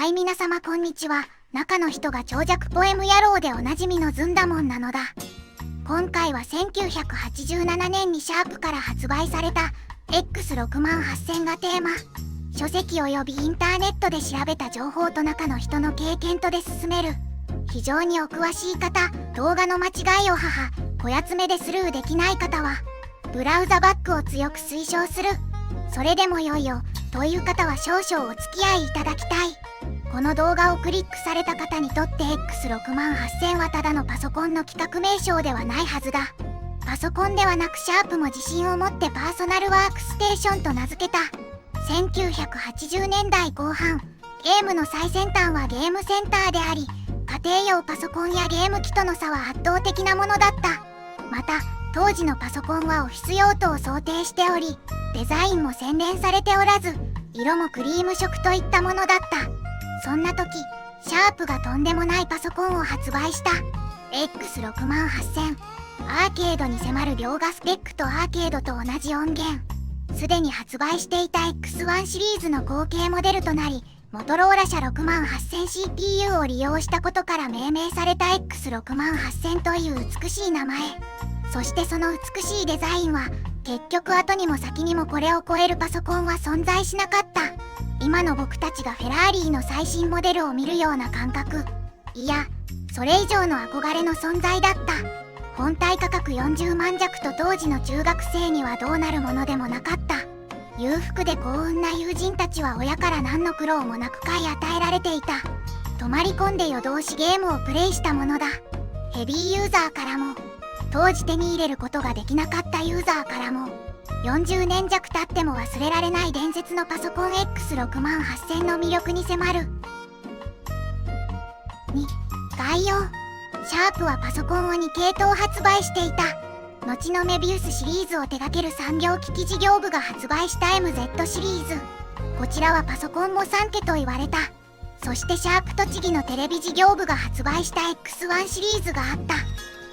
はい皆様こんにちは。中の人が長尺ポエム野郎でおなじみのずんだもんなのだ。今回は1987年にシャープから発売された X68000 がテーマ。書籍及びインターネットで調べた情報と中の人の経験とで進める。非常にお詳しい方、動画の間違いをこやつめでスルーできない方はブラウザバックを強く推奨する。それでもよいよという方は少々お付き合いいただきたい。この動画をクリックされた方にとって X68000 はただのパソコンの企画名称ではないはずだ。パソコンではなくシャープも自信を持ってパーソナルワークステーションと名付けた。1980年代後半、ゲームの最先端はゲームセンターであり、家庭用パソコンやゲーム機との差は圧倒的なものだった。また当時のパソコンはオフィス用途を想定しており、デザインも洗練されておらず、色もクリーム色といったものだった。そんな時、シャープがとんでもないパソコンを発売した。X68000。アーケードに迫る描画スペックとアーケードと同じ音源。すでに発売していた X1 シリーズの後継モデルとなり、モトローラ社 68000CPU を利用したことから命名された X68000 という美しい名前。そしてその美しいデザインは、結局後にも先にもこれを超えるパソコンは存在しなかった。今の僕たちがフェラーリの最新モデルを見るような感覚。いや、それ以上の憧れの存在だった。本体価格40万弱と当時の中学生にはどうなるものでもなかった。裕福で幸運な友人たちは親から何の苦労もなく買い与えられていた。泊まり込んで夜通しゲームをプレイしたものだ。ヘビーユーザーからも、当時手に入れることができなかったユーザーからも、40年弱経っても忘れられない伝説のパソコン X68000 の魅力に迫る。2、概要。シャープはパソコンを2系統発売していた。後のメビウスシリーズを手掛ける産業機器事業部が発売した MZ シリーズ。こちらはパソコンも3家と言われた。そしてシャープ栃木のテレビ事業部が発売した X1 シリーズがあった。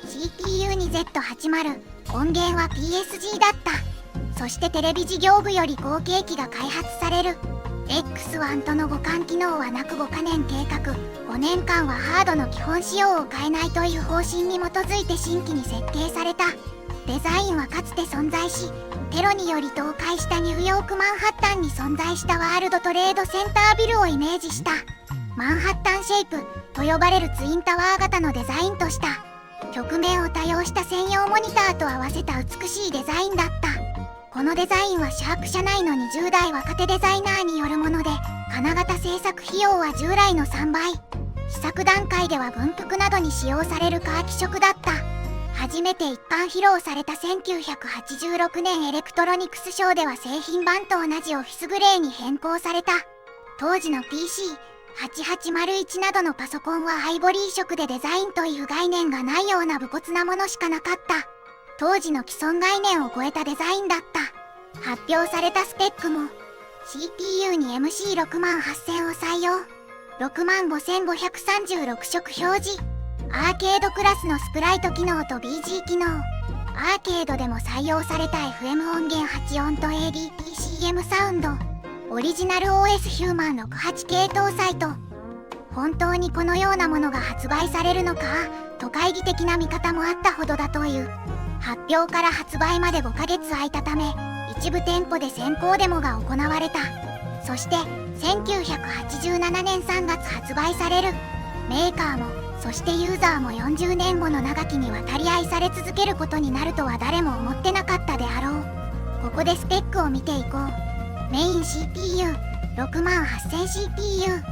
CPU2Z80、音源は PSG だった。そしてテレビ事業部より後継機が開発される。X1 との互換機能はなく5カ年計画、5年間はハードの基本仕様を変えないという方針に基づいて新規に設計された。デザインはかつて存在し、テロにより倒壊したニューヨークマンハッタンに存在したワールドトレードセンタービルをイメージしたマンハッタンシェイプと呼ばれるツインタワー型のデザインとした。曲面を多用した専用モニターと合わせた美しいデザインだった。このデザインはシャープ社内の20代若手デザイナーによるもので、金型製作費用は従来の3倍。試作段階では軍服などに使用されるカーキ色だった。初めて一般披露された1986年エレクトロニクスショーでは製品版と同じオフィスグレーに変更された。当時の PC8801 などのパソコンはアイボリー色でデザインという概念がないような無骨なものしかなかった。当時の既存概念を超えたデザインだった。発表されたスペックも CPU に MC68000 を採用。65536色表示。アーケードクラスのスプライト機能と BG 機能。アーケードでも採用された FM 音源8音と ADTCM サウンド。オリジナル OS ヒューマン68系搭載と。本当にこのようなものが発売されるのかと懐疑的な見方もあったほどだという。発表から発売まで5ヶ月空いたため、一部店舗で先行デモが行われた。そして1987年3月発売される。メーカーもそしてユーザーも40年もの長きにわたり愛され続けることになるとは誰も思ってなかったであろう。ここでスペックを見ていこう。メイン CPU68000CPU。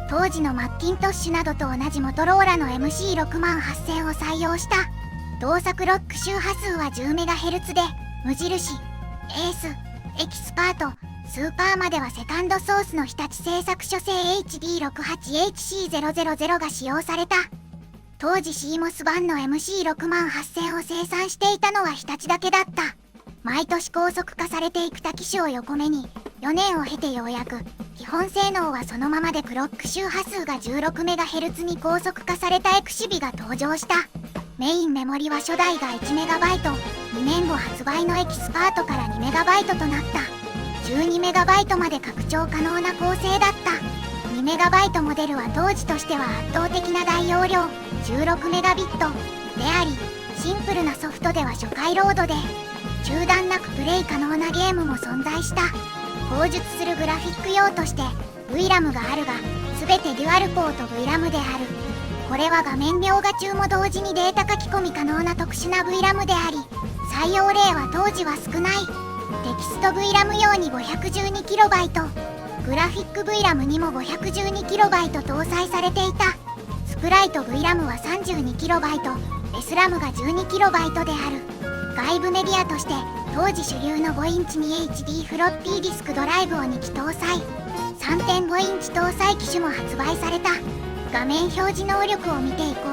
当時のマッキントッシュなどと同じモトローラの MC68000 を採用した。動作ロック周波数は 10MHz で、無印、エース、エキスパート、スーパーまではセカンドソースの日立製作所製 HD68HC000 が使用された。当時 CMOS 版の MC68000 を生産していたのは日立だけだった。毎年高速化されていく多機種を横目に、4年を経てようやく、基本性能はそのままでクロック周波数が 16MHz に高速化されたエクシビが登場した。メインメモリは初代が 1MB、2年後発売のエキスパートから 2MB となった。12MB まで拡張可能な構成だった。2 2MB モデルは当時としては圧倒的な大容量 16MB であり、シンプルなソフトでは初回ロードで中断なくプレイ可能なゲームも存在した。後述するグラフィック用として VRAM があるが、全てデュアルポート VRAM である。これは画面描画中も同時にデータ書き込み可能な特殊な VRAM であり、採用例は当時は少ない。テキスト VRAM 用に 512KB、グラフィック VRAM にも 512KB 搭載されていた。スプライト VRAM は 32KB、SRAM が 12KB である。外部メディアとして当時主流の5インチに HD フロッピーディスクドライブを2機搭載、 3.5 インチ搭載機種も発売された。画面表示能力を見ていこう。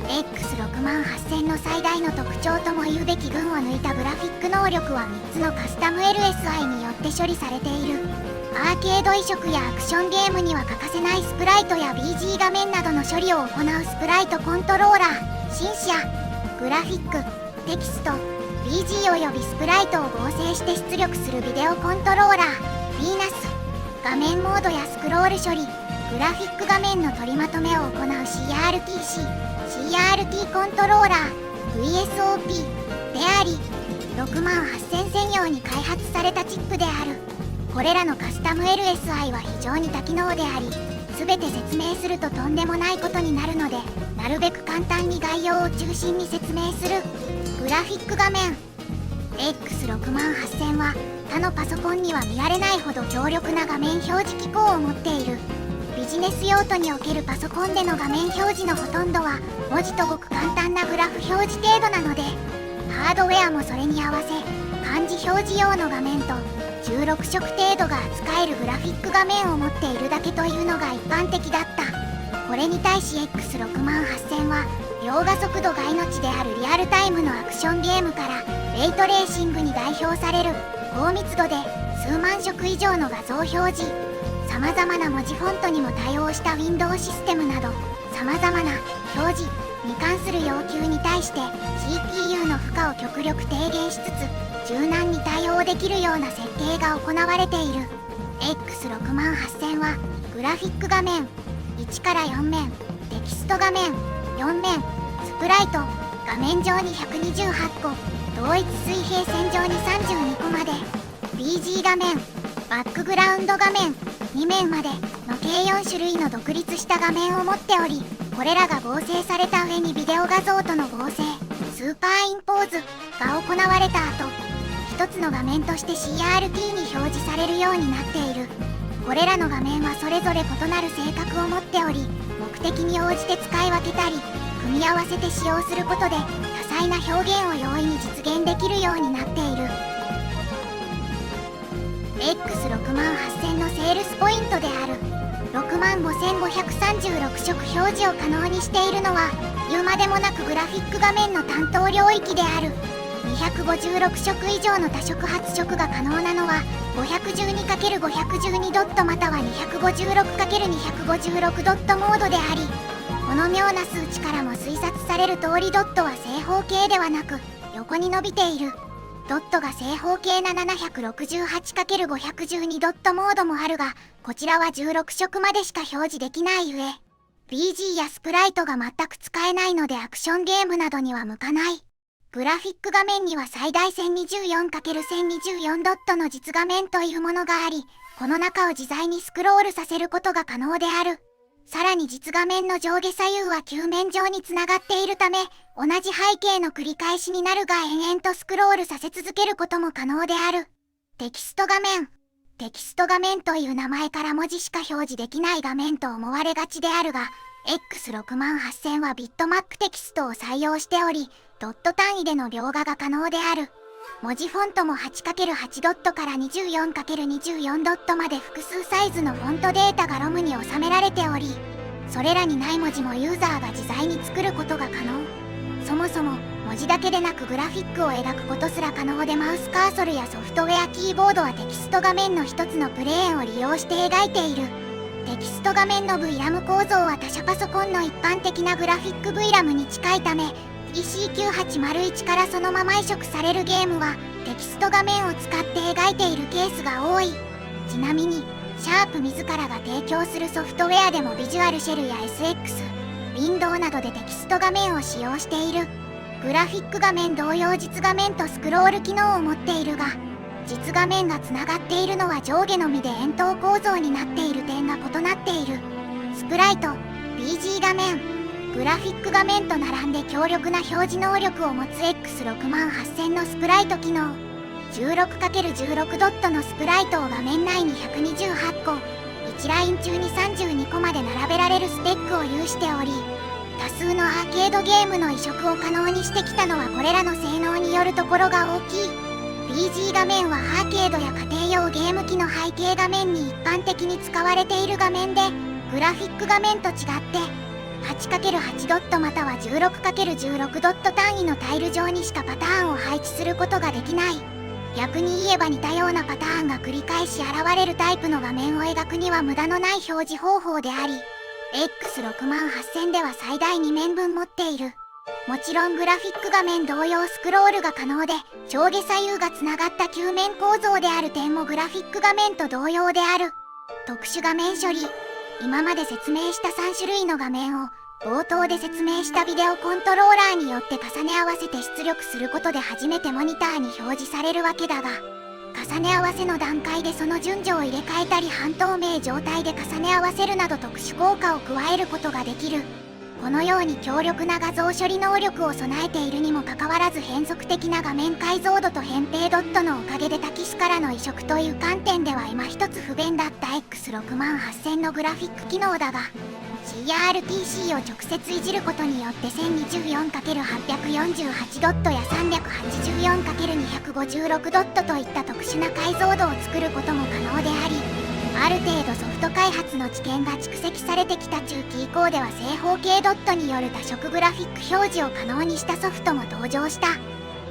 X68000 の最大の特徴とも言うべき群を抜いたグラフィック能力は3つのカスタム LSI によって処理されている。アーケード移植やアクションゲームには欠かせないスプライトや BG 画面などの処理を行うスプライトコントローラー、シンシア、グラフィック、テキスト、BG およびスプライトを合成して出力するビデオコントローラー、ヴィーナス、画面モードやスクロール処理、グラフィック画面の取りまとめを行う CRT コントローラー VSOP であり、68000専用に開発されたチップである。これらのカスタム LSI は非常に多機能であり、全て説明するととんでもないことになるので、なるべく簡単に概要を中心に説明する。グラフィック画面 X68000 は他のパソコンには見られないほど強力な画面表示機構を持っている。ビジネス用途におけるパソコンでの画面表示のほとんどは文字とごく簡単なグラフ表示程度なので、ハードウェアもそれに合わせ漢字表示用の画面と16色程度が扱えるグラフィック画面を持っているだけというのが一般的だった。これに対し X68000 は描画速度が命であるリアルタイムのアクションゲームからレイトレーシングに代表される高密度で数万色以上の画像表示、さまざまな文字フォントにも対応した Windows システムなど、さまざまな表示に関する要求に対して CPU の負荷を極力低減しつつ柔軟に対応できるような設計が行われている。 X68000 はグラフィック画面1から4面、テキスト画面4面、スプライト画面上に128個、同一水平線上に32個まで、 BG 画面、バックグラウンド画面2面までの計4種類の独立した画面を持っており、これらが合成された上にビデオ画像との合成スーパーインポーズが行われた後、一つの画面として CRT に表示されるようになっている。これらの画面はそれぞれ異なる性格を持っており、目的に応じて使い分けたり組み合わせて使用することで多彩な表現を容易に実現できるようになっている。 X68000 のセールスポイントである65536色表示を可能にしているのは言うまでもなくグラフィック画面の担当領域である。256色以上の多色発色が可能なのは 512×512 ドットまたは 256×256 ドットモードであり、この妙な数値からも推察される通りドットは正方形ではなく横に伸びている。ドットが正方形な 768×512 ドットモードもあるが、こちらは16色までしか表示できない上 BG やスプライトが全く使えないのでアクションゲームなどには向かない。グラフィック画面には最大 1024×1024 ドットの実画面というものがあり、この中を自在にスクロールさせることが可能である。さらに実画面の上下左右は球面上につながっているため、同じ背景の繰り返しになるが延々とスクロールさせ続けることも可能である。テキスト画面。テキスト画面という名前から文字しか表示できない画面と思われがちであるが、X68000 はビットマックテキストを採用しており、ドット単位での描画が可能である。文字フォントも 8×8 ドットから 24×24 ドットまで複数サイズのフォントデータがロムに収められており、それらにない文字もユーザーが自在に作ることが可能。そもそも文字だけでなくグラフィックを描くことすら可能で、マウスカーソルやソフトウェアキーボードはテキスト画面の一つのプレーンを利用して描いている。テキスト画面の VRAM 構造は他社パソコンの一般的なグラフィック VRAM に近いため、PC9801 からそのまま移植されるゲームはテキスト画面を使って描いているケースが多い。ちなみにシャープ自らが提供するソフトウェアでもビジュアルシェルや SX、ウィンドウなどでテキスト画面を使用している。グラフィック画面同様実画面とスクロール機能を持っているが、実画面がつながっているのは上下のみで円筒構造になっている点が異なっている。スプライト、BG 画面、グラフィック画面と並んで強力な表示能力を持つ X68000 のスプライト機能。16×16 ドットのスプライトを画面内に128個、1ライン中に32個まで並べられるスペックを有しており、多数のアーケードゲームの移植を可能にしてきたのはこれらの性能によるところが大きい。BG 画面はアーケードや家庭用ゲーム機の背景画面に一般的に使われている画面で、グラフィック画面と違って 8×8 ドットまたは 16×16 ドット単位のタイル上にしかパターンを配置することができない。逆に言えば似たようなパターンが繰り返し現れるタイプの画面を描くには無駄のない表示方法であり、X68000 では最大2面分持っている。もちろんグラフィック画面同様スクロールが可能で、上下左右がつながった球面構造である点もグラフィック画面と同様である。特殊画面処理。今まで説明した3種類の画面を冒頭で説明したビデオコントローラーによって重ね合わせて出力することで初めてモニターに表示されるわけだが、重ね合わせの段階でその順序を入れ替えたり半透明状態で重ね合わせるなど特殊効果を加えることができる。このように強力な画像処理能力を備えているにもかかわらず変則的な画面解像度と扁平ドットのおかげで多機種からの移植という観点では今一つ不便だった X68000 のグラフィック機能だが、CRTC を直接いじることによって 1024×848 ドットや 384×256 ドットといった特殊な解像度を作ることも可能であり、ある程度ソフト開発の知見が蓄積されてきた中期以降では正方形ドットによる多色グラフィック表示を可能にしたソフトも登場した。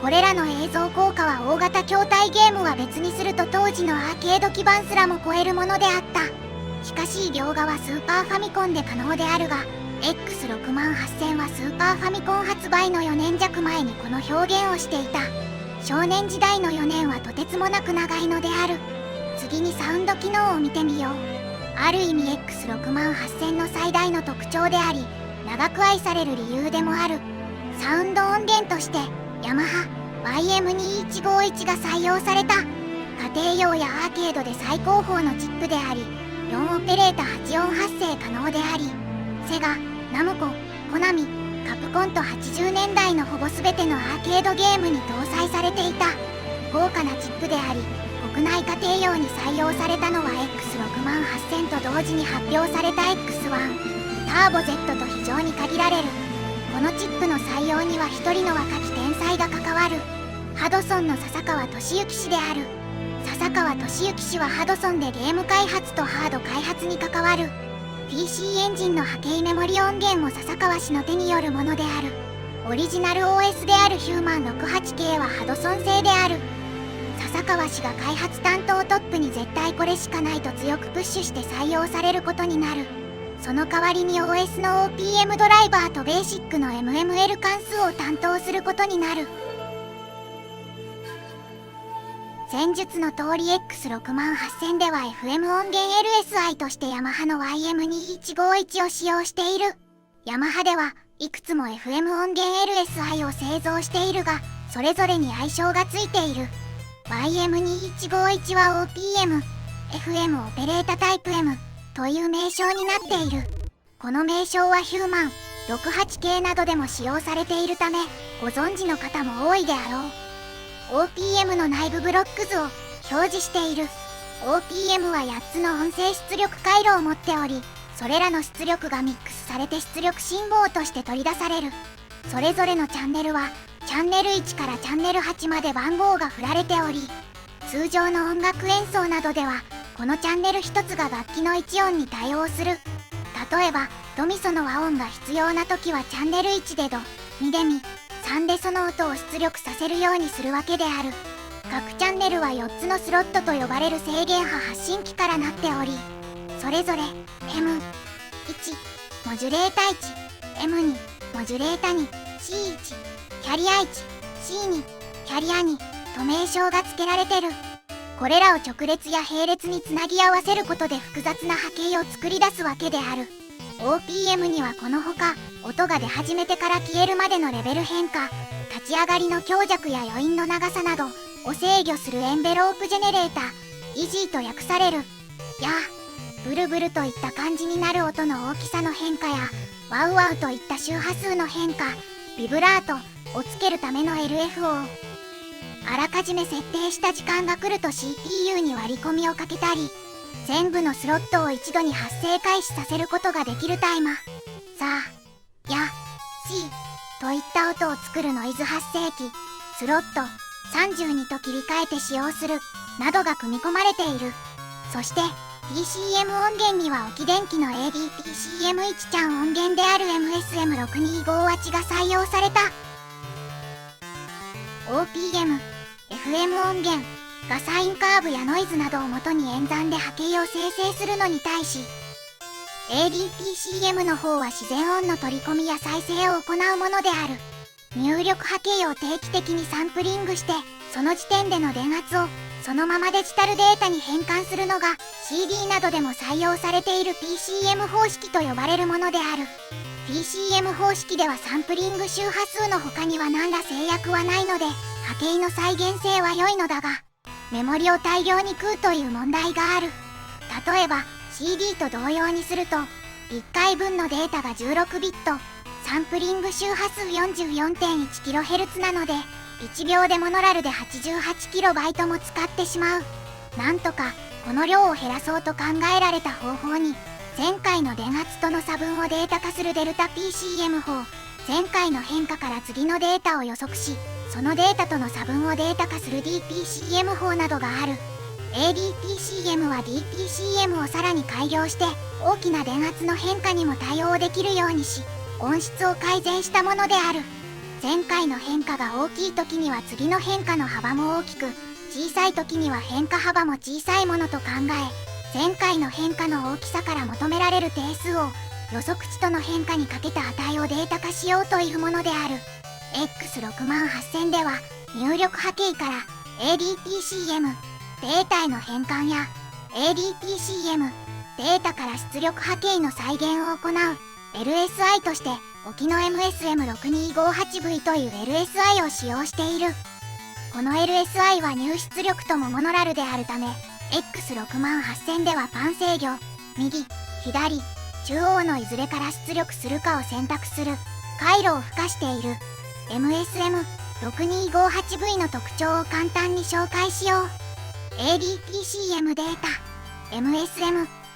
これらの映像効果は大型筐体ゲームは別にすると当時のアーケード基盤すらも超えるものであった。しかし両側スーパーファミコンで可能であるが、X68000 はスーパーファミコン発売の4年弱前にこの表現をしていた。少年時代の4年はとてつもなく長いのである。次にサウンド機能を見てみよう。ある意味 X68000 の最大の特徴であり、長く愛される理由でもある。サウンド音源としてヤマハ YM2151 が採用された。家庭用やアーケードで最高峰のチップであり、4オペレータ8音発声可能であり、セガ、ナムコ、コナミ、カプコンと80年代のほぼ全てのアーケードゲームに搭載されていた。豪華なチップであり、国内家庭用に採用されたのは X68000 と同時に発表された X1、ターボ Z と非常に限られる。このチップの採用には一人の若き天才が関わる。ハドソンの笹川俊之氏である。笹川俊之氏はハドソンでゲーム開発とハード開発に関わる。PC エンジンの波形メモリ音源も笹川氏の手によるものである。オリジナル OS であるヒューマン68系はハドソン製である。笹川氏が開発担当トップに絶対これしかないと強くプッシュして採用されることになる。その代わりに OS の OPM ドライバーとベーシックの MML 関数を担当することになる。前述の通り X68000 では FM 音源 LSI としてヤマハの YM2151 を使用している。ヤマハではいくつも FM 音源 LSI を製造しているが、それぞれに愛称がついている。YM2151 は OPM、FM オペレータタイプ M という名称になっている。この名称はヒューマン68系などでも使用されているため、ご存知の方も多いであろう。OPM の内部ブロック図を表示している。OPM は8つの音声出力回路を持っており、それらの出力がミックスされて出力信号として取り出される。それぞれのチャンネルはチャンネル1からチャンネル8まで番号が振られており、通常の音楽演奏などではこのチャンネル1つが楽器の1音に対応する。例えばドミソの和音が必要な時はチャンネル1でド、2でミ、3でその音を出力させるようにするわけである。各チャンネルは4つのスロットと呼ばれる制限波発信機からなっており、それぞれ M1 モジュレータ1、M2 モジュレータ2、C1 キャリア1、C2 キャリア2と名称が付けられてる。これらを直列や並列につなぎ合わせることで複雑な波形を作り出すわけである。OPM にはこのほか、音が出始めてから消えるまでのレベル変化、立ち上がりの強弱や余韻の長さなどを制御するエンベロープジェネレーター、イジーと訳される。やブルブルといった感じになる音の大きさの変化や、ワウワウといった周波数の変化、ビブラートをつけるための LFO。あらかじめ設定した時間が来ると CPU に割り込みをかけたり、全部のスロットを一度に発生開始させることができるタイマー。さあ、や、しといった音を作るノイズ発生器、スロット32と切り替えて使用する、などが組み込まれている。そして、PCM 音源には置き電気の ADPCM1 ちゃん音源である MSM625W が採用された。OPM、FM 音源がサインカーブやノイズなどを元に演算で波形を生成するのに対し、ADPCM の方は自然音の取り込みや再生を行うものである。入力波形を定期的にサンプリングして、その時点での電圧をそのままデジタルデータに変換するのが CD などでも採用されている PCM 方式と呼ばれるものである。PCM 方式ではサンプリング周波数の他には何ら制約はないので、波形の再現性は良いのだが、メモリを大量に食うという問題がある。例えば CD と同様にすると、1回分のデータが16ビット、サンプリング周波数 44.1kHz なので、1秒でモノラルで 88KB も使ってしまう。なんとかこの量を減らそうと考えられた方法に、前回の電圧との差分をデータ化するデルタ PCM 法、前回の変化から次のデータを予測し、そのデータとの差分をデータ化する DPCM 法などがある。ADPCM は DPCM をさらに改良して、大きな電圧の変化にも対応できるようにし、音質を改善したものである。前回の変化が大きい時には次の変化の幅も大きく、小さい時には変化幅も小さいものと考え、前回の変化の大きさから求められる定数を予測値との変化にかけた値をデータ化しようというものである。X68000 では入力波形から ADPCM データへの変換や ADPCM データから出力波形の再現を行う LSI として沖の MSM6258V という LSI を使用している。この LSI は入出力ともモノラルであるため、X68000 ではパン制御、右、左、中央のいずれから出力するかを選択する回路を付加している。MSM6258V の特徴を簡単に紹介しよう。ADPCM データ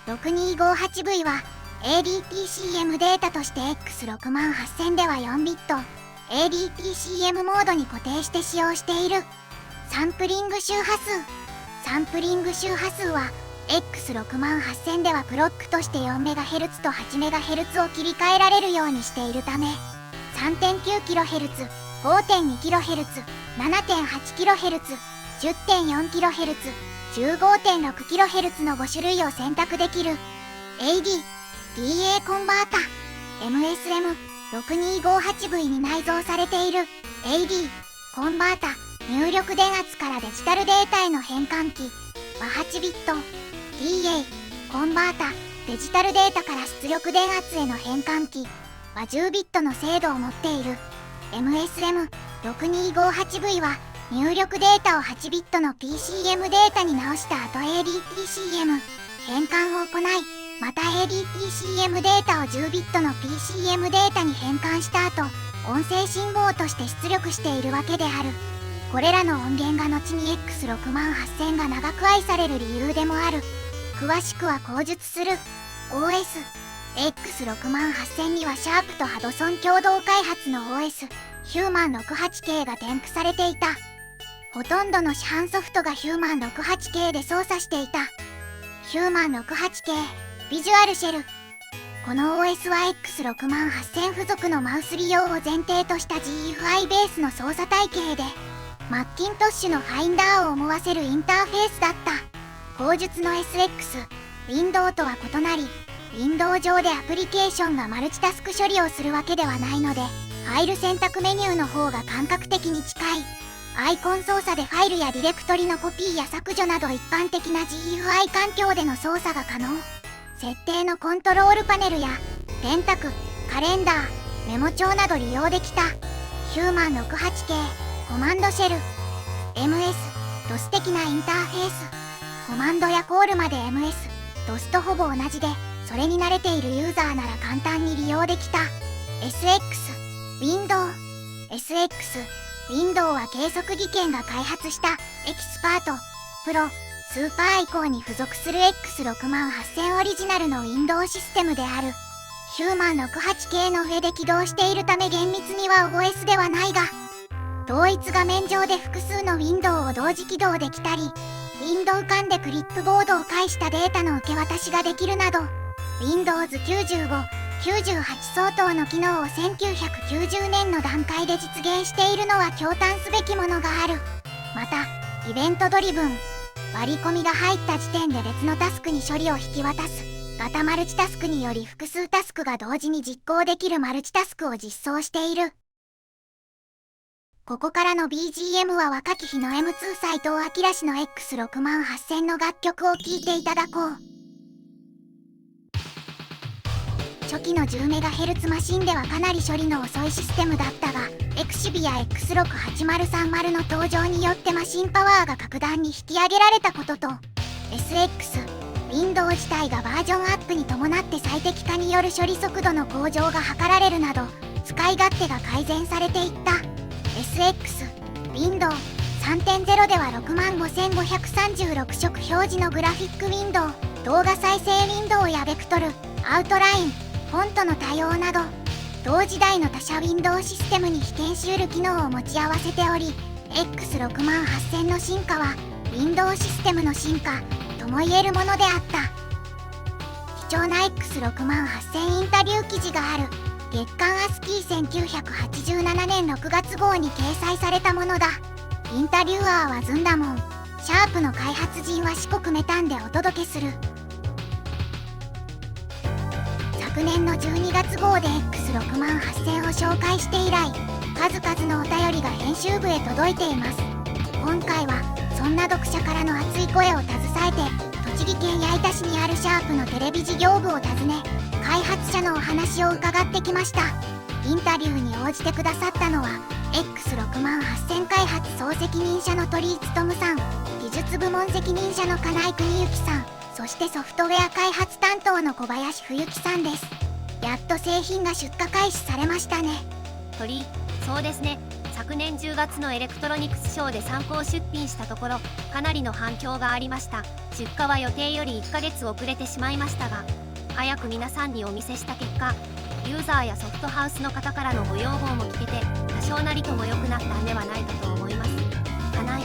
MSM6258V は ADPCM データとして X68000 では4ビット ADPCM モードに固定して使用している。サンプリング周波数は X68000 ではクロックとして 4MHz と 8MHz を切り替えられるようにしているため、 3.9kHz、5.2kHz、7.8kHz、10.4kHz、15.6kHz の5種類を選択できる。 AD/DA コンバータ MSM6258V に内蔵されている AD コンバータ入力電圧からデジタルデータへの変換器は8ビット、 DA コンバータデジタルデータから出力電圧への変換器は10ビットの精度を持っている。 MSM6258V は入力データを8ビットの PCM データに直した後 ADPCM 変換を行い、また ADPCM データを10ビットの PCM データに変換した後、音声信号として出力しているわけである。これらの音源が後に X68000 が長く愛される理由でもある。詳しくは口述する。 OS X68000 にはシャープとハドソン共同開発の OS ヒューマン 68K が添付されていた。ほとんどの市販ソフトがヒューマン 68K で操作していた。ヒューマン 68K ビジュアルシェル。この OS は X68000 付属のマウス利用を前提とした GUI ベースの操作体系で、マッキントッシュのファインダーを思わせるインターフェースだった。口述の SX、ウィンドウとは異なり、ウィンドウ上でアプリケーションがマルチタスク処理をするわけではないので、ファイル選択メニューの方が感覚的に近い。アイコン操作でファイルやディレクトリのコピーや削除など一般的な GUI 環境での操作が可能。設定のコントロールパネルや電卓、カレンダー、メモ帳など利用できた。ヒューマン68系コマンドシェル MS、DOS 的なインターフェース。コマンドやコールまで MS、DOS とほぼ同じで、それに慣れているユーザーなら簡単に利用できた。SX、Window。SX、Window は計測技研が開発したエキスパート、プロ、スーパー以降に付属する X68000 オリジナルの Windows システムである。ヒューマン68系の上で起動しているため厳密には OS ではないが、同一画面上で複数のウィンドウを同時起動できたり、ウィンドウ間でクリップボードを介したデータの受け渡しができるなど、Windows 95、98相当の機能を1990年の段階で実現しているのは驚嘆すべきものがある。また、イベントドリブン、割り込みが入った時点で別のタスクに処理を引き渡す型マルチタスクにより複数タスクが同時に実行できるマルチタスクを実装している。ここからの BGM は若き日の M2 斎藤明氏の X68000 の楽曲を聴いていただこう。初期の 10MHz マシンではかなり処理の遅いシステムだったが、エクシビや X68030 の登場によってマシンパワーが格段に引き上げられたことと、SX、Windows 自体がバージョンアップに伴って最適化による処理速度の向上が図られるなど、使い勝手が改善されていった。SX、Windows 3.0 では65536色表示のグラフィックウィンドウ、動画再生ウィンドウやベクトル、アウトライン、フォントの対応など、同時代の他社 Windows システムに被験しうる機能を持ち合わせており、X68000 の進化は Windows システムの進化とも言えるものであった。貴重な X68000 インタビュー記事がある月刊アスキー1987年6月号に掲載されたものだ。インタビュアーはずんだもん。シャープの開発陣は四国メタンでお届けする。昨年の12月号で X68000 を紹介して以来、数々のお便りが編集部へ届いています。今回はそんな読者からの熱い声を携えて、栃木県矢板市にあるシャープのテレビ事業部を訪ね、開発者のお話を伺ってきました。インタビューに応じてくださったのは X68000 開発総責任者の鳥居勉さん、技術部門責任者の金井邦之さん、そしてソフトウェア開発担当の小林冬樹さんです。やっと製品が出荷開始されましたね。鳥、そうですね。昨年10月のエレクトロニクスショーで参考出品したところ、かなりの反響がありました。出荷は予定より1ヶ月遅れてしまいましたが、早く皆さんにお見せした結果、ユーザーやソフトハウスの方からのご要望も聞けて、多少なりとも良くなったんではないかと思います。金井、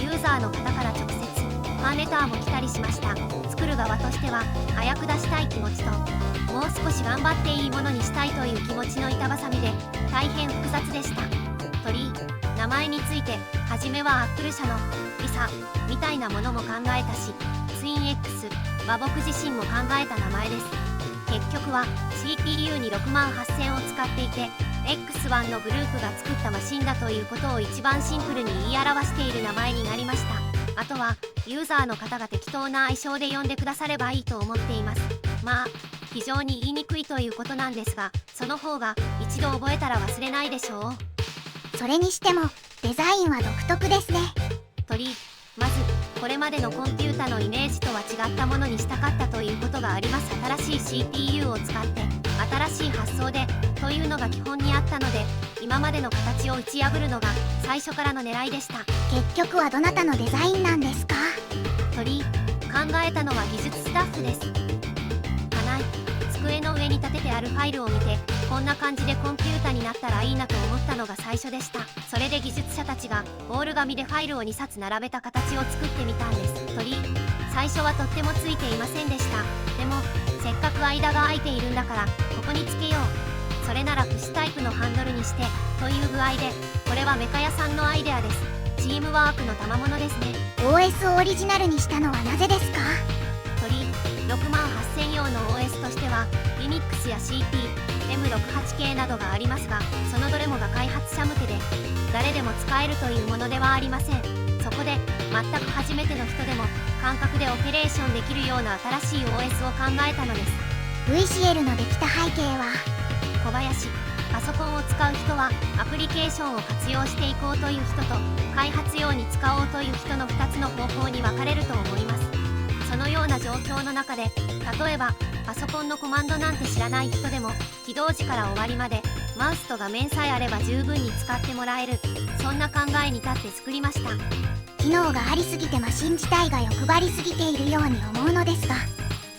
ユーザーの方から直接ファンレターも来たりしました。作る側としては早く出したい気持ちと、もう少し頑張っていいものにしたいという気持ちの板挟みで大変複雑でした。鳥居、名前について初めはアップル社のリサみたいなものも考えたし、ツイン X は僕自身も考えた名前です。結局は CPU に68000を使っていて X1 のグループが作ったマシンだということを一番シンプルに言い表している名前になりました。あとはユーザーの方が適当な愛称で呼んでくださればいいと思っています。まあ非常に言いにくいということなんですが、その方が一度覚えたら忘れないでしょう。それにしてもデザインは独特ですね。鳥居、まずこれまでのコンピュータのイメージとは違ったものにしたかったということがあります。新しい CPU を使って新しい発想でというのが基本にあったので、今までの形を打ち破るのが最初からの狙いでした。結局はどなたのデザインなんですか？鳥居、考えたのは技術スタッフです。金井、机の上に立ててあるファイルを見て、こんな感じでコンピュータになったらいいなと思ったのが最初でした。それで技術者たちがボール紙でファイルを2冊並べた形を作ってみたんです。鳥居、最初はとってもついていませんでした。でもせっかく間が空いているんだからここにつけよう。それならプッシュタイプのハンドルにしてという具合で、これはメカ屋さんのアイデアです。チームワークの賜物ですね。 OS をオリジナルにしたのはなぜですか？鳥居、68000用の OS としては Linux や CP、M68 系などがありますが、そのどれもが開発者向けで誰でも使えるというものではありません。そこで全く初めての人でも感覚でオペレーションできるような新しい OS を考えたのです。 VCL のできた背景は？小林、パソコンを使う人はアプリケーションを活用していこうという人と開発用に使おうという人の2つの方向に分かれると思います。そのような状況の中で、例えばパソコンのコマンドなんて知らない人でも起動時から終わりまでマウスと画面さえあれば十分に使ってもらえる、そんな考えに立って作りました。機能がありすぎてマシン自体が欲張りすぎているように思うのですが。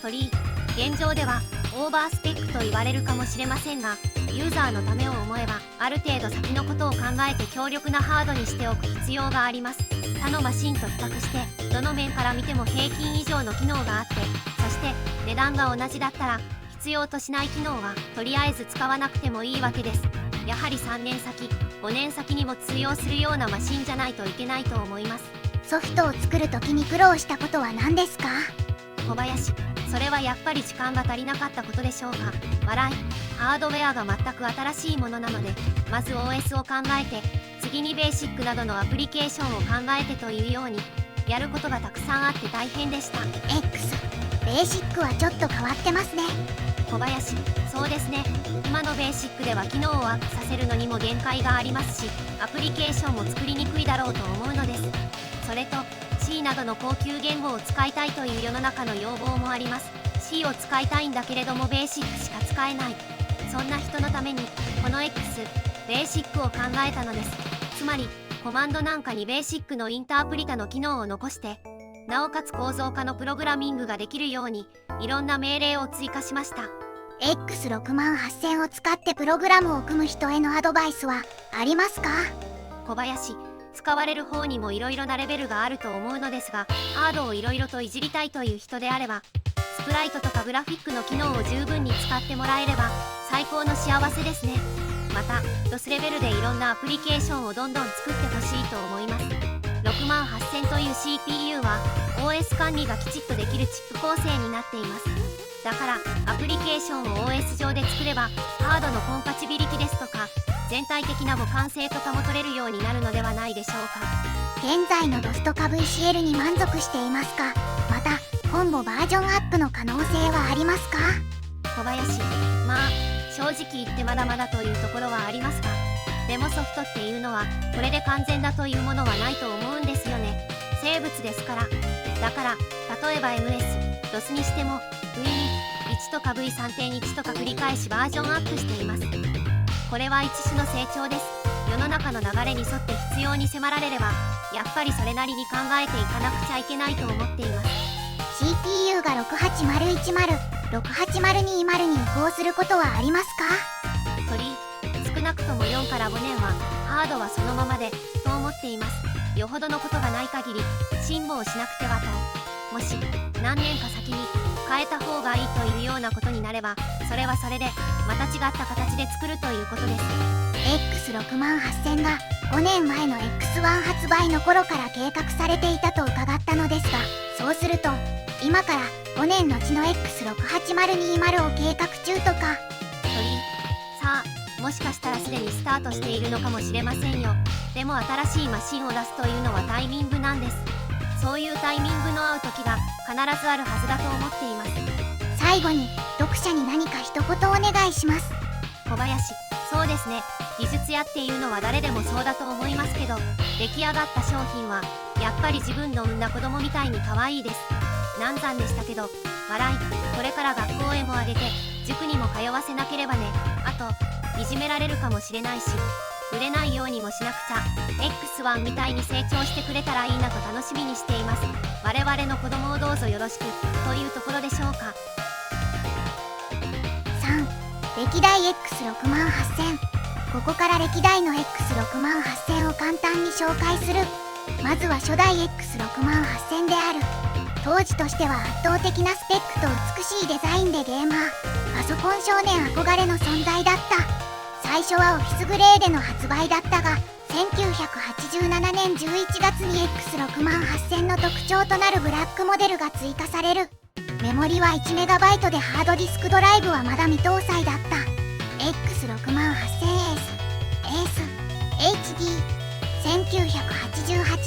鳥居、現状ではオーバースペックと言われるかもしれませんが、ユーザーのためを思えばある程度先のことを考えて強力なハードにしておく必要があります。他のマシンと比較してどの面から見ても平均以上の機能があって、そして値段が同じだったら必要としない機能はとりあえず使わなくてもいいわけです。やはり3年先5年先にも通用するようなマシンじゃないといけないと思います。ソフトを作る時に苦労したことは何ですか？小林、それはやっぱり時間が足りなかったことでしょうか。笑い、ハードウェアが全く新しいものなので、まず OS を考えて、次にベーシックなどのアプリケーションを考えてというようにやることがたくさんあって大変でした。 X、ベーシックはちょっと変わってますね。小林、そうですね。今のベーシックでは機能をアップさせるのにも限界がありますし、アプリケーションも作りにくいだろうと思うのです。それと C などの高級言語を使いたいという世の中の要望もあります。 C を使いたいんだけれどもベーシックしか使えない、そんな人のためにこの X、ベーシックを考えたのです。つまりコマンドなんかにベーシックのインタープリタの機能を残して、なおかつ構造化のプログラミングができるようにいろんな命令を追加しました。 X68000 を使ってプログラムを組む人へのアドバイスはありますか？小林、使われる方にもいろいろなレベルがあると思うのですが、ハードをいろいろといじりたいという人であればスプライトとかグラフィックの機能を十分に使ってもらえれば最高の幸せですね。また DOS レベルでいろんなアプリケーションをどんどん作ってほしいと思います。68000という CPU は OS 管理がきちっとできるチップ構成になっています。だからアプリケーションを OS 上で作ればハードのコンパチビリティですとか全体的な互換性とかも取れるようになるのではないでしょうか。現在の DOS とか VCL に満足していますか？またコンボバージョンアップの可能性はありますか？小林、まあ正直言ってまだまだというところはありますが、でもソフトっていうのはこれで完全だというものはないと思うんですよね。生物ですから。だから例えば MS、DOS にしても V2、1とか V3.1 とか繰り返しバージョンアップしています。これは一種の成長です。世の中の流れに沿って必要に迫られればやっぱりそれなりに考えていかなくちゃいけないと思っています。 CPU が68010、68020に移行することはありますか？鳥居、少なくとも4から5年はハードはそのままでと思っています。よほどのことがない限り辛抱しなくてはと。もし何年か先に変えた方がいいというようなことになればそれはそれでまた違った形で作るということです。 X68000 が5年前の X1 発売の頃から計画されていたと伺ったのですが、そうすると今から5年後の X68020 を計画中とか。鳥居、さあもしかしたらすでにスタートしているのかもしれませんよ。でも新しいマシンを出すというのはタイミングなんです。そういうタイミングの合う時が必ずあるはずだと思っています。最後に読者に何か一言お願いします。小林、そうですね。技術屋っていうのは誰でもそうだと思いますけど、出来上がった商品はやっぱり自分の産んだ子供みたいに可愛いです。難産でしたけど、笑い、これから学校へもあげて塾にも通わせなければね。あといじめられるかもしれないし売れないようにもしなくちゃ。 X1 みたいに成長してくれたらいいなと楽しみにしています。我々の子供をどうぞよろしくというところでしょうか。3、歴代 X68000。ここから歴代の X68000 を簡単に紹介する。まずは初代 X68000 である。当時としては圧倒的なスペックと美しいデザインでゲーマー、パソコン少年憧れの存在だった。最初はオフィスグレーでの発売だったが、1987年11月に X68000 の特徴となるブラックモデルが追加される。メモリは 1MB でハードディスクドライブはまだ未搭載だった。X68000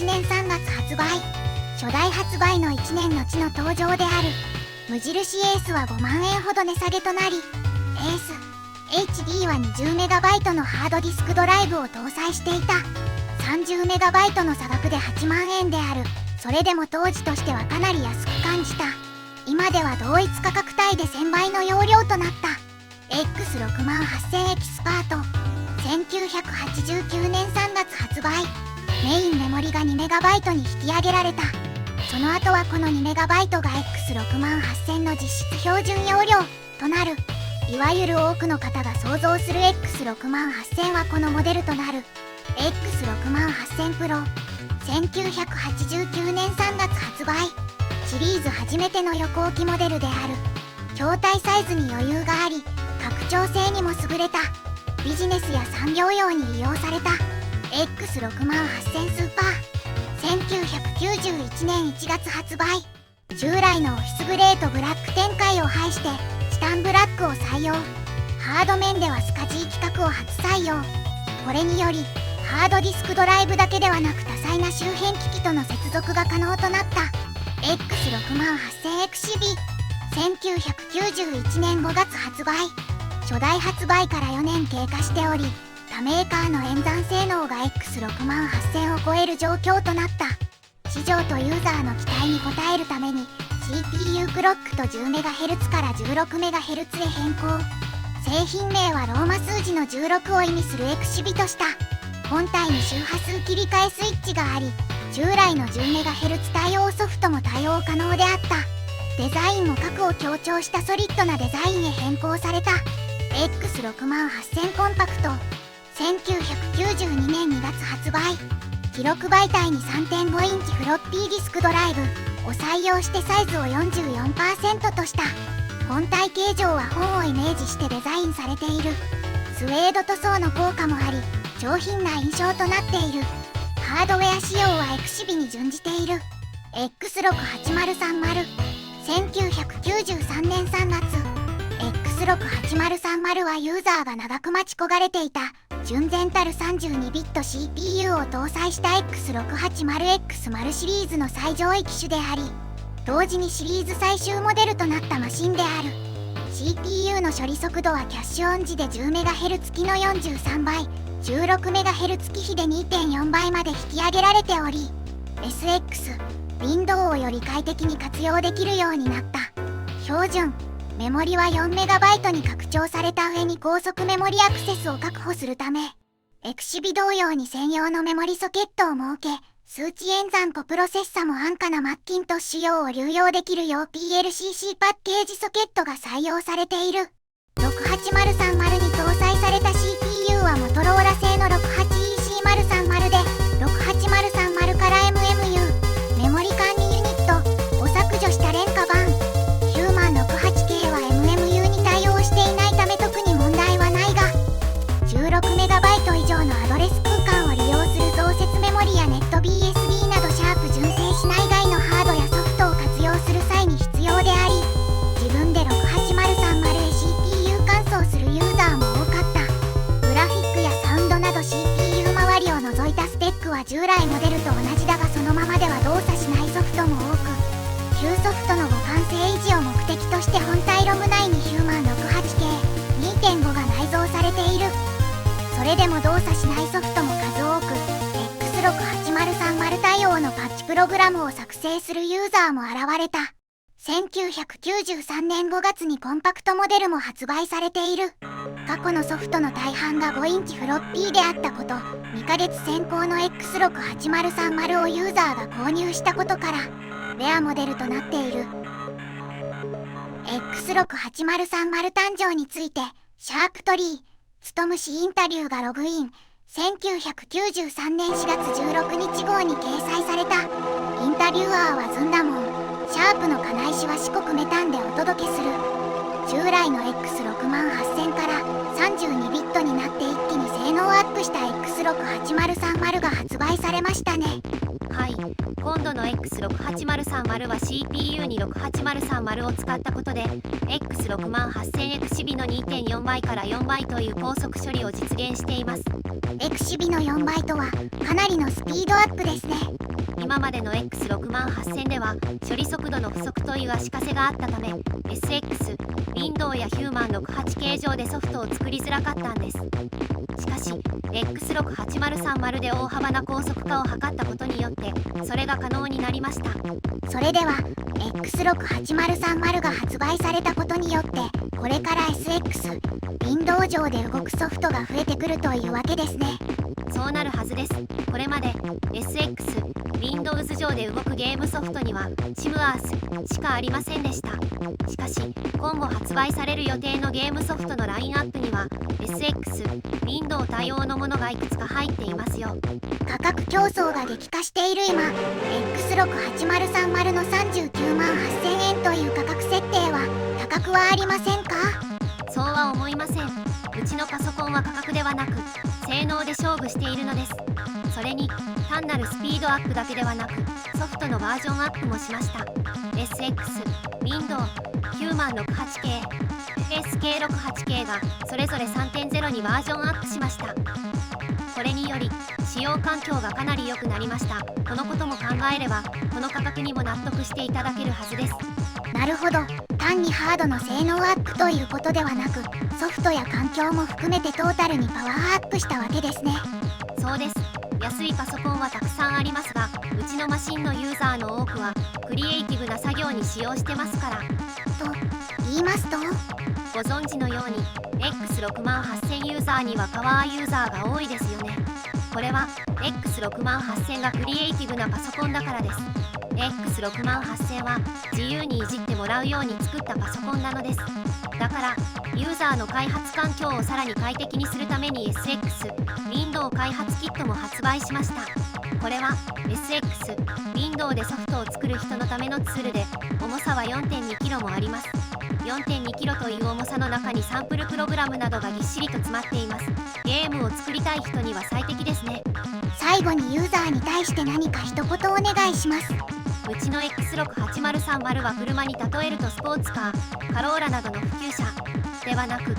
年3月発売。初代発売の1年後の登場である無印エースは5万円ほど値下げとなり、エース HD は 20MB のハードディスクドライブを搭載していた。30MB の差額で8万円である。それでも当時としてはかなり安く感じた。今では同一価格帯で1000倍の容量となった。 X68000 エキスパート。1989年3月発売。メインメモリが 2MB に引き上げられた。その後はこの 2MB が X68000 の実質標準容量となる。いわゆる多くの方が想像する X68000 はこのモデルとなる。 X68000 Pro。 1989年3月発売。シリーズ初めての横置きモデルである。筐体サイズに余裕があり、拡張性にも優れた。ビジネスや産業用に利用された X68000 スーパー。1991年1月発売。従来のオフィスグレーとブラック展開を排してチタンブラックを採用。ハード面ではスカジー規格を初採用。これによりハードディスクドライブだけではなく多彩な周辺機器との接続が可能となった。 X68000XCB。 1991年5月発売。初代発売から4年経過しており、他メーカーの演算性能が X68000 を超える状況となった。市場とユーザーの期待に応えるために CPU クロックと 10MHz から 16MHz へ変更。製品名はローマ数字の16を意味する XCB とした。本体に周波数切り替えスイッチがあり、従来の 10MHz 対応ソフトも対応可能であった。デザインも核を強調したソリッドなデザインへ変更された。 X68000 コンパクト。1992年2月発売。記録媒体に 3.5 インチフロッピーディスクドライブを採用してサイズを 44% とした。本体形状は本をイメージしてデザインされている。スウェード塗装の効果もあり、上品な印象となっている。ハードウェア仕様はXCBに準じている。 X68030。 1993年3月。 X68030 はユーザーが長く待ち焦がれていた純然たる 32ビット CPU を搭載した X680X シリーズの最上位機種であり、同時にシリーズ最終モデルとなったマシンである。 CPU の処理速度はキャッシュオン時で 10MHz 機の43倍、16MHz 機比で 2.4 倍まで引き上げられており、 SX、Windows をより快適に活用できるようになった。標準メモリは 4MB に拡張された上に高速メモリアクセスを確保するため、XCB 同様に専用のメモリソケットを設け、数値演算コプロセッサも安価なマッキントッシュ用を流用できるよう PLCC パッケージソケットが採用されている。68030に搭載された CPU はモトローラ製の 68EC030 で、68030から MMU メモリ管理ユニットを削除した廉価版。ヒューマン 68系は MMU に対応していないため特に問題はないが、16MB 以上のアドレス空間を利用する増設メモリやネット BSD などシャープ純正しない外のハードやソフトを活用する際に必要であり、自分で68030へ CPU 換装するユーザーも多かった。グラフィックやサウンドなど CPU 周りを除いたスペックは従来モデルと同じだが、そのままでは動作しないソフトも多く、旧ソフトの互換性維持を目的として本体ロム内にヒューマン68系 2.5 が内蔵されている。それでも動作しないソフトも数多く、X68030 対応のパッチプログラムを作成するユーザーも現れた。1993年5月にコンパクトモデルも発売されている。過去のソフトの大半が5インチフロッピーであったこと、2ヶ月先行の X68030 をユーザーが購入したことからレアモデルとなっている。 X68030 誕生についてシャープトリーつとむしインタビューがログイン。1993年4月16日号に掲載された。インタビュアーはずんだもん。シャープの金石は四国メタンでお届けする。従来の X68000 から32ビットになって一気に性能アップした X68030 が発売されましたね。はい、今度の X68030 は CPU に68030を使ったことで X68000X シビの 2.4 倍から4倍という高速処理を実現しています。エクシビの4倍とはかなりのスピードアップですね。今までの X68000 では処理速度の不足という足かせがあったため SX、Windows やヒューマン68系上でソフトを作りづらかったんです。しかし X68030 で大幅な高速化を図ったことによってそれが可能になりました。それでは X68030 が発売されたことによってこれから SX、Windows 上で動くソフトが増えてくるというわけですね。そうなるはずです。これまで SX、Windows 上で動くゲームソフトには SimEarth しかありませんでした。しかし今後発売される予定のゲームソフトのラインナップには SX、Windows 対応のものがいくつか入っていますよ。価格競争が激化している今 X68030 の39万8000円という価格設定は高くはありませんか？そうは思いません。うちのパソコンは価格ではなく性能で勝負しているのです。それに単なるスピードアップだけではなくソフトのバージョンアップもしました。 SX、Windows、ヒューマン68系、SK68 系がそれぞれ 3.0 にバージョンアップしました。これにより使用環境がかなり良くなりました。このことも考えればこの価格にも納得していただけるはずです。なるほど、単にハードの性能アップということではなくソフトや環境も含めてトータルにパワーアップしたわけですね。そうです。安いパソコンはたくさんありますがうちのマシンのユーザーの多くはクリエイティブな作業に使用してますから。と言いますと、ご存知のように X68000 ユーザーにはパワーユーザーが多いですよね。これは X68000 がクリエイティブなパソコンだからです。X68000 は自由にいじってもらうように作ったパソコンなのです。だからユーザーの開発環境をさらに快適にするために SX、Windows 開発キットも発売しました。これは SX、Windows でソフトを作る人のためのツールで重さは 4.2kg もあります。4.2kg という重さの中にサンプルプログラムなどがぎっしりと詰まっています。ゲームを作りたい人には最適ですね。最後にユーザーに対して何か一言お願いします。うちの X68030 は車に例えるとスポーツカー、カローラなどの普及車ではなくス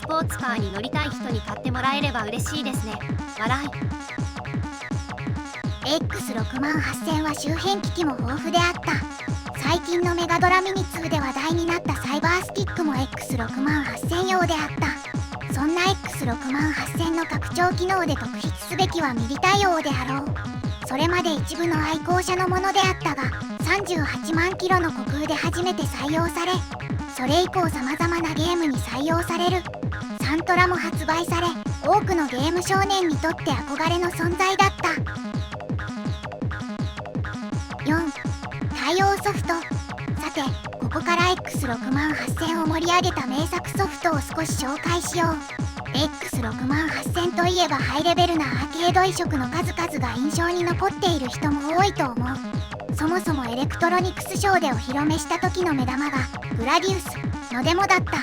ポーツカーに乗りたい人に買ってもらえれば嬉しいですね。笑い。X68000 は周辺機器も豊富であった。最近のメガドラミニ2で話題になったサイバースティックも X68000 用であった。そんな X68000 の拡張機能で特筆すべきはミリ対応であろう。それまで一部の愛好者のものであったが38万キロの虚空で初めて採用され、それ以降さまざまなゲームに採用される。サントラも発売され多くのゲーム少年にとって憧れの存在だった。4. 対応ソフト。さてここから X68000 を盛り上げた名作ソフトを少し紹介しよう。X68000 といえばハイレベルなアーケード移植の数々が印象に残っている人も多いと思う。そもそもエレクトロニクスショーでお披露目した時の目玉がグラディウスのデモだった。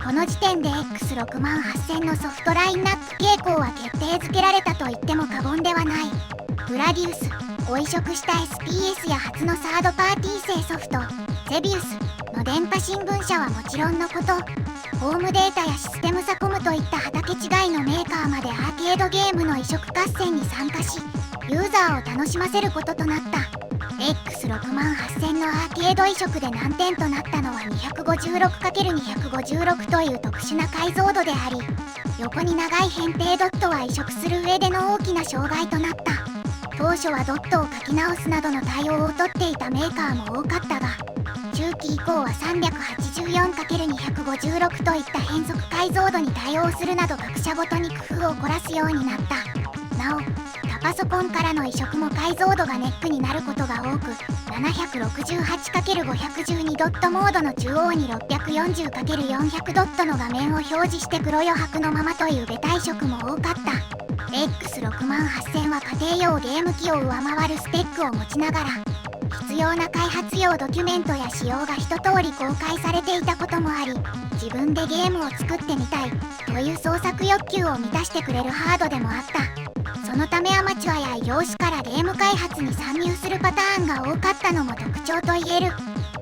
この時点で X68000 のソフトラインナップ傾向は決定づけられたと言っても過言ではない。グラディウスを移植した SPS や初のサードパーティー製ソフトゼビウスの電波新聞社はもちろんのこと、ホームデータやシステムサコムといった畑違いのメーカーまでアーケードゲームの移植合戦に参加しユーザーを楽しませることとなった。 X68000 のアーケード移植で難点となったのは 256×256 という特殊な解像度であり、横に長い扁平ドットは移植する上での大きな障害となった。当初はドットを書き直すなどの対応をとっていたメーカーも多かったが中期以降は 384×256 といった変則解像度に対応するなど各社ごとに工夫を凝らすようになった。なお他パソコンからの移植も解像度がネックになることが多く 768×512 ドットモードの中央に 640×400 ドットの画面を表示して黒余白のままというベタ移植も多かった。X68000 は家庭用ゲーム機を上回るスペックを持ちながら必要な開発用ドキュメントや仕様が一通り公開されていたこともあり、自分でゲームを作ってみたいという創作欲求を満たしてくれるハードでもあった。そのためアマチュアや異業種からゲーム開発に参入するパターンが多かったのも特徴と言える。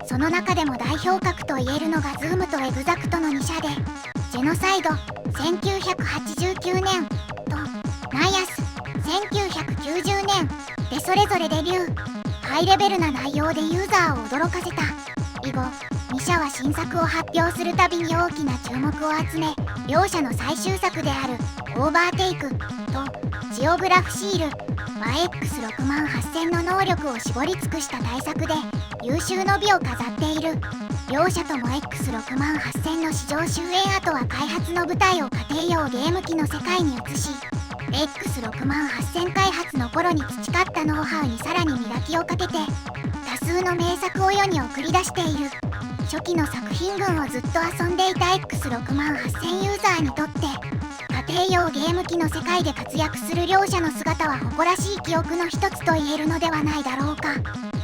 その中でも代表格と言えるのが Zoom と Exact の2社で、ジェノサイド1989年とナイアス1990年でそれぞれデビュー。ハイレベルな内容でユーザーを驚かせた。以後2社は新作を発表するたびに大きな注目を集め、両社の最終作であるオーバーテイクとジオグラフシール X68000 の能力を絞り尽くした大作で優秀の美を飾っている。両社とも X68000 の市場終焉後は開発の舞台を家庭用ゲーム機の世界に移し、X68000 開発の頃に培ったノウハウにさらに磨きをかけて多数の名作を世に送り出している。初期の作品群をずっと遊んでいた X68000 ユーザーにとって家庭用ゲーム機の世界で活躍する両者の姿は誇らしい記憶の一つと言えるのではないだろうか。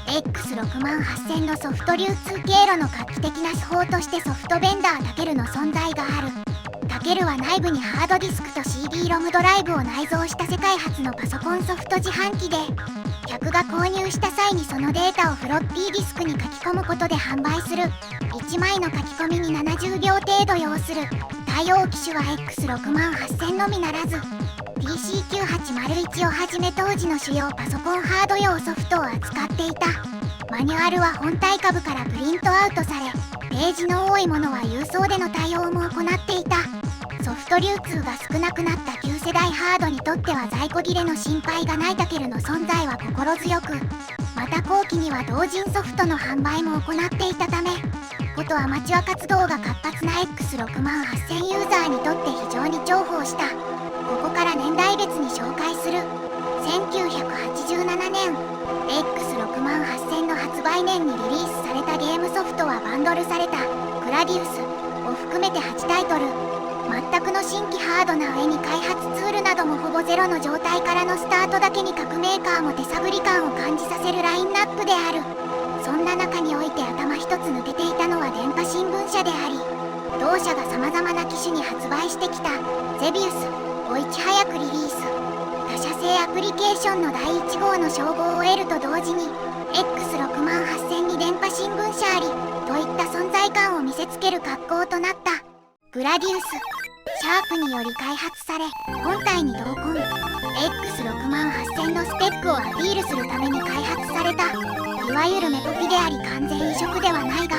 X68000 のソフト流通経路の画期的な手法としてソフトベンダータケルの存在がある。タケルは内部にハードディスクと CD-ROM ドライブを内蔵した世界初のパソコンソフト自販機で、客が購入した際にそのデータをフロッピーディスクに書き込むことで販売する。1枚の書き込みに70秒程度要する。対応機種は X68000 のみならず PC9801 をはじめ当時の主要パソコンハード用ソフトを扱っていた。マニュアルは本体株からプリントアウトされ、ページの多いものは郵送での対応も行っていた。ソフト流通が少なくなった旧世代ハードにとっては在庫切れの心配がないタケルの存在は心強く、また後期には同人ソフトの販売も行っていたため、ことアマチュア活動が活発な X68000 ユーザーにとって非常に重宝した。ここから年代別に紹介する。1987年 X68000 の発売年にリリースされたゲームソフトはバンドルされたグラディウスを含めて8タイトル。全くの新規ハードな上に開発ツールなどもほぼゼロの状態からのスタートだけに各メーカーも手探り感を感じさせるラインナップである。そんな中において頭一つ抜けていたのは電波新聞社であり、同社が様々な機種に発売してきたゼビウスをいち早くリリース。他社製アプリケーションの第1号の称号を得ると同時に X68000 に電波新聞社ありといった存在感を見せつける格好となった。グラディウスシャープにより開発され本体に同梱。 X68000 のスペックをアピールするために開発された、いわゆるメポピであり完全移植ではないが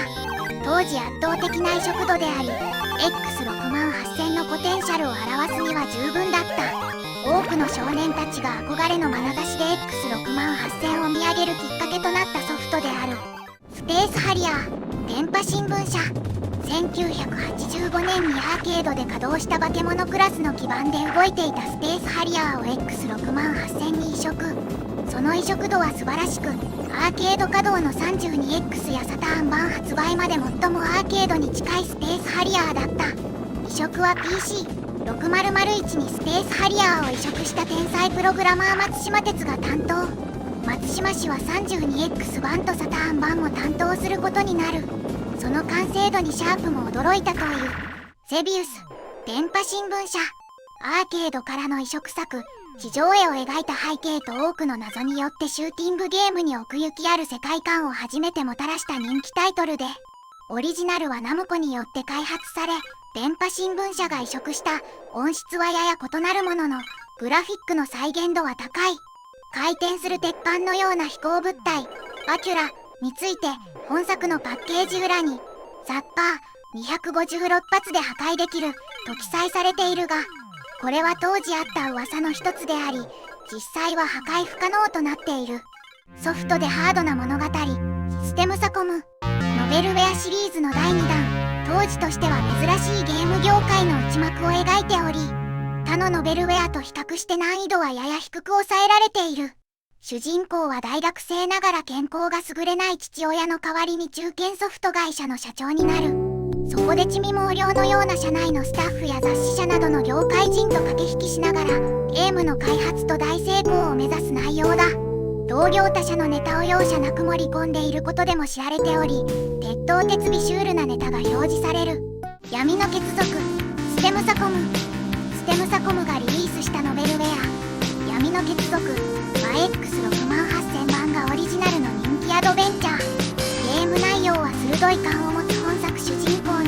当時圧倒的な移植度であり X68000 のポテンシャルを表すには十分だった。多くの少年たちが憧れの眼差しで X68000 を見上げるきっかけとなったソフトである。スペースハリアー電波新聞社。1985年にアーケードで稼働した化け物クラスの基盤で動いていたスペースハリアーを X68000 に移植。その移植度は素晴らしく、アーケード稼働の 32X やサターン版発売まで最もアーケードに近いスペースハリアーだった。移植は PC6001 にスペースハリアーを移植した天才プログラマー松島哲が担当。松島氏は 32X 版とサターン版も担当することになる。その完成度にシャープも驚いたという。ゼビウス電波新聞社。アーケードからの移植作、地上絵を描いた背景と多くの謎によってシューティングゲームに奥行きある世界観を初めてもたらした人気タイトルで、オリジナルはナムコによって開発され、電波新聞社が移植した音質はやや異なるものの、グラフィックの再現度は高い。回転する鉄板のような飛行物体バキュラについて本作のパッケージ裏にザッパー256発で破壊できると記載されているが、これは当時あった噂の一つであり、実際は破壊不可能となっている。ソフトでハードな物語、システムサコムノベルウェアシリーズの第2弾。当時としては珍しいゲーム業界の内幕を描いており、他のノベルウェアと比較して難易度はやや低く抑えられている。主人公は大学生ながら健康が優れない父親の代わりに中堅ソフト会社の社長になる。そこで地味猛量のような社内のスタッフや雑誌社などの業界人と駆け引きしながらゲームの開発と大成功を目指す内容だ。同業他社のネタを容赦なく盛り込んでいることでも知られており、鉄頭鉄尾シュールなネタが表示される。闇の血族ステムサコム。ステムサコムがリリースしたノベルウェア闇のの血族YX68000 版がオリジナルの人気アドベンチャー。ゲーム内容は鋭い勘を持つ本作主人公の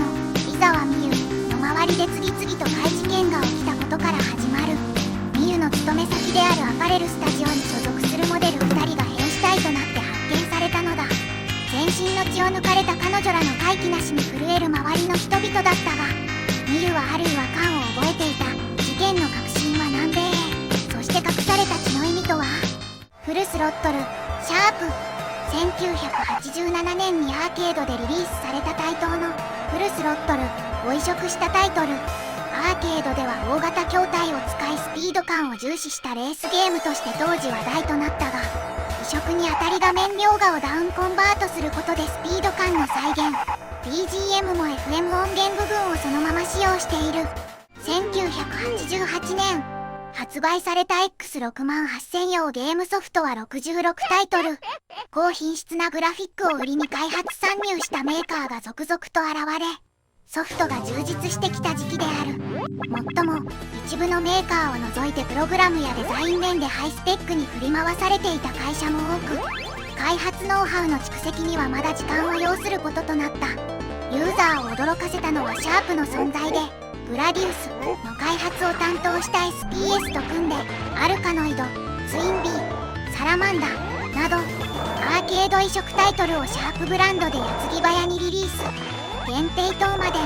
伊沢美優の周りで次々と怪事件が起きたことから始まる。美優の勤め先であるアパレルスタジオに所属するモデル2人が変死体となって発見されたのだ。全身の血を抜かれた彼女らの怪奇なしに震える周りの人々だったが、美優はある違和感を覚えていた。事件の核心は南米へ。そして隠された血の意味とは。フルスロットルシャープ。1987年にアーケードでリリースされた対等のフルスロットルを移植したタイトル。アーケードでは大型筐体を使いスピード感を重視したレースゲームとして当時話題となったが、移植に当たり画面描画をダウンコンバートすることでスピード感の再現、 BGM も FM 音源部分をそのまま使用している。1988年発売された X68000 用ゲームソフトは66タイトル。高品質なグラフィックを売りに開発参入したメーカーが続々と現れ、ソフトが充実してきた時期である。もっとも一部のメーカーを除いてプログラムやデザイン面でハイスペックに振り回されていた会社も多く、開発ノウハウの蓄積にはまだ時間を要することとなった。ユーザーを驚かせたのはシャープの存在で、グラディウスの開発を担当した SPS と組んでアルカノイド、ツインビー、サラマンダなどアーケード移植タイトルをシャープブランドで矢継ぎ早にリリース。限定トーマデン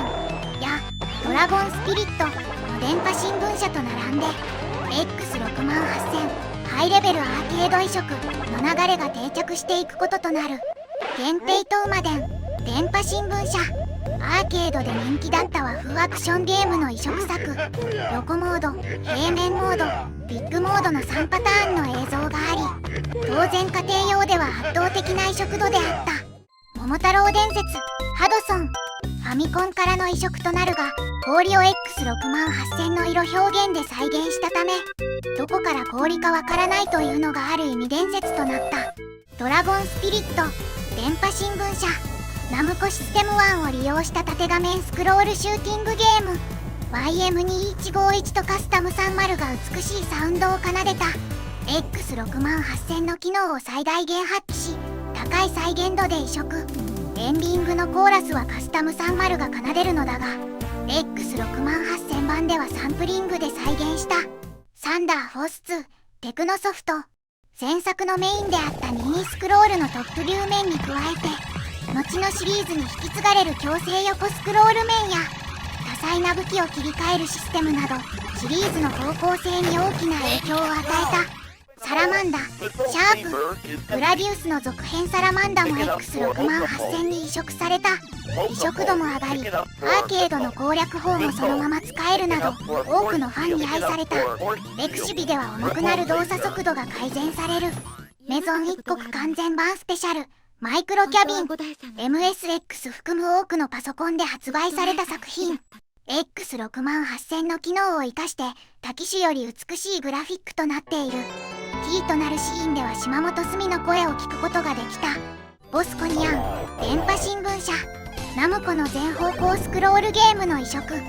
やドラゴンスピリットの電波新聞社と並んで X68000 ハイレベルアーケード移植の流れが定着していくこととなる。限定トーマデン、電波新聞社。アーケードで人気だった和風アクションゲームの移植作。横モード、平面モード、ビッグモードの3パターンの映像があり、当然家庭用では圧倒的な移植度であった。桃太郎伝説、ハドソン。ファミコンからの移植となるが、氷を X68000 の色表現で再現したため、どこから氷かわからないというのがある意味伝説となった。ドラゴンスピリット、電波新聞社。ナムコシステム1を利用した縦画面スクロールシューティングゲーム。YM2151 とカスタム30が美しいサウンドを奏でた。X68000 の機能を最大限発揮し、高い再現度で移植。エンディングのコーラスはカスタム30が奏でるのだが、X68000 版ではサンプリングで再現した。サンダーフォース2、テクノソフト。前作のメインであった任意スクロールのトップビュー面に加えて、後のシリーズに引き継がれる強制横スクロール面や多彩な武器を切り替えるシステムなど、シリーズの方向性に大きな影響を与えた。サラマンダ、シャープ。グラディウスの続編サラマンダも X68000 に移植された。移植度も上がり、アーケードの攻略法もそのまま使えるなど、多くのファンに愛された。エクシビでは重くなる動作速度が改善される。メゾン一国完全版スペシャル、マイクロキャビン。MSX 含む多くのパソコンで発売された作品。X68000 の機能を生かして多機種より美しいグラフィックとなっている。キーとなるシーンでは島本須美の声を聞くことができた。ボスコニアン、電波新聞社。ナムコの全方向スクロールゲームの移植。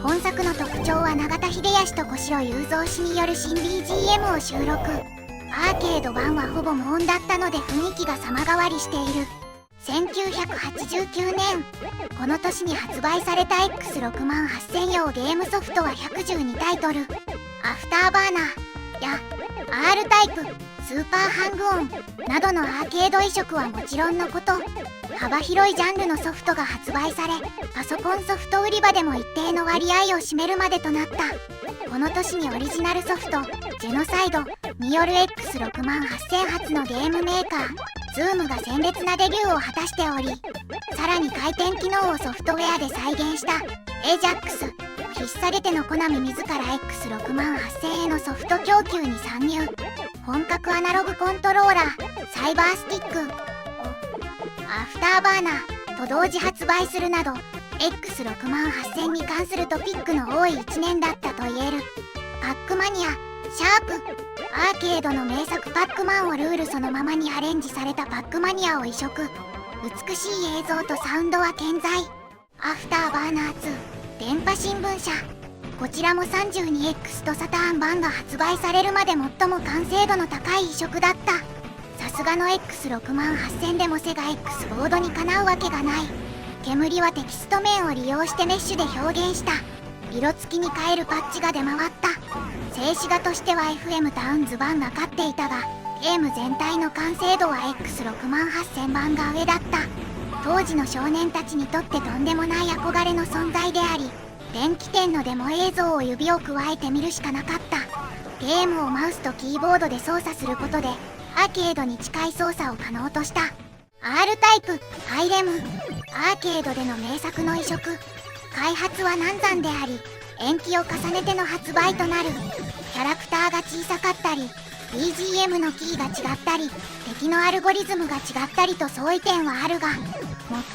本作の特徴は永田秀康と小城雄三氏による新 BGM を収録。アーケード版はほぼ無音だったので雰囲気が様変わりしている。1989年、この年に発売された X68000 用ゲームソフトは112タイトル。アフターバーナーや R タイプ、スーパーハングオンなどのアーケード移植はもちろんのこと、幅広いジャンルのソフトが発売され、パソコンソフト売り場でも一定の割合を占めるまでとなった。この年にオリジナルソフト、ジェノサイドによる X68000 発のゲームメーカー、ズームが鮮烈なデビューを果たしており、さらに回転機能をソフトウェアで再現した AJAX、引っ提げてのコナミ自ら X68000 へのソフト供給に参入。本格アナログコントローラー、サイバースティックをアフターバーナーと同時発売するなど、X68000 に関するトピックの多い1年だったと言える。パックマニア、シャープ。アーケードの名作パックマンをルールそのままにアレンジされたパックマニアを移植。美しい映像とサウンドは健在。アフターバーナー2、電波新聞社。こちらも 32X とサターン版が発売されるまで最も完成度の高い移植だった。さすがの X68000 でもセガ X ボードにかなうわけがない。煙はテキスト面を利用してメッシュで表現した。色付きに変えるパッチが出回った。静止画としては FM タウンズ版が勝っていたが、ゲーム全体の完成度は X68000 版が上だった。当時の少年たちにとってとんでもない憧れの存在であり、電気店のデモ映像を指を加えて見るしかなかった。ゲームをマウスとキーボードで操作することでアーケードに近い操作を可能とした。 R タイプ、ハイレム、アーケードでの名作の移植。開発は難産であり、延期を重ねての発売となる。キャラクターが小さかったり、BGM のキーが違ったり、敵のアルゴリズムが違ったりと相違点はあるが、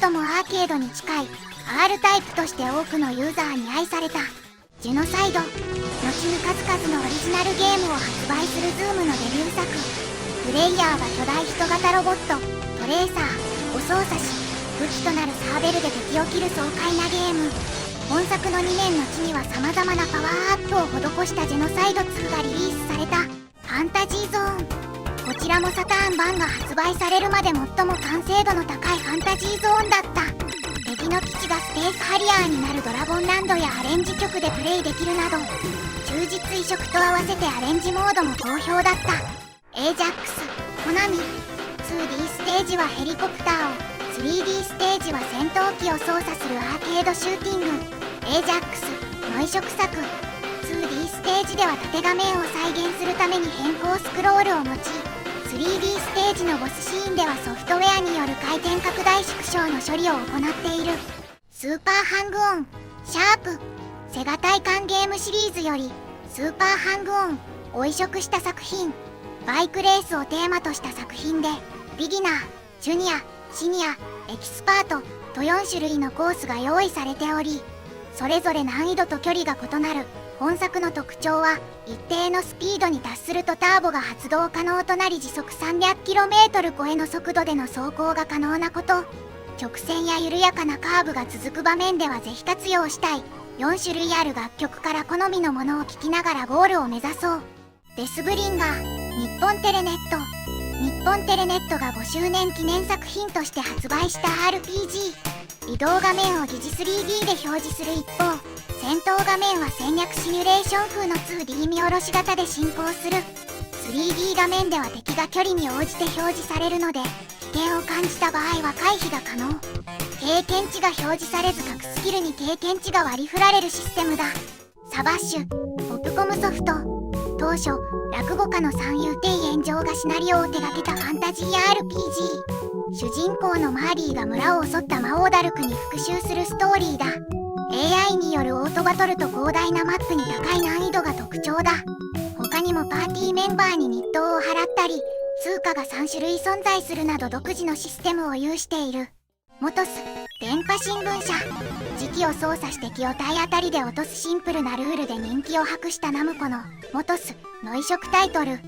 最もアーケードに近い R タイプとして多くのユーザーに愛された。ジェノサイド、後に数々のオリジナルゲームを発売するズームのデビュー作。プレイヤーは巨大人型ロボットトレーサーを操作し、武器となるサーベルで敵を切る爽快なゲーム。本作の2年後には様々なパワーアップを施したジェノサイド2がリリースされた。ファンタジーゾーン、こちらもサターン版が発売されるまで最も完成度の高いファンタジーゾーンだった。敵の基地がスペースハリアーになるドラゴンランドやアレンジ曲でプレイできるなど、忠実移植と合わせてアレンジモードも好評だった。エイジャックス、コナミ。 2D ステージはヘリコプターを、 3D ステージは戦闘機を操作するアーケードシューティング。エイジャックスの移植作。 2D ステージでは縦画面を再現するために変更スクロールを用い、 3D ステージのボスシーンではソフトウェアによる回転拡大縮小の処理を行っている。スーパーハングオン、シャープ。セガ体感ゲームシリーズよりスーパーハングオンを移植した作品。バイクレースをテーマとした作品で、ビギナー、ジュニア、シニア、エキスパートと4種類のコースが用意されており、それぞれ難易度と距離が異なる。本作の特徴は、一定のスピードに達するとターボが発動可能となり、時速 300km 超えの速度での走行が可能なこと。直線や緩やかなカーブが続く場面ではぜひ活用したい。4種類ある楽曲から好みのものを聴きながらゴールを目指そう。デスブリンガー、日本テレネット。日本テレネットが5周年記念作品として発売した RPG。 移動画面を疑似 3D で表示する一方、戦闘画面は戦略シミュレーション風の 2D 見下ろし型で進行する。 3D 画面では敵が距離に応じて表示されるので、危険を感じた場合は回避が可能。経験値が表示されず、各スキルに経験値が割り振られるシステムだ。サバッシュ、ポップコムソフト。当初、落語家の三遊亭円城がシナリオを手掛けたファンタジー RPG。 主人公のマーリーが村を襲った魔王ダルクに復讐するストーリーだ。 AI によるオートバトルと広大なマップに高い難易度が特徴だ。他にもパーティーメンバーに日当を払ったり、通貨が3種類存在するなど独自のシステムを有している。モトス、電波新聞社。時期を操作して敵を体当たりで落とすシンプルなルールで人気を博したナムコのモトスの移植タイトル。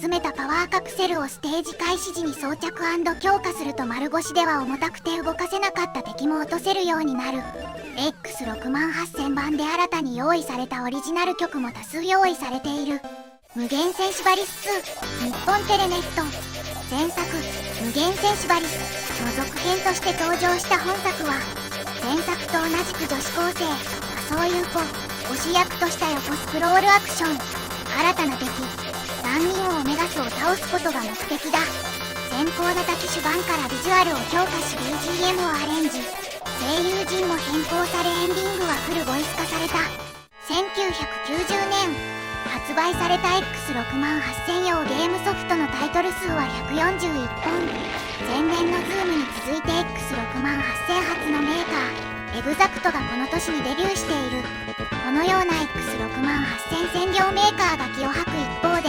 集めたパワーカプセルをステージ開始時に装着&強化すると丸腰では重たくて動かせなかった敵も落とせるようになる。 X68000 版で新たに用意されたオリジナル曲も多数用意されている。無限戦士バリス2、日本テレネット。前作無限戦士バリスの続編として登場した本作は、前作と同じく女子高生仮想優子を主役とした横スクロールアクション。新たな敵3人をオメガスを倒すことが目的だ。先行型機種版からビジュアルを強化し BGM をアレンジ。声優陣も変更され、エンディングはフルボイス化された。1990年発売された X68000 用ゲームソフトのタイトル数は141本。前年のズームに続いて X68000 初のメーカーエグザクトがこの年にデビューしている。このような X68000 専業メーカーが気を吐く一方で、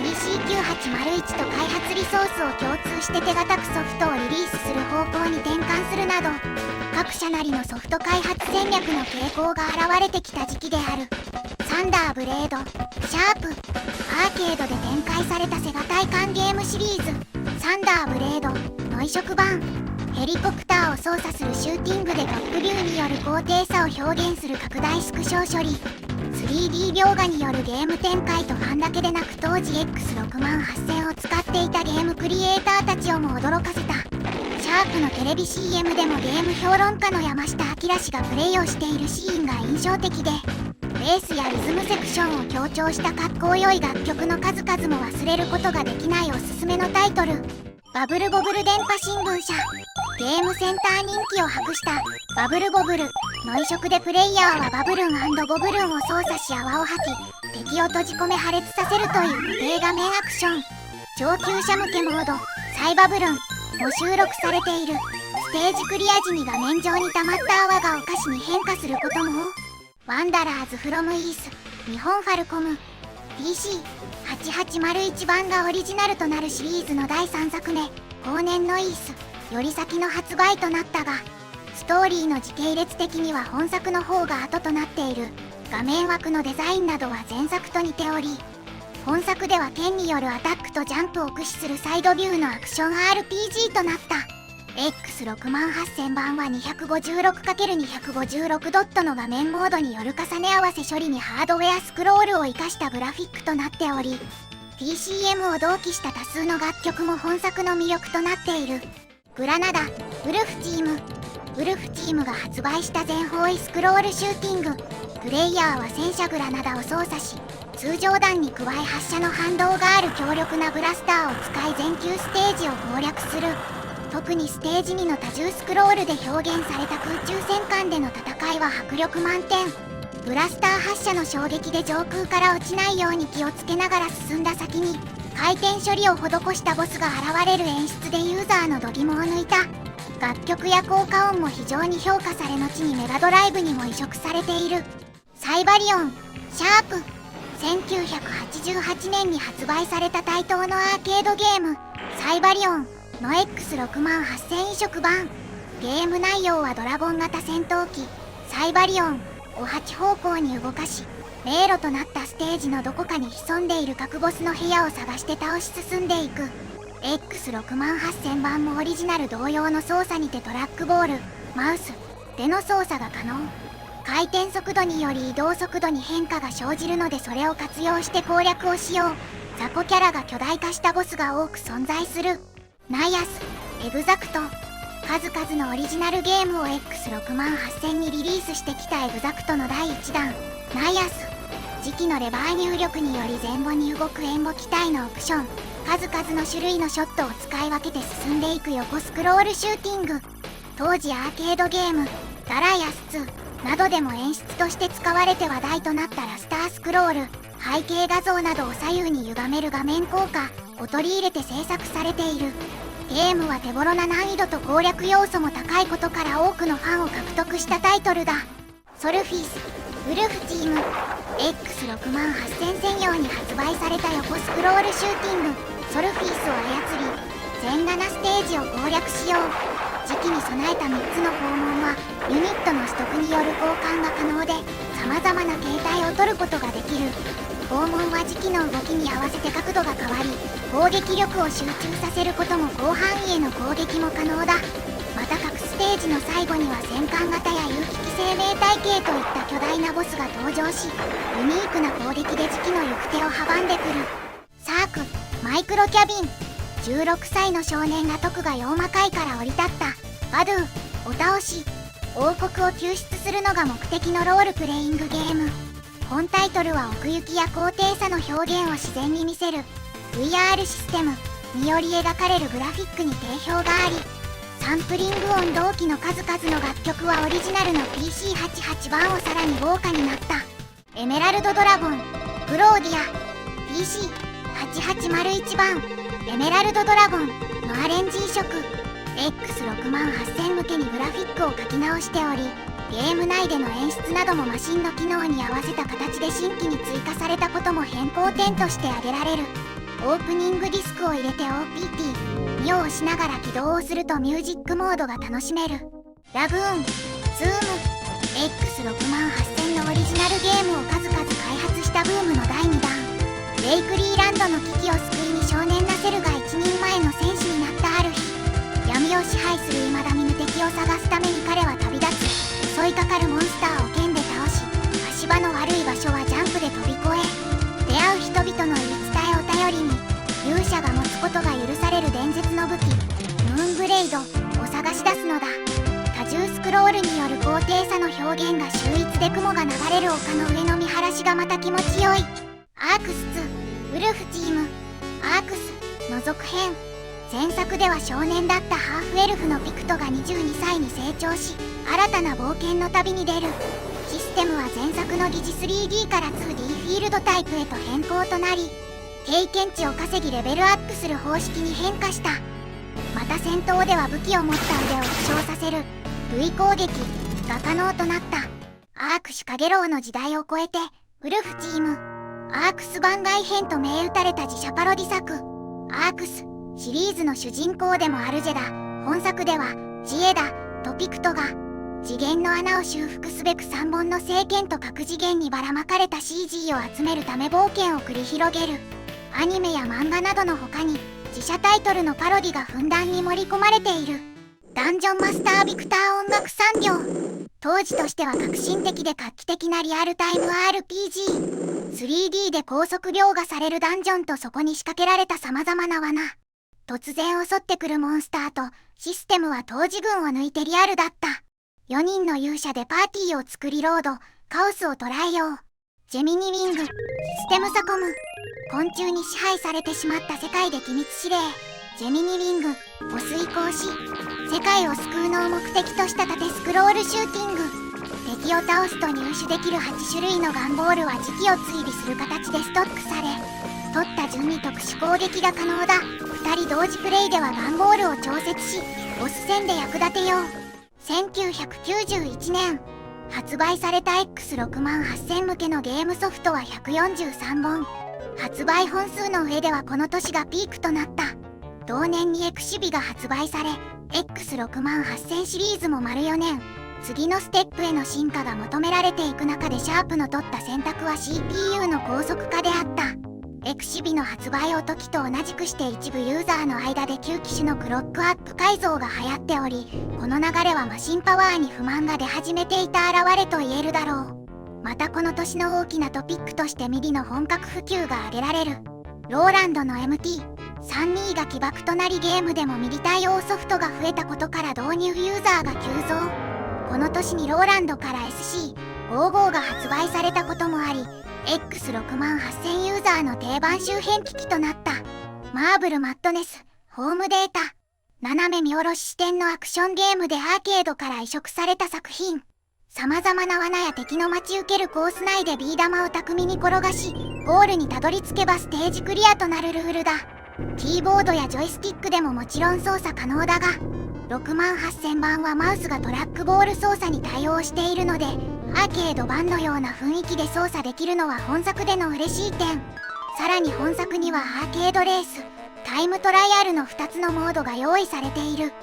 PC9801 と開発リソースを共通して手堅くソフトをリリースする方向に転換するなど、各社なりのソフト開発戦略の傾向が現れてきた時期である。サンダーブレード、シャープ。アーケードで展開されたセガ体感ゲームシリーズサンダーブレードの移植版。ヘリコプターを操作するシューティングでバックビューによる高低差を表現する拡大縮小処理。3D 描画によるゲーム展開とファンだけでなく当時 X68000 を使っていたゲームクリエイターたちをも驚かせた。シャープのテレビ CM でもゲーム評論家の山下明氏がプレイをしているシーンが印象的で、ベースやリズムセクションを強調したかっこよい楽曲の数々も忘れることができないおすすめのタイトル。バブルボブル電波新聞社。ゲームセンター人気を博したバブルボブルの移植でプレイヤーはバブルン&ボブルンを操作し泡を吐き敵を閉じ込め破裂させるという固定画面アクション。上級者向けモードサイバブルンも収録されている。ステージクリア時に画面上に溜まった泡がお菓子に変化することも。ワンダラーズフロムイース日本ファルコム PC8801 版がオリジナルとなるシリーズの第3作目後年のイースより先の発売となったが、ストーリーの時系列的には本作の方が後となっている。画面枠のデザインなどは前作と似ており、本作では剣によるアタックとジャンプを駆使するサイドビューのアクション RPG となった。X68000 版は 256×256 ドットの画面モードによる重ね合わせ処理にハードウェアスクロールを生かしたグラフィックとなっており、TCM を同期した多数の楽曲も本作の魅力となっている。グラナダウルフチーム。ウルフチームが発売した全方位スクロールシューティング。プレイヤーは戦車グラナダを操作し、通常弾に加え発射の反動がある強力なブラスターを使い全球ステージを攻略する。特にステージ2の多重スクロールで表現された空中戦艦での戦いは迫力満点。ブラスター発射の衝撃で上空から落ちないように気をつけながら進んだ先に回転処理を施したボスが現れる演出でユーザーの度肝を抜いた。楽曲や効果音も非常に評価され後にメガドライブにも移植されている。サイバリオンシャープ1988年に発売された対等のアーケードゲームサイバリオンの X68000 移植版。ゲーム内容はドラゴン型戦闘機サイバリオンを8方向に動かし、迷路となったステージのどこかに潜んでいる各ボスの部屋を探して倒し進んでいく。X68000 版もオリジナル同様の操作にてトラックボール、マウスでの操作が可能。回転速度により移動速度に変化が生じるのでそれを活用して攻略をしよう。雑魚キャラが巨大化したボスが多く存在する。ナイアス、エグザクト。数々のオリジナルゲームを X68000 にリリースしてきたエグザクトの第1弾、ナイアス。磁気のレバー入力により前後に動く援護機体のオプション、数々の種類のショットを使い分けて進んでいく横スクロールシューティング。当時アーケードゲーム、ダライアス2などでも演出として使われて話題となったラスタースクロール、背景画像などを左右に歪める画面効果を取り入れて制作されている。ゲームは手頃な難易度と攻略要素も高いことから多くのファンを獲得したタイトルだ。ソルフィス、ウルフチーム。X68000 専用に発売された横スクロールシューティングソルフィスを操り全7ステージを攻略しよう。時期に備えた3つの拷問はユニットの取得による交換が可能で様々な形態を取ることができる。拷問は時期の動きに合わせて角度が変わり攻撃力を集中させることも広範囲への攻撃も可能だ。また各ステージの最後には戦艦型や有機器生命体系といった巨大なボスが登場しユニークな攻撃で時期の行く手を阻んでくる。サーク、マイクロキャビン。16歳の少年が徳が妖魔界から降り立ったバドゥを倒し王国を救出するのが目的のロールプレイングゲーム。本タイトルは奥行きや高低差の表現を自然に見せる VR システムにより描かれるグラフィックに定評がありサンプリング音同期の数々の楽曲はオリジナルの PC88 版をさらに豪華になった。エメラルドドラゴン、グローディア PC8801 版エメラルドドラゴンのアレンジ移植。X68000 向けにグラフィックを書き直しておりゲーム内での演出などもマシンの機能に合わせた形で新規に追加されたことも変更点として挙げられる。オープニングディスクを入れて OPT2 を押しながら起動をするとミュージックモードが楽しめる。ラグーン、ズーム。X68000 のオリジナルゲームを数々開発したブームの第2弾。レイクリーランドの危機を救いに少年ナセルが一人前の戦士になったある日、闇を支配する未だ見ぬ敵を探すために彼は旅立つ。襲いかかるモンスターを剣で倒し足場の悪い場所はレイドを探し出すのだ。多重スクロールによる高低差の表現が秀逸で雲が流れる丘の上の見晴らしがまた気持ちよい。アークス2ウルフチームアークスの続編。前作では少年だったハーフエルフのピクトが22歳に成長し、新たな冒険の旅に出る。システムは前作の疑似 3D から 2D フィールドタイプへと変更となり、経験値を稼ぎレベルアップする方式に変化した。また戦闘では武器を持った腕を負傷させる V 攻撃が可能となった。アークシュカゲロウの時代を超えてウルフチームアークス番外編と銘打たれた自社パロディ作。アークスシリーズの主人公でもあるジェダ、本作ではジエダとピクトが次元の穴を修復すべく3本の聖剣と各次元にばらまかれた CG を集めるため冒険を繰り広げる。アニメや漫画などの他に自社タイトルのパロディがふんだんに盛り込まれている。ダンジョンマスタービクター音楽産業。当時としては革新的で画期的なリアルタイム RPG。3D で高速描画されるダンジョンとそこに仕掛けられた様々な罠。突然襲ってくるモンスターとシステムは当時軍を抜いてリアルだった。4人の勇者でパーティーを作りロード、カオスを捉えよう。ジェミニウィング、システムサコム。昆虫に支配されてしまった世界で機密指令、ジェミニウィングを遂行し、世界を救うのを目的とした縦スクロールシューティング。敵を倒すと入手できる8種類のガンボールは時期を追尾する形でストックされ、取った順に特殊攻撃が可能だ。2人同時プレイではガンボールを調節し、ボス戦で役立てよう。1991年発売された X68000 向けのゲームソフトは143本。発売本数の上ではこの年がピークとなった。同年にエクシビが発売され、X68000 シリーズも丸4年。次のステップへの進化が求められていく中でシャープの取った選択は CPU の高速化であった。エクシビの発売を時と同じくして一部ユーザーの間で旧機種のクロックアップ改造が流行っており、この流れはマシンパワーに不満が出始めていた表れと言えるだろう。またこの年の大きなトピックとしてミディの本格普及が挙げられる。ローランドの MT32 が起爆となりゲームでもミディ対応ソフトが増えたことから導入ユーザーが急増。この年にローランドから SC55 が発売されたこともあり、X68000 ユーザーの定番周辺機器となった。マーブルマッドネスホームデータ。斜め見下ろし視点のアクションゲームでアーケードから移植された作品。様々な罠や敵の待ち受けるコース内でビー玉を巧みに転がし、ゴールにたどり着けばステージクリアとなるルールだ。キーボードやジョイスティックでももちろん操作可能だが、68000版はマウスがトラックボール操作に対応しているので、アーケード版のような雰囲気で操作できるのは本作での嬉しい点。さらに本作にはアーケードレース、タイムトライアルの2つのモードが用意されている。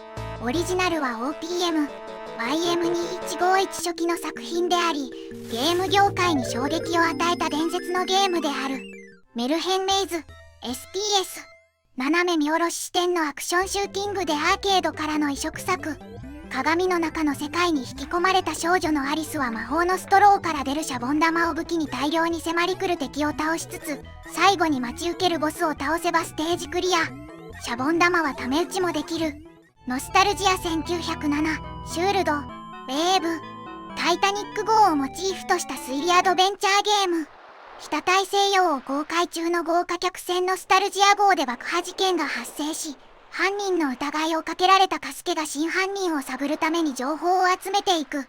オリジナルは OPM、YM2151 初期の作品であり、ゲーム業界に衝撃を与えた伝説のゲームである。メルヘンメイズ、SPS。斜め見下ろし視点のアクションシューティングでアーケードからの移植作。鏡の中の世界に引き込まれた少女のアリスは魔法のストローから出るシャボン玉を武器に大量に迫り来る敵を倒しつつ、最後に待ち受けるボスを倒せばステージクリア。シャボン玉はタメ打ちもできる。ノスタルジア1907、シュールド、ウェーブ、タイタニック号をモチーフとした推理アドベンチャーゲーム。北大西洋を航海中の豪華客船ノスタルジア号で爆破事件が発生し、犯人の疑いをかけられたカスケが真犯人を探るために情報を集めていく。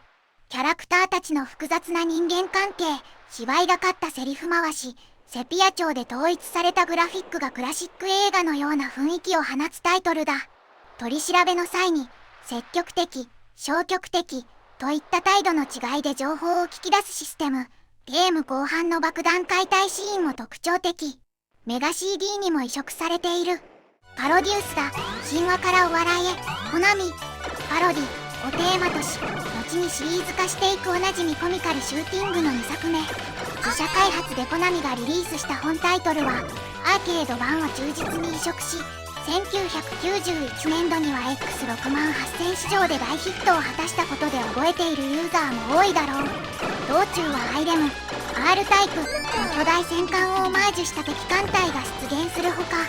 キャラクターたちの複雑な人間関係、芝居がかったセリフ回し、セピア調で統一されたグラフィックがクラシック映画のような雰囲気を放つタイトルだ。取り調べの際に、積極的、消極的といった態度の違いで情報を聞き出すシステム。ゲーム後半の爆弾解体シーンも特徴的。メガ CD にも移植されている。パロデュースだ。神話からお笑いへ。コナミ。パロディをテーマとし、後にシリーズ化していくおなじみコミカルシューティングの2作目。自社開発でコナミがリリースした本タイトルは、アーケード版を忠実に移植し、1991年度には X68000 市場で大ヒットを果たしたことで覚えているユーザーも多いだろう。道中はアイレム、R タイプの巨大戦艦をオマージュした敵艦隊が出現するほか、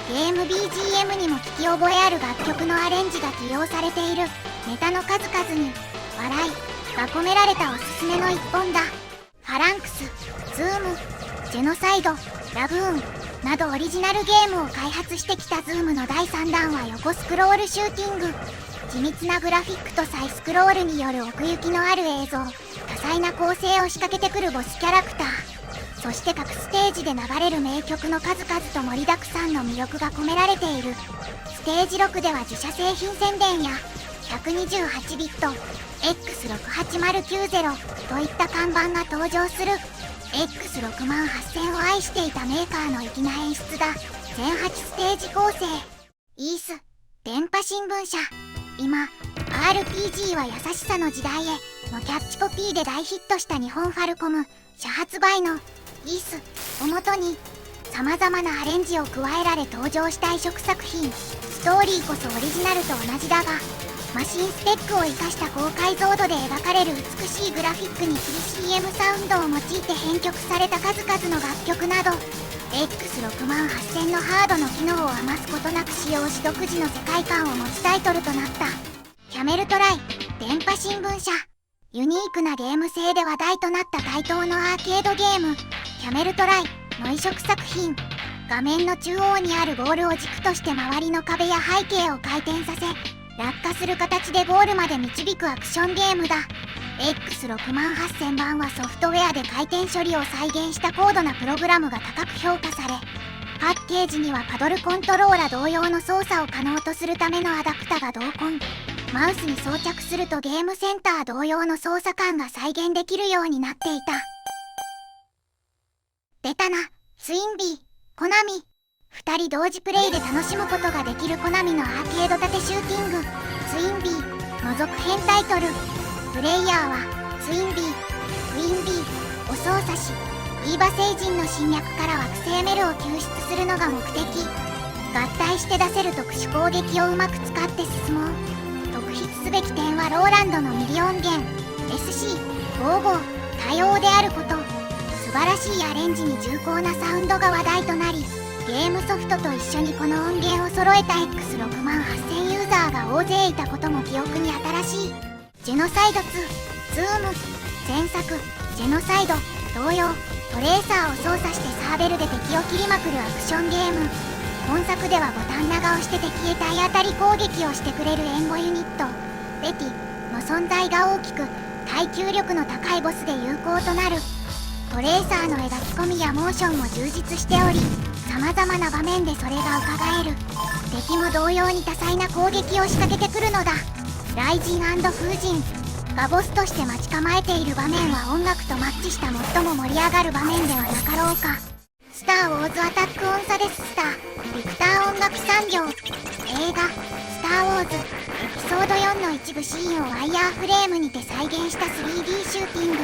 ゲーム BGM にも聞き覚えある楽曲のアレンジが起用されている。ネタの数々に笑いが込められたおすすめの一本だ。ファランクス、ズーム、ジェノサイド、ラグーンなどオリジナルゲームを開発してきたズームの第3弾は横スクロールシューティング。緻密なグラフィックとサイスクロールによる奥行きのある映像、多彩な構成を仕掛けてくるボスキャラクター、そして各ステージで流れる名曲の数々と盛りだくさんの魅力が込められている。ステージ6では自社製品宣伝や128ビット X68090 といった看板が登場する。 X68000 を愛していたメーカーの粋な演出だ。全8ステージ構成。イース電波新聞社。今 RPG は優しさの時代へのキャッチコピーで大ヒットした日本ファルコム社発売のイースをもとに様々なアレンジを加えられ登場した異色作品。ストーリーこそオリジナルと同じだが、マシンスペックを生かした高解像度で描かれる美しいグラフィックに PCM サウンドを用いて編曲された数々の楽曲など、 X68000 のハードの機能を余すことなく使用し、独自の世界観を持つタイトルとなった。キャメルトライ電波新聞社。ユニークなゲーム性で話題となった対等のアーケードゲームキャメルトライの異色作品。画面の中央にあるボールを軸として周りの壁や背景を回転させ、落下する形でゴールまで導くアクションゲームだ。 X68000 版はソフトウェアで回転処理を再現した高度なプログラムが高く評価され、パッケージにはパドルコントローラ同様の操作を可能とするためのアダプタが同梱。マウスに装着するとゲームセンター同様の操作感が再現できるようになっていた。ベタなツインビーコナミ。2人同時プレイで楽しむことができるコナミのアーケード縦シューティングツインビーの続編タイトル。プレイヤーはツインビー、クイーンビーを操作し、イーバ星人の侵略から惑星メルを救出するのが目的。合体して出せる特殊攻撃をうまく使って進もう。特筆すべき点はローランドのミリ音源 SC55 対応であること。素晴らしいアレンジに重厚なサウンドが話題となり、ゲームソフトと一緒にこの音源を揃えた X68000 ユーザーが大勢いたことも記憶に新しい。ジェノサイド2ズーム。前作ジェノサイド同様、トレーサーを操作してサーベルで敵を切りまくるアクションゲーム。本作ではボタン長押して敵へ体当たり攻撃をしてくれる援護ユニットベティの存在が大きく、耐久力の高いボスで有効となる。トレーサーの描き込みやモーションも充実しており、様々な場面でそれが伺える。敵も同様に多彩な攻撃を仕掛けてくるのだ。雷神&風神がボスとして待ち構えている場面は音楽とマッチした最も盛り上がる場面ではなかろうか。スター・ウォーズ・アタック・オン・サデス・スタービクター音楽産業。映画スター・ウォーズエピソード4の一部シーンをワイヤーフレームにて再現した 3D シューティング。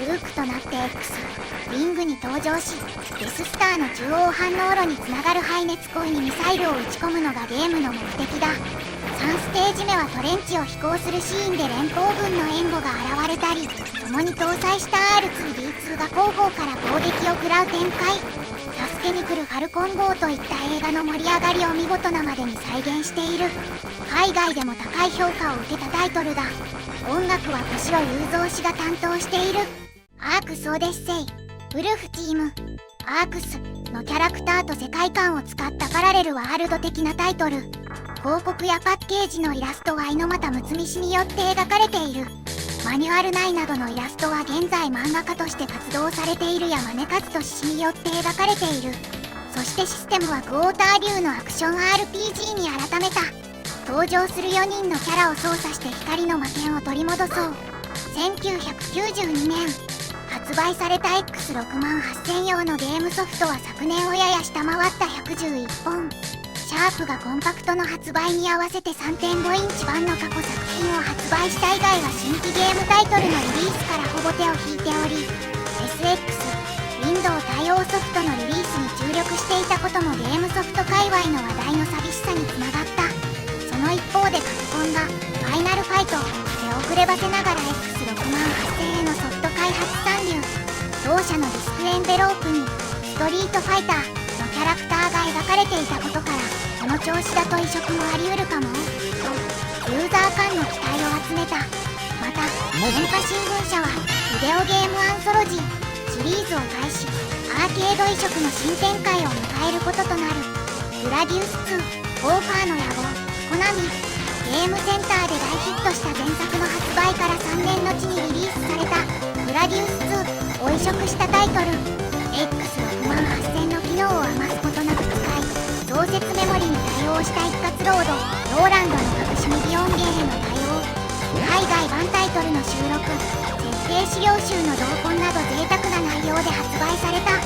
ルークとなって X リングに登場し、デススターの中央反応炉につながる排熱口にミサイルを撃ち込むのがゲームの目的だ。3ステージ目はトレンチを飛行するシーンで連邦軍の援護が現れたり、共に搭載した R2D2 が後方から攻撃を食らう展開。助けに来るファルコン号といった映画の盛り上がりを見事なまでに再現している。海外でも高い評価を受けたタイトルだ。音楽は小城雄三氏が担当している。アークス・オデッセイウルフチーム。アークスのキャラクターと世界観を使ったパラレルワールド的なタイトル。広告やパッケージのイラストは猪俣睦美氏によって描かれている。マニュアル内などのイラストは現在漫画家として活動されている山根和俊氏によって描かれている。そしてシステムはクォーター流のアクション RPG に改めた。登場する4人のキャラを操作して光の魔剣を取り戻そう。1992年発売された X68000 用のゲームソフトは昨年をやや下回った111本。シャープがコンパクトの発売に合わせて 3.5 インチ版の過去作品を発売した以外は新規ゲームタイトルのリリースからほぼ手を引いており、 SX、Windows 対応ソフトのリリースに注力していたこともゲームソフト界隈の話題の寂しさにつながった。その一方でカプコンがファイナルファイト手遅ればせながら X68000 へのソフト開発参入。同社のディスクエンベロープにストリートファイターのキャラクターがが描かれていたことから、この調子だと移植もあり得るかもとユーザー間の期待を集めた。また電波新聞社はビデオゲームアンソロジーシリーズを開始、アーケード移植の新展開を迎えることとなる。グラディウス2、オーファーの野望、コナミ。ゲームセンターで大ヒットした前作の発売から3年後にリリースされたグラディウス2を移植したタイトル。 X68000 の機能を余すことなく使い、増設メモリに対応した一括ロード、ローランドの隠しミディ音源への対応、海外版タイトルの収録、設定資料集の同梱など贅沢な内容で発売された。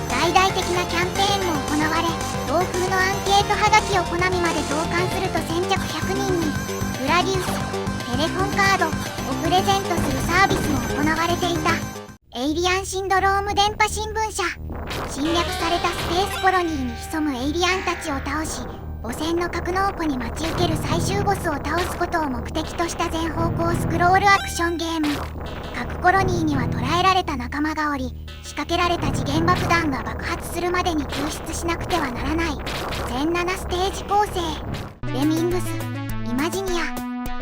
大々的なキャンペーンも行われ、同封のアンケートはがきをコナミまで投函すると先着100人にグラディウステレフォンカードをプレゼントするサービスも行われていた。エイリアンシンドローム電波新聞社。侵略されたスペースコロニーに潜むエイリアンたちを倒し、母船の格納庫に待ち受ける最終ボスを倒すことを目的とした全方向スクロールアクションゲーム。各コロニーには捕らえられた仲間がおり、仕掛けられた時限爆弾が爆発するまでに救出しなくてはならない全7ステージ構成。レミングス、イマジニア。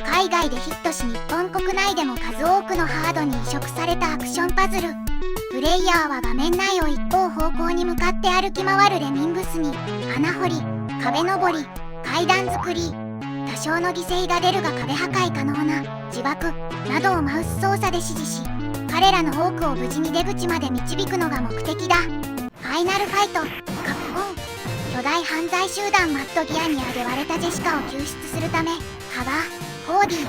海外でヒットし日本国内でも数多くのハードに移植されたアクションパズル。プレイヤーは画面内を一方方向に向かって歩き回るレミングスに穴掘り、壁登り、階段作り、多少の犠牲が出るが壁破壊可能な自爆などをマウス操作で指示し、彼らの多くを無事に出口まで導くのが目的だ。ファイナルファイト、カプコン。巨大犯罪集団マッドギアニアで割れたジェシカを救出するため、ハガー、コーディ、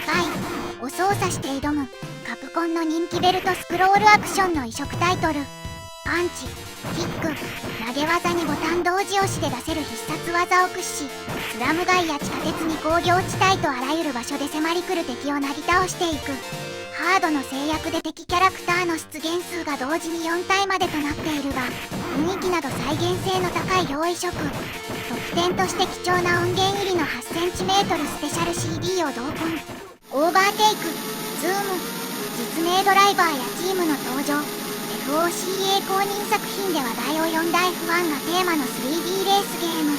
ガイを操作して挑むカプコンの人気ベルトスクロールアクションの移植タイトル。パンチ、キック、投げ技にボタン同時押しで出せる必殺技を駆使し、スラム街や地下鉄に工業地帯とあらゆる場所で迫り来る敵をなぎ倒していく。ハードの制約で敵キャラクターの出現数が同時に4体までとなっているが、雰囲気など再現性の高い両移植。特典として貴重な音源入りの 8cm スペシャル CD を同梱。オーバーテイク、ズーム。実名ドライバーやチームの登場。FOCA 公認作品で話題を呼んだ F1 がテーマの 3D レースゲーム。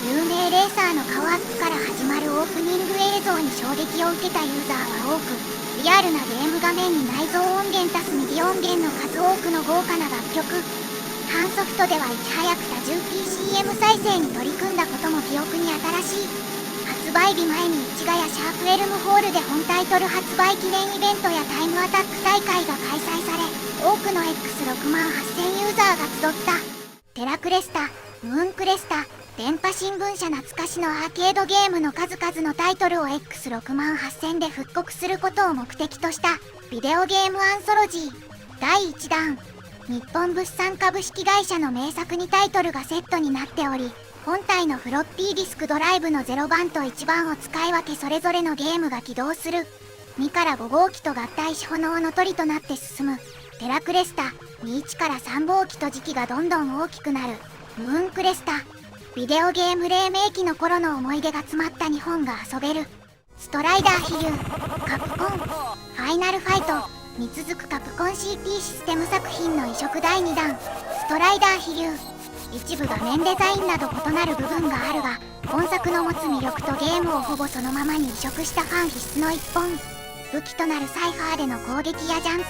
有名レーサーの顔アップから始まるオープニング映像に衝撃を受けたユーザーは多く、リアルなゲーム画面に内蔵音源足すミディ音源の数多くの豪華な楽曲。ハンソフトではいち早く多重 PCM 再生に取り組んだことも記憶に新しい。発売日前に市ヶ谷シャープエルムホールで本タイトル発売記念イベントやタイムアタック大会が開催され、多くの X68000 ユーザーが集った。テラクレスタ、ムーンクレスタ、電波新聞社懐かしのアーケードゲームの数々のタイトルを X68000 で復刻することを目的としたビデオゲームアンソロジー第1弾。日本物産株式会社の名作にタイトルがセットになっており、本体のフロッピーディスクドライブの0番と1番を使い分けそれぞれのゲームが起動する。2から5号機と合体し炎の鳥となって進むテラクレスタに1から3号機と時期がどんどん大きくなるムーンクレスタ。ビデオゲーム黎明期の頃の思い出が詰まった日本が遊べる。ストライダー飛竜、カプコン、ファイナルファイトに続くカプコン CP システム作品の移植第2弾、ストライダー飛竜。一部画面デザインなど異なる部分があるが、本作の持つ魅力とゲームをほぼそのままに移植したファン必須の一本。武器となるサイファーでの攻撃やジャンプ、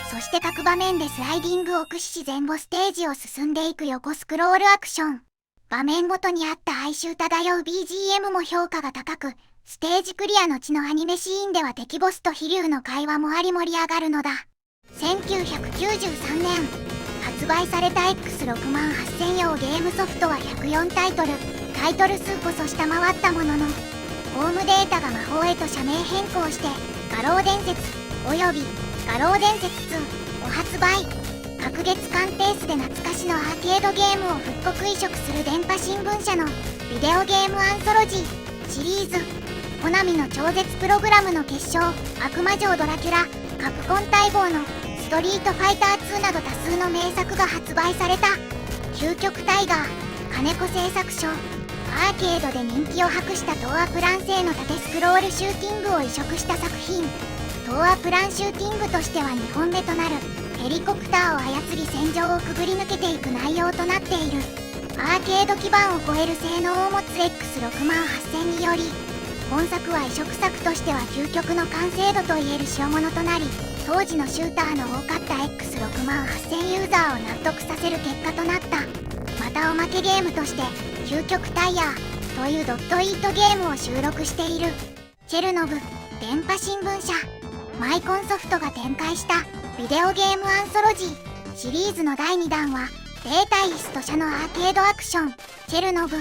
そして各場面でスライディングを駆使し前後ステージを進んでいく横スクロールアクション。場面ごとに合った哀愁漂う BGM も評価が高く、ステージクリア後のアニメシーンでは敵ボスと飛竜の会話もあり盛り上がるのだ。1993年発売された X68000 用ゲームソフトは104タイトル。タイトル数こそ下回ったものの、ホームデータが魔法へと社名変更して画廊伝説および画廊伝説2を発売。隔月間ペースで懐かしのアーケードゲームを復刻移植する電波新聞社のビデオゲームアンソロジーシリーズ。コナミの超絶プログラムの結晶、悪魔城ドラキュラ、カプコン待望のストリートファイター2など多数の名作が発売された。究極タイガー、金子製作所。アーケードで人気を博した東亜プラン製の縦スクロールシューティングを移植した作品。東亜プランシューティングとしては2本目となるヘリコプターを操り戦場をくぐり抜けていく内容となっている。アーケード基盤を超える性能を持つ X68000 により、本作は移植作としては究極の完成度といえる代物となり、当時のシューターの多かった X68000 ユーザーを納得させる結果となった。またおまけゲームとして究極タイヤーというドットイートゲームを収録している。チェルノブ電波新聞社マイコンソフトが展開したビデオゲームアンソロジーシリーズの第2弾は、データイスト社のアーケードアクションチェルノブ。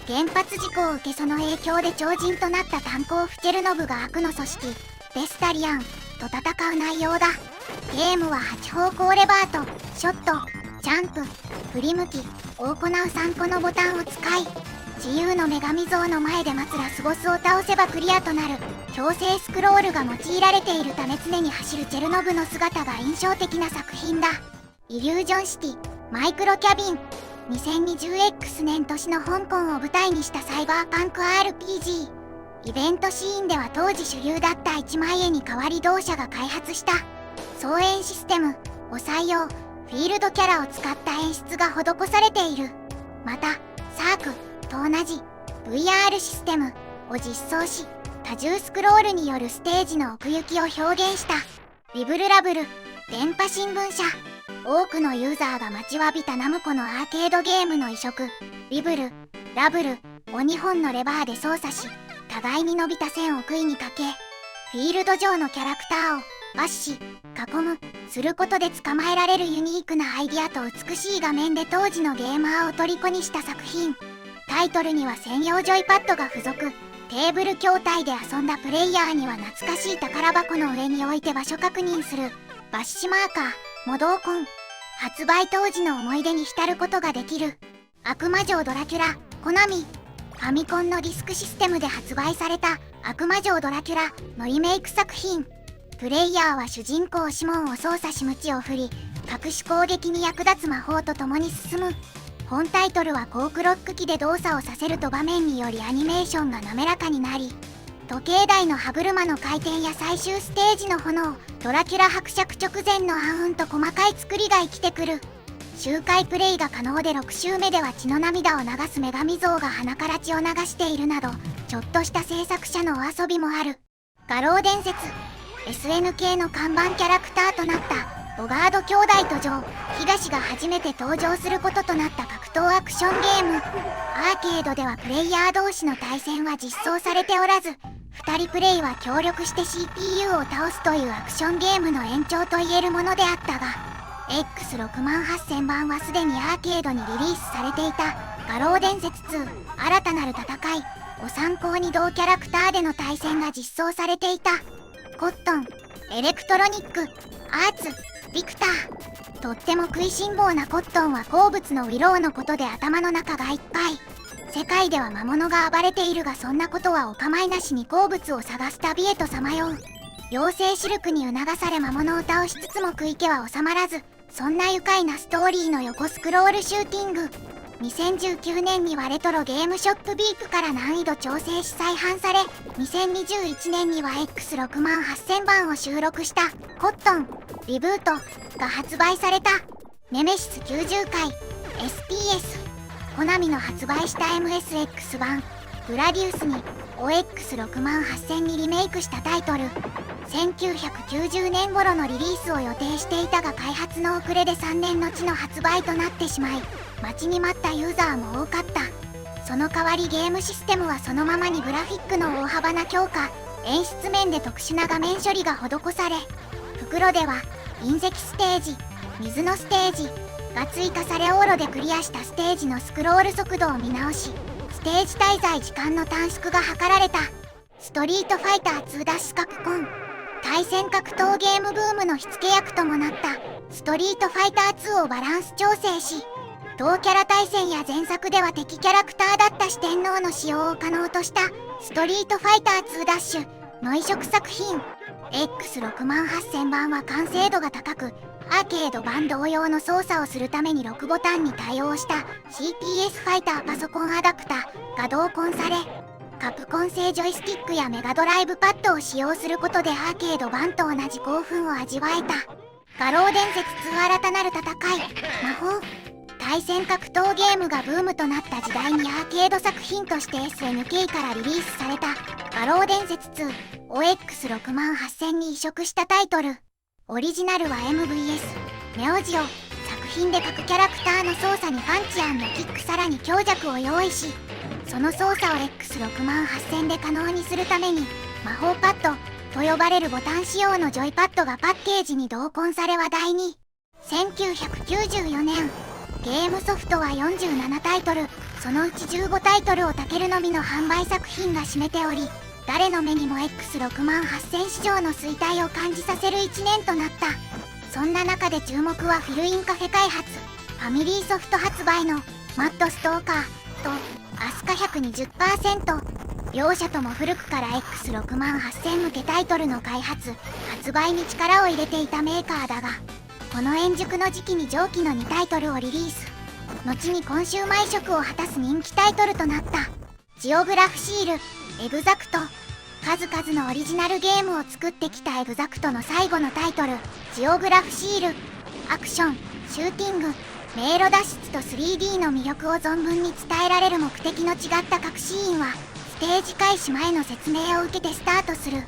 原発事故を受けその影響で超人となった炭鉱夫チェルノブが悪の組織ベスタリアンと戦う内容だ。ゲームは8方向レバーとショット、ジャンプ、振り向きを行う3個のボタンを使い、自由の女神像の前で待つラスボスを倒せばクリアとなる強制スクロールが用いられているため常に走るチェルノブの姿が印象的な作品だ。イリュージョンシティマイクロキャビン 2020X 年年の香港を舞台にしたサイバーパンク RPG。 イベントシーンでは当時主流だった1枚絵に代わり同社が開発した操演システムを採用。フィールドキャラを使った演出が施されている。またサークと同じ VR システムを実装し、多重スクロールによるステージの奥行きを表現した。ビブルラブル電波新聞社。多くのユーザーが待ちわびたナムコのアーケードゲームの移植ビブルラブルを2本のレバーで操作し、互いに伸びた線を杭にかけ、フィールド上のキャラクターをバッシ囲むすることで捕まえられるユニークなアイディアと美しい画面で当時のゲーマーを虜にした作品。タイトルには専用ジョイパッドが付属。テーブル筐体で遊んだプレイヤーには懐かしい宝箱の上に置いて場所確認するバッシュマーカーモドーコン。発売当時の思い出に浸ることができる。悪魔城ドラキュラコナミ。ファミコンのディスクシステムで発売された悪魔城ドラキュラのリメイク作品。プレイヤーは主人公シモンを操作し鞭を振り、隠し攻撃に役立つ魔法と共に進む。本タイトルはコークロック機で動作をさせると場面によりアニメーションが滑らかになり、時計台の歯車の回転や最終ステージの炎、ドラキュラ伯爵直前の暗雲と細かい作りが生きてくる。周回プレイが可能で6周目では血の涙を流す女神像が鼻から血を流しているなど、ちょっとした制作者のお遊びもある。画廊伝説 SNK の看板キャラクターとなったボガード兄弟とジョー東が初めて登場することとなった格闘アクションゲーム。アーケードではプレイヤー同士の対戦は実装されておらず、2人プレイは協力して CPU を倒すというアクションゲームの延長と言えるものであったが、 X68000 版はすでにアーケードにリリースされていた画廊伝説2新たなる戦いを参考に同キャラクターでの対戦が実装されていた。コットンエレクトロニックアーツビクター。とっても食いしん坊なコットンは好物のウィローのことで頭の中がいっぱい。世界では魔物が暴れているが、そんなことはお構いなしに好物を探す旅へとさまよう。妖精シルクに促され魔物を倒しつつも食い気は収まらず、そんな愉快なストーリーの横スクロールシューティング。2019年にはレトロゲームショップビープから難易度調整し再販され、2021年には X68000 版を収録したコットンリブートが発売された。ネメシス90回 SPS コナミの発売した MSX 版グラディウスに OX68000 にリメイクしたタイトル。1990年頃のリリースを予定していたが、開発の遅れで3年後の発売となってしまい、待ちに待ったユーザーも多かった。その代わりゲームシステムはそのままにグラフィックの大幅な強化、演出面で特殊な画面処理が施され、袋では隕石ステージ、水のステージが追加され、往路でクリアしたステージのスクロール速度を見直し、ステージ滞在時間の短縮が図られた。ストリートファイター2ダッシュカプコン対戦格闘ゲームブームの火付け役ともなったストリートファイター2をバランス調整し、同キャラ対戦や前作では敵キャラクターだった四天王の使用を可能としたストリートファイター2ダッシュの移植作品。 X68000 版は完成度が高く、アーケード版同様の操作をするために6ボタンに対応した CPS ファイターパソコンアダプタが同梱され、カプコン製ジョイスティックやメガドライブパッドを使用することでアーケード版と同じ興奮を味わえた。画廊伝説2新たなる戦い魔法。対戦格闘ゲームがブームとなった時代にアーケード作品として SNK からリリースされた画廊伝説 2OX68000 に移植したタイトル。オリジナルは MVS ネオジオ。作品で各キャラクターの操作にパンチ&キック、さらに強弱を用意し、その操作を X68000 で可能にするために魔法パッドと呼ばれるボタン仕様のジョイパッドがパッケージに同梱され話題に。1994年、ゲームソフトは47タイトル、そのうち15タイトルをタケルのみの販売作品が占めており、誰の目にも X68000 市場の衰退を感じさせる1年となった。そんな中で注目はフィルインカフェ開発、ファミリーソフト発売のマッドストーカーとアスカ 120%。両社とも古くから X68000 向けタイトルの開発・発売に力を入れていたメーカーだが、この円熟の時期に上記の2タイトルをリリース。後にコンシューマー移植を果たす人気タイトルとなったジオグラフシール、エグザクト。数々のオリジナルゲームを作ってきたエグザクトの最後のタイトル、ジオグラフシール。アクション、シューティング、迷路脱出と 3D の魅力を存分に伝えられる。目的の違った各シーンはステージ開始前の説明を受けてスタートする。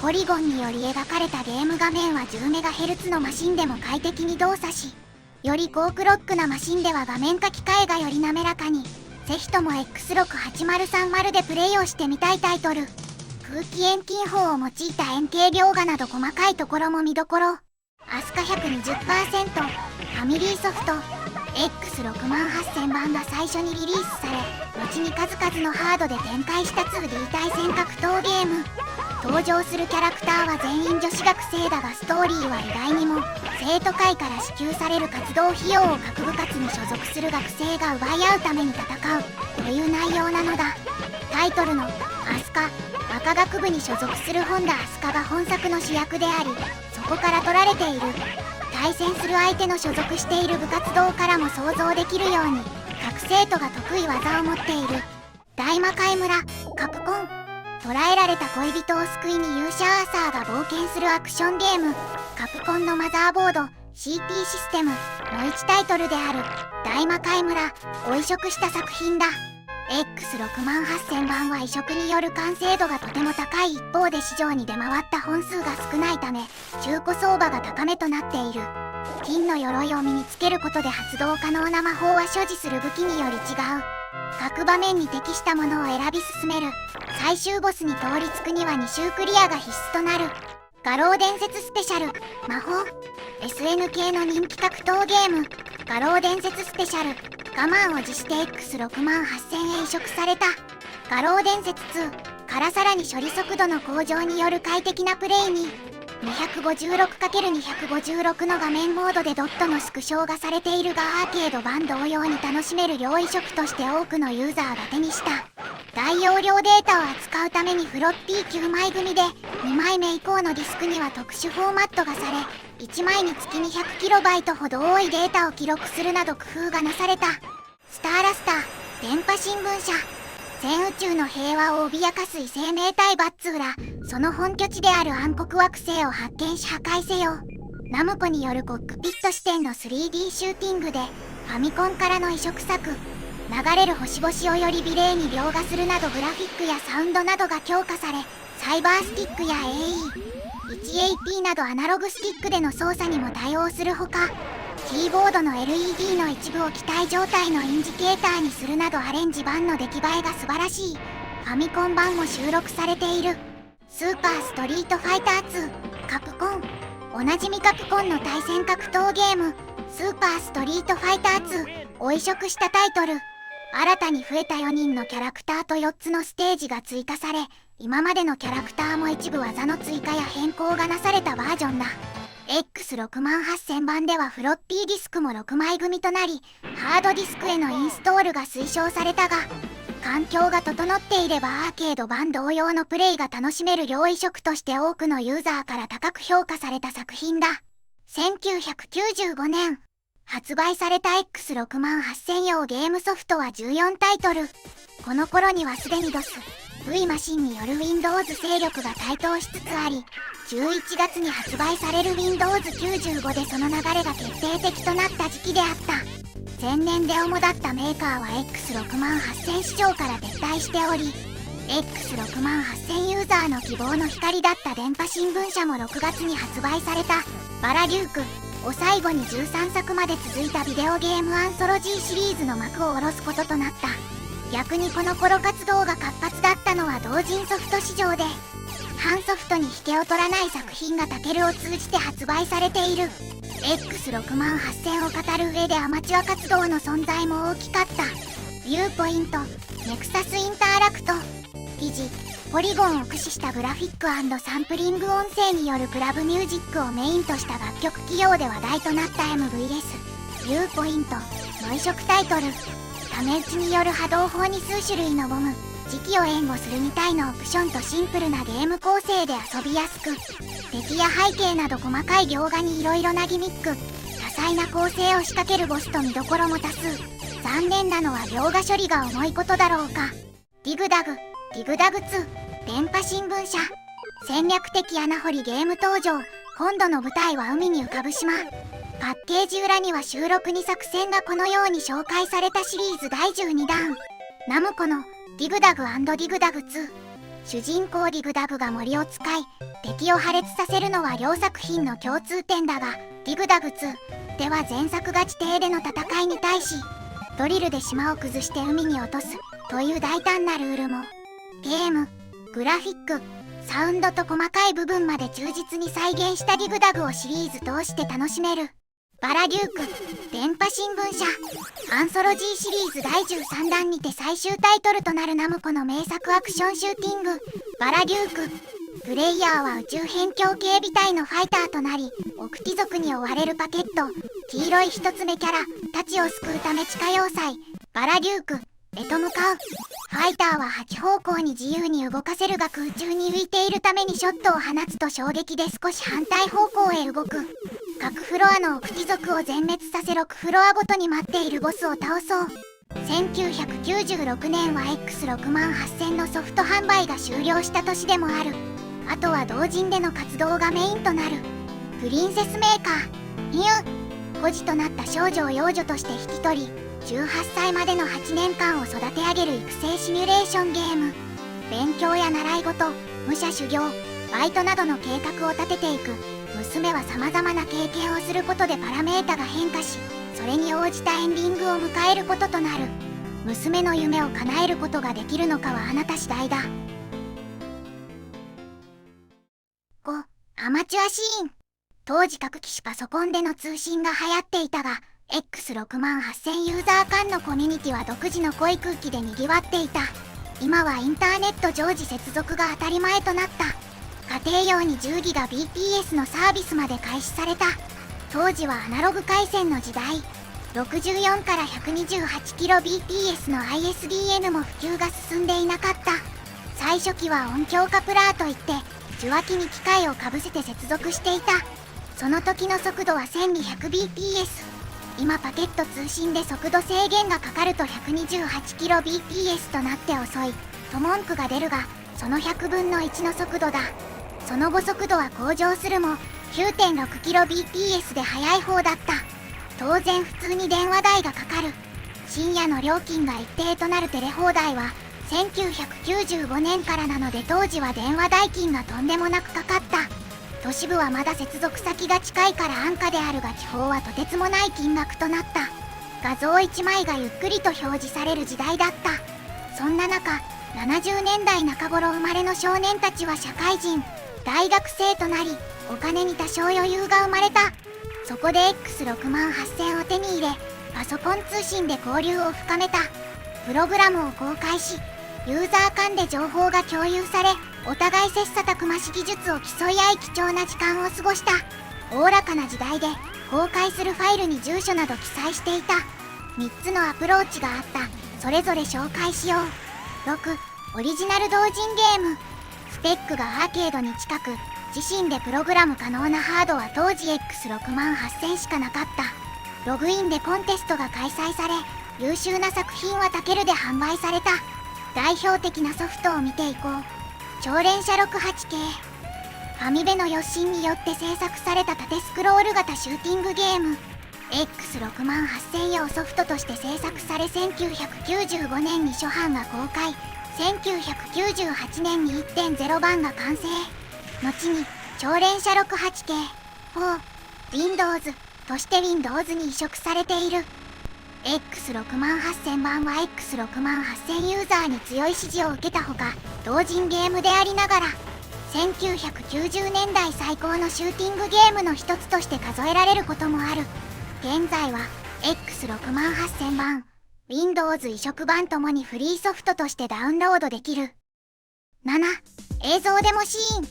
ポリゴンにより描かれたゲーム画面は 10MHz のマシンでも快適に動作し、より高クロックなマシンでは画面書き換えがより滑らかに。ぜひとも X68030 でプレイをしてみたいタイトル。空気遠近法を用いた円形描画など細かいところも見どころ。アスカ 120%、ファミリーソフト。X68000 版が最初にリリースされ、後に数々のハードで展開した 2D 対戦格闘ゲーム。登場するキャラクターは全員女子学生だが、ストーリーは意外にも生徒会から支給される活動費用を各部活に所属する学生が奪い合うために戦うという内容なのだ。タイトルのアスカ、赤学部に所属する本田明日香が本作の主役であり、そこから取られている。対戦する相手の所属している部活動からも想像できるように、各生徒が得意技を持っている。大魔界村、カプコン。捕らえられた恋人を救いに勇者アーサーが冒険するアクションゲーム。カプコンのマザーボード CT システムの1タイトルである大魔界村を移植した作品だ。X68000 版は移植による完成度がとても高い一方で、市場に出回った本数が少ないため中古相場が高めとなっている。金の鎧を身につけることで発動可能な魔法は所持する武器により違う。各場面に適したものを選び進める。最終ボスに通り着くには2周クリアが必須となる。画廊伝説スペシャル、魔法。 SNK の人気格闘ゲーム画廊伝説スペシャル。我慢を辞して X68000 へ移植された画廊伝説2からさらに処理速度の向上による快適なプレイに。 256×256 の画面モードでドットのスクショがされているが、アーケード版同様に楽しめる両移植として多くのユーザーが手にした。大容量データを扱うためにフロッピー9枚組で、2枚目以降のディスクには特殊フォーマットがされ、1枚につき 200KB ほど多いデータを記録するなど工夫がなされた。スターラスター、電波新聞社。全宇宙の平和を脅かす異生命体バッツーラ、その本拠地である暗黒惑星を発見し破壊せよ。ナムコによるコックピット視点の 3D シューティングで、ファミコンからの移植作。流れる星々をより美麗に描画するなどグラフィックやサウンドなどが強化され、サイバースティックや AE1AP などアナログスティックでの操作にも対応するほか、キーボードの LED の一部を機体状態のインジケーターにするなどアレンジ版の出来栄えが素晴らしい。ファミコン版も収録されている。スーパーストリートファイター2、カプコン。おなじみカプコンの対戦格闘ゲーム、スーパーストリートファイター2を移植したタイトル。新たに増えた4人のキャラクターと4つのステージが追加され、今までのキャラクターも一部技の追加や変更がなされたバージョンだ。X68000 版ではフロッピーディスクも6枚組となり、ハードディスクへのインストールが推奨されたが、環境が整っていればアーケード版同様のプレイが楽しめる両移植として多くのユーザーから高く評価された作品だ。1995年、発売された X68000 用ゲームソフトは14タイトル。この頃にはすでに DOS、V マシンによる Windows 勢力が台頭しつつあり、11月に発売される Windows 95でその流れが決定的となった時期であった。前年で主だったメーカーは X68000 市場から撤退しており、X68000 ユーザーの希望の光だった電波新聞社も6月に発売されたバラデュークを最後に13作まで続いたビデオゲームアンソロジーシリーズの幕を下ろすこととなった。逆にこの頃活動が活発だったのは同人ソフト市場で、反ソフトに引けを取らない作品がタケルを通じて発売されている。 X68000 を語る上でアマチュア活動の存在も大きかった。ビューポイント、ネクサスインターラクト、フィジ、ポリゴンを駆使したグラフィック&サンプリング音声によるクラブミュージックをメインとした楽曲起用で話題となった MVS、ビューポイントの移植タイトル。タメ打ちによる波動砲に数種類のボム、時期を援護する2体のオプションとシンプルなゲーム構成で遊びやすく、敵や背景など細かい描画に色々なギミック、多彩な構成を仕掛けるボスと見どころも多数。残念なのは描画処理が重いことだろうか。ディグダグ 2、電波新聞社、戦略的穴掘りゲーム登場。今度の舞台は海に浮かぶ島。パッケージ裏には収録に作戦がこのように紹介されたシリーズ第12弾。ナムコのディグダグ&ディグダグ2。主人公ディグダグが森を使い、敵を破裂させるのは両作品の共通点だが、ディグダグ2では前作が地底での戦いに対し、ドリルで島を崩して海に落とすという大胆なルールも、ゲーム、グラフィック、サウンドと細かい部分まで忠実に再現したディグダグをシリーズ通して楽しめる。バラデューク、電波新聞社、アンソロジーシリーズ第13弾にて最終タイトルとなるナムコの名作アクションシューティング、バラデューク。プレイヤーは宇宙辺境警備隊のファイターとなり、オクティ族に追われるパケット、黄色い一つ目キャラたちを救うため地下要塞、バラデュークへと向かう。ファイターは8方向に自由に動かせるが空中に浮いているためにショットを放つと衝撃で少し反対方向へ動く。各フロアのオクティ族を全滅させ6フロアごとに待っているボスを倒そう。1996年は X68000 のソフト販売が終了した年でもある。あとは同人での活動がメインとなる。プリンセスメーカー、ニュー。孤児となった少女を養女として引き取り、18歳までの8年間を育て上げる育成シミュレーションゲーム。勉強や習い事、武者修行、バイトなどの計画を立てていく。娘は様々な経験をすることでパラメータが変化し、それに応じたエンディングを迎えることとなる。娘の夢を叶えることができるのかはあなた次第だ。5. アマチュアシーン。当時各機種パソコンでの通信が流行っていたが、X68000 ユーザー間のコミュニティは独自の濃い空気で賑わっていた。今はインターネット常時接続が当たり前となった。家庭用に 10Gbps のサービスまで開始された。当時はアナログ回線の時代。64から 128kbps の ISDN も普及が進んでいなかった。最初期は音響カプラーといって受話器に機械をかぶせて接続していた。その時の速度は 1200bps。今パケット通信で速度制限がかかると 128kbps となって遅いと文句が出るが、その100分の1の速度だ。その後速度は向上するも 9.6kbps で速い方だった。当然普通に電話代がかかる。深夜の料金が一定となるテレ放題は1995年からなので、当時は電話代金がとんでもなくかかった。都市部はまだ接続先が近いから安価であるが、地方はとてつもない金額となった。画像1枚がゆっくりと表示される時代だった。そんな中、70年代中頃生まれの少年たちは社会人、大学生となり、お金に多少余裕が生まれた。そこで X68000 を手に入れ、パソコン通信で交流を深めた。プログラムを公開し、ユーザー間で情報が共有され、お互い切磋琢磨し技術を競い合い貴重な時間を過ごした。おおらかな時代で、公開するファイルに住所など記載していた。3つのアプローチがあった。それぞれ紹介しよう。6. オリジナル同人ゲーム。スペックがアーケードに近く、自身でプログラム可能なハードは当時 X68000 しかなかった。ログインでコンテストが開催され、優秀な作品はタケルで販売された。代表的なソフトを見ていこう。超連射 68K。ファミベのヨッシンによって制作された縦スクロール型シューティングゲーム。X68000 用ソフトとして制作され、1995年に初版が公開、1998年に 1.0 版が完成。後に超連射 68K 4Windows として Windows に移植されている。X68000 版は X68000 ユーザーに強い支持を受けたほか、同人ゲームでありながら1990年代最高のシューティングゲームの一つとして数えられることもある。現在は X68000 版、Windows 移植版ともにフリーソフトとしてダウンロードできる。7. 映像デモシーン。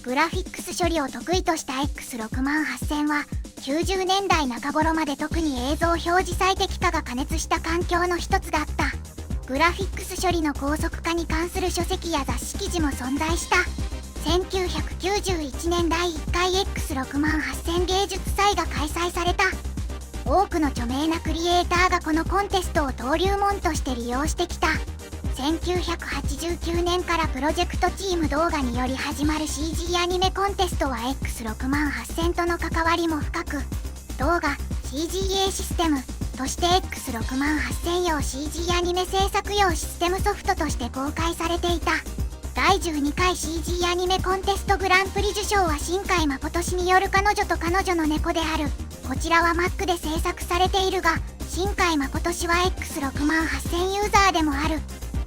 グラフィックス処理を得意とした X68000 は90年代中頃まで特に映像表示最適化が過熱した環境の一つだった。グラフィックス処理の高速化に関する書籍や雑誌記事も存在した。1991年第1回 X68000 芸術祭が開催された。多くの著名なクリエイターがこのコンテストを登竜門として利用してきた。1989年からプロジェクトチーム動画により始まる CG アニメコンテストは X68000 との関わりも深く、動画 CGA システムとして X68000 用 CG アニメ制作用システムソフトとして公開されていた。第12回 CG アニメコンテストグランプリ受賞は新海誠氏による彼女と彼女の猫である。こちらは Mac で制作されているが、新海誠氏は X68000 ユーザーでもある。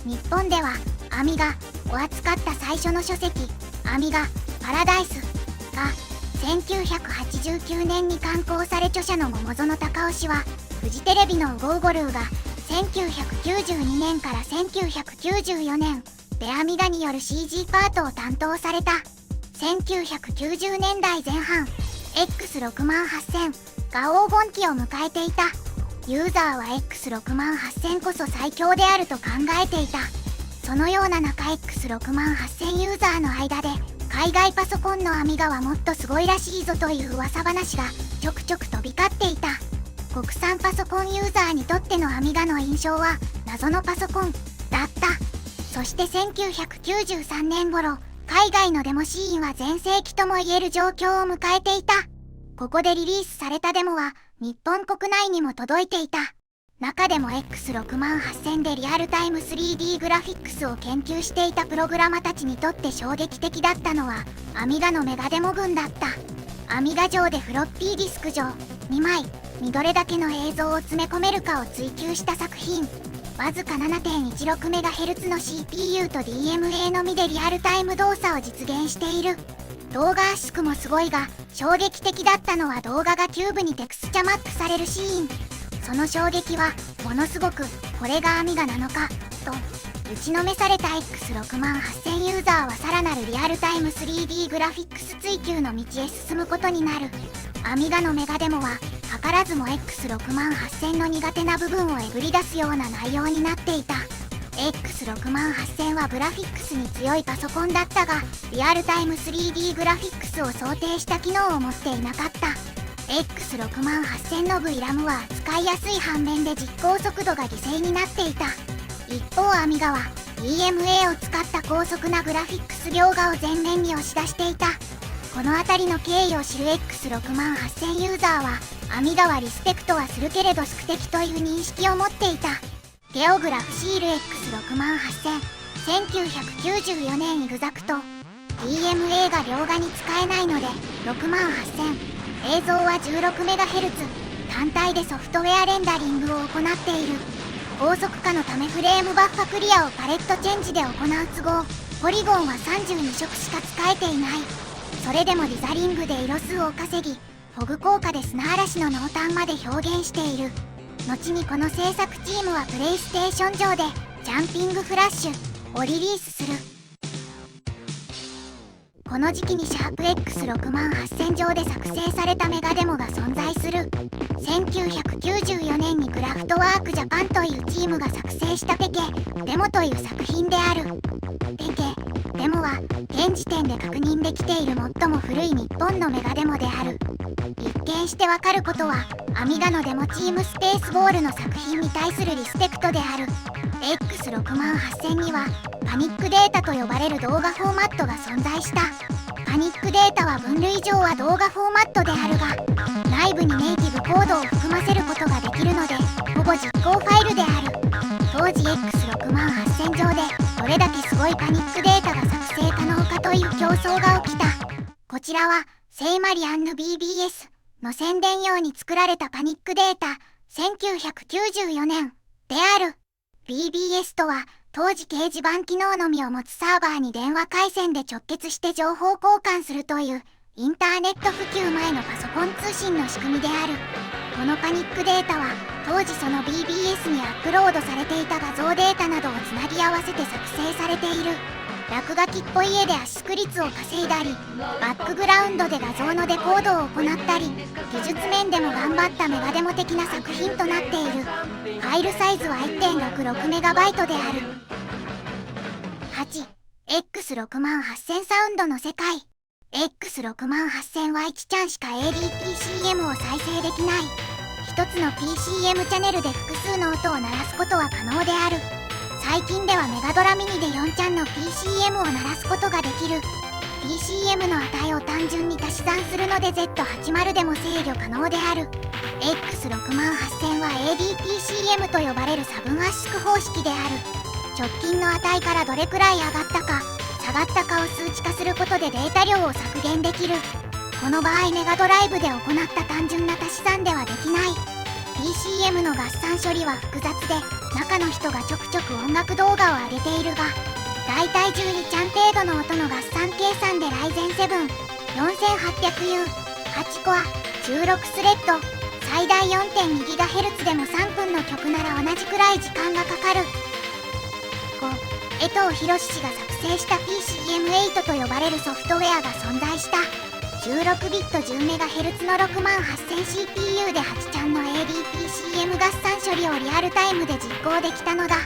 日本ではアミガを扱った最初の書籍、アミガパラダイスが1989年に刊行され、著者の桃園隆夫氏はフジテレビのゴーゴルーが1992年から1994年でアミガによる CG パートを担当された。1990年代前半 X68000 が黄金期を迎えていた。ユーザーは X68000 こそ最強であると考えていた。そのような中 X68000 ユーザーの間で海外パソコンのアミガはもっとすごいらしいぞという噂話がちょくちょく飛び交っていた。国産パソコンユーザーにとってのアミガの印象は謎のパソコンだった。そして1993年頃、海外のデモシーンは全盛期ともいえる状況を迎えていた。ここでリリースされたデモは日本国内にも届いていた。中でも X68000 でリアルタイム 3D グラフィックスを研究していたプログラマたちにとって衝撃的だったのはアミガのメガデモ群だった。アミガ上でフロッピーディスク上2枚にどれだけの映像を詰め込めるかを追求した作品。わずか 7.16MHz の CPU と DMA のみでリアルタイム動作を実現している。動画圧縮もすごいが、衝撃的だったのは動画がキューブにテクスチャマップされるシーン。その衝撃はものすごく、これがアミガなのかと打ちのめされた X68000 ユーザーはさらなるリアルタイム 3D グラフィックス追求の道へ進むことになる。アミガのメガデモは図らずも X68000 の苦手な部分をえぐり出すような内容になっていた。X68000 はグラフィックスに強いパソコンだったが、リアルタイム 3D グラフィックスを想定した機能を持っていなかった。X68000 の VRAM は使いやすい反面で実行速度が犠牲になっていた。一方アミガは EMA を使った高速なグラフィックス描画を前面に押し出していた。この辺りの経緯を知る X68000 ユーザーは、アミガはリスペクトはするけれど宿敵という認識を持っていた。ゲオグラフシール X68000、1994年エグザクト。DMA が両画に使えないので68000。映像は 16MHz。単体でソフトウェアレンダリングを行っている。高速化のためフレームバッファクリアをパレットチェンジで行う都合、ポリゴンは32色しか使えていない。それでもリザリングで色数を稼ぎ、フォグ効果で砂嵐の濃淡まで表現している。後にこの制作チームはプレイステーション上でジャンピングフラッシュをリリースする。この時期にシャープ X68000 上で作成されたメガデモが存在する。1994年にクラフトワークジャパンというチームが作成したペケデモという作品である。ペケデモは現時点で確認できている最も古い日本のメガデモである。一見してわかることは、アミガのデモチームスペースボールの作品に対するリスペクトである。X68000 にはパニックデータと呼ばれる動画フォーマットが存在した。パニックデータは分類上は動画フォーマットであるが、内部にネイティブコードを含ませることができるので、ほぼ実行ファイルである。当時 X68000 上でどれだけすごいパニックデータが作成可能かという競争が起きた。こちらは聖マリアンヌ BBS の宣伝用に作られたパニックデータ1994年である。 BBS とは当時掲示板機能のみを持つサーバーに電話回線で直結して情報交換するというインターネット普及前のパソコン通信の仕組みである。このパニックデータは当時その BBS にアップロードされていた画像データなどをつなぎ合わせて作成されている。落書きっぽい絵で圧縮率を稼いだり、バックグラウンドで画像のデコードを行ったり、技術面でも頑張ったメガデモ的な作品となっている。ファイルサイズは 1.66MB である。8. X68000 サウンドの世界。 X68000 は1チャンしか ADPCM を再生できない。一つの PCM チャンネルで複数の音を鳴らすことは可能である。最近ではメガドラミニで4チャンの PCM を鳴らすことができる。 PCM の値を単純に足し算するので Z80 でも制御可能である。 X68000 は ADPCM と呼ばれる差分圧縮方式である。直近の値からどれくらい上がったか下がったかを数値化することでデータ量を削減できる。この場合メガドライブで行った単純な足し算ではできない。 PCM の合算処理は複雑で、中の人がちょくちょく音楽動画を上げているが、だいたい12チャン程度の音の合算計算でライゼン7 4800U 8コア16スレッド最大 4.2GHz でも3分の曲なら同じくらい時間がかかる。5. 江藤博氏が作成した PCM8 と呼ばれるソフトウェアが存在した。16ビット 10MHz の 68000CPU で8チャンの ADPCM 合算処理をリアルタイムで実行できたのだ。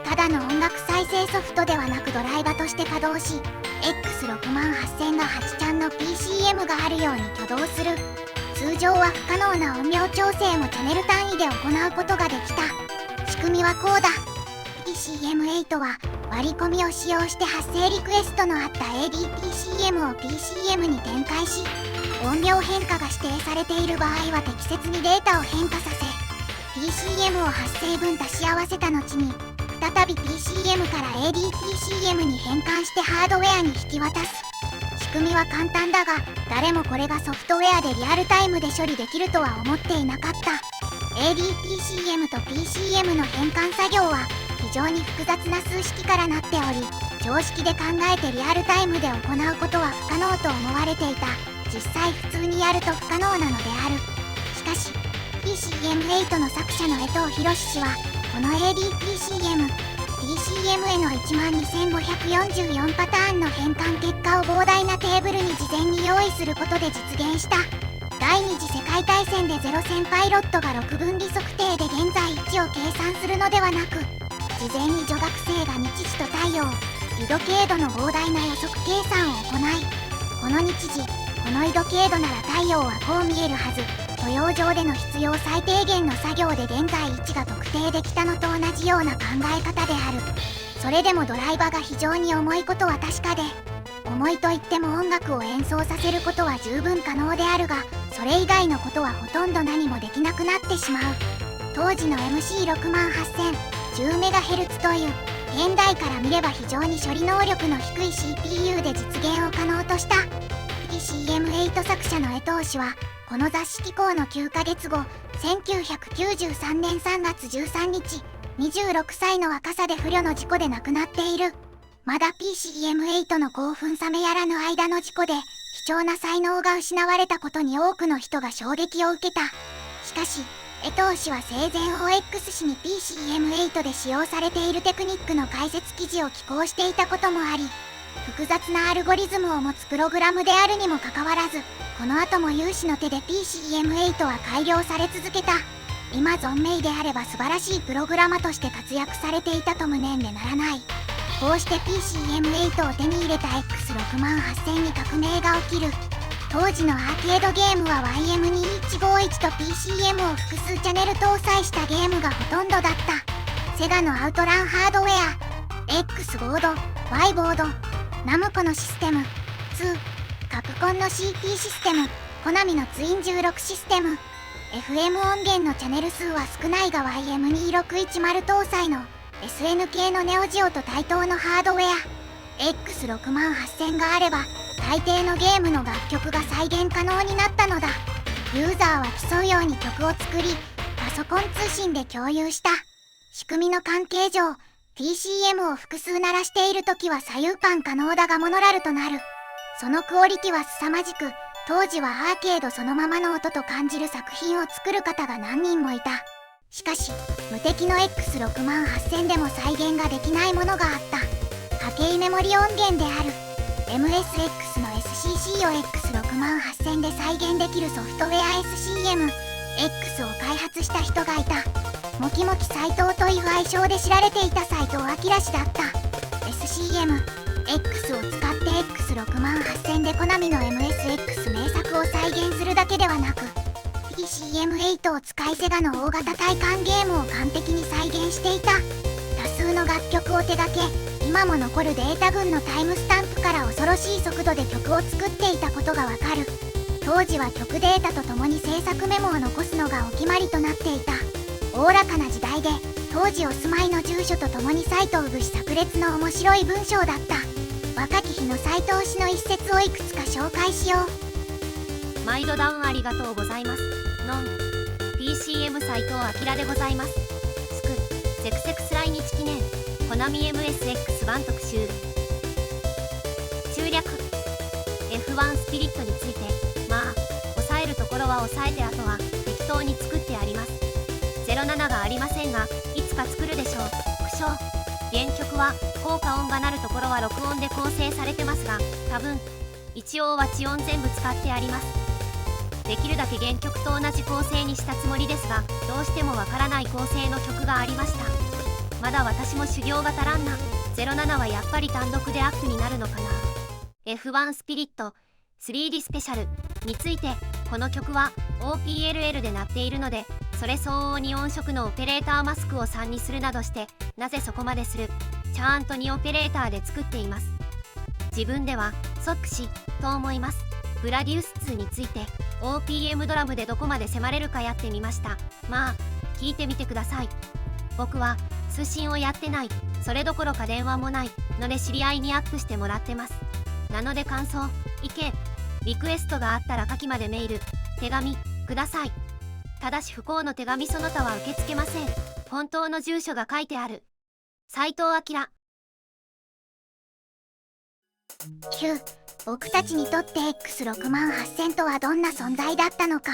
ただの音楽再生ソフトではなくドライバとして稼働し、X68000 が8チャンの PCM があるように挙動する。通常は不可能な音量調整もチャンネル単位で行うことができた。仕組みはこうだ。PCM8 は割り込みを使用して発生リクエストのあった ADPCM を PCM に展開し、音量変化が指定されている場合は適切にデータを変化させ、PCM を発生分足し合わせた後に再び PCM から ADPCM に変換してハードウェアに引き渡す。仕組みは簡単だが、誰もこれがソフトウェアでリアルタイムで処理できるとは思っていなかった。 ADPCM と PCM の変換作業は非常に複雑な数式からなっており、常識で考えてリアルタイムで行うことは不可能と思われていた。実際普通にやると不可能なのである。しかし PCM8 の作者の江藤博氏はこの ADPCM、PCM への12544パターンの変換結果を膨大なテーブルに事前に用意することで実現した。第二次世界大戦でゼロ戦パイロットが6分離測定で現在位置を計算するのではなく、事前に女学生が日時と太陽、緯度経度の膨大な予測計算を行い、この日時、この緯度経度なら太陽はこう見えるはずと洋上での必要最低限の作業で現在位置が特定できたのと同じような考え方である。それでもドライバが非常に重いことは確かで、重いといっても音楽を演奏させることは十分可能であるが、それ以外のことはほとんど何もできなくなってしまう。当時の MC68000、10MHz という現代から見れば非常に処理能力の低い CPU で実現を可能とした。 PCM8 作者の江藤氏はこの雑誌寄稿の9ヶ月後、1993年3月13日、26歳の若さで不慮の事故で亡くなっている。まだ PCM8 の興奮冷めやらぬ間の事故で貴重な才能が失われたことに多くの人が衝撃を受けた。しかし江藤氏は生前 OX 氏に PCM8 で使用されているテクニックの解説記事を寄稿していたこともあり、複雑なアルゴリズムを持つプログラムであるにもかかわらず、この後も有志の手で PCM8 は改良され続けた。今存命であれば素晴らしいプログラマとして活躍されていたと無念でならない。こうして PCM8 を手に入れた X68000 に革命が起きる。当時のアーケードゲームは YM2151 と PCM を複数チャンネル搭載したゲームがほとんどだった。セガのアウトランハードウェア、 X ボード、 Y ボード、ナムコのシステム2、カプコンの CT システム、コナミのツイン16システム。 FM 音源のチャンネル数は少ないが YM2610 搭載の SN 系のネオジオと対等のハードウェア X68000 があれば大抵のゲームの楽曲が再現可能になったのだ。ユーザーは競うように曲を作り、パソコン通信で共有した。仕組みの関係上 TCM を複数鳴らしている時は左右間可能だがモノラルとなる。そのクオリティは凄まじく、当時はアーケードそのままの音と感じる作品を作る方が何人もいた。しかし無敵の X68000 でも再現ができないものがあった。波形メモリ音源である MSX の SCC を X68000 で再現できるソフトウェア SCM-X を開発した人がいた。モキモキ斎藤という愛称で知られていた斎藤明氏だった。 SCM-X を使って X68000 でコナミの MSX 名作を再現するだけではなく TCM8 を使いセガの大型体感ゲームを完璧に再現していた。多数の楽曲を手掛け、今も残るデータ群のタイムスタンプから恐ろしい速度で曲を作っていたことがわかる。当時は曲データとともに制作メモを残すのがお決まりとなっていた。おおらかな時代で、当時お住まいの住所とともに斎藤節炸裂の面白い文章だった。若き日の斎藤氏の一節をいくつか紹介しよう。毎度ダウンありがとうございます。ノン TCM 斎藤明でございます。スクセクセクス来日記念コナミ MSX 版特集。中略 F1 スピリットについて、抑えるところは抑えて、あとは適当に作ってあります。07がありませんが、いつか作るでしょう。苦笑。原曲は効果音が鳴るところは録音で構成されてますが、多分一応は地音全部使ってあります。できるだけ原曲と同じ構成にしたつもりですが、どうしてもわからない構成の曲がありました。まだ私も修行が足らんな。07はやっぱり単独でアップになるのかな。 F1 スピリット 3D スペシャルについて、この曲は OPLL で鳴っているので、それ相応に音色のオペレーターマスクを3にするなどして、なぜそこまでする、ちゃんと2オペレーターで作っています。自分では即死と思います。グラディウス2について OPM ドラムでどこまで迫れるかやってみました。聞いてみてください。僕は通信をやってない、それどころか電話もないので知り合いにアップしてもらってます。なので感想、意見、リクエストがあったら下記までメール、手紙ください。ただし不幸の手紙その他は受け付けません。本当の住所が書いてある。斎藤明。9、僕たちにとって X68000 とはどんな存在だったのか。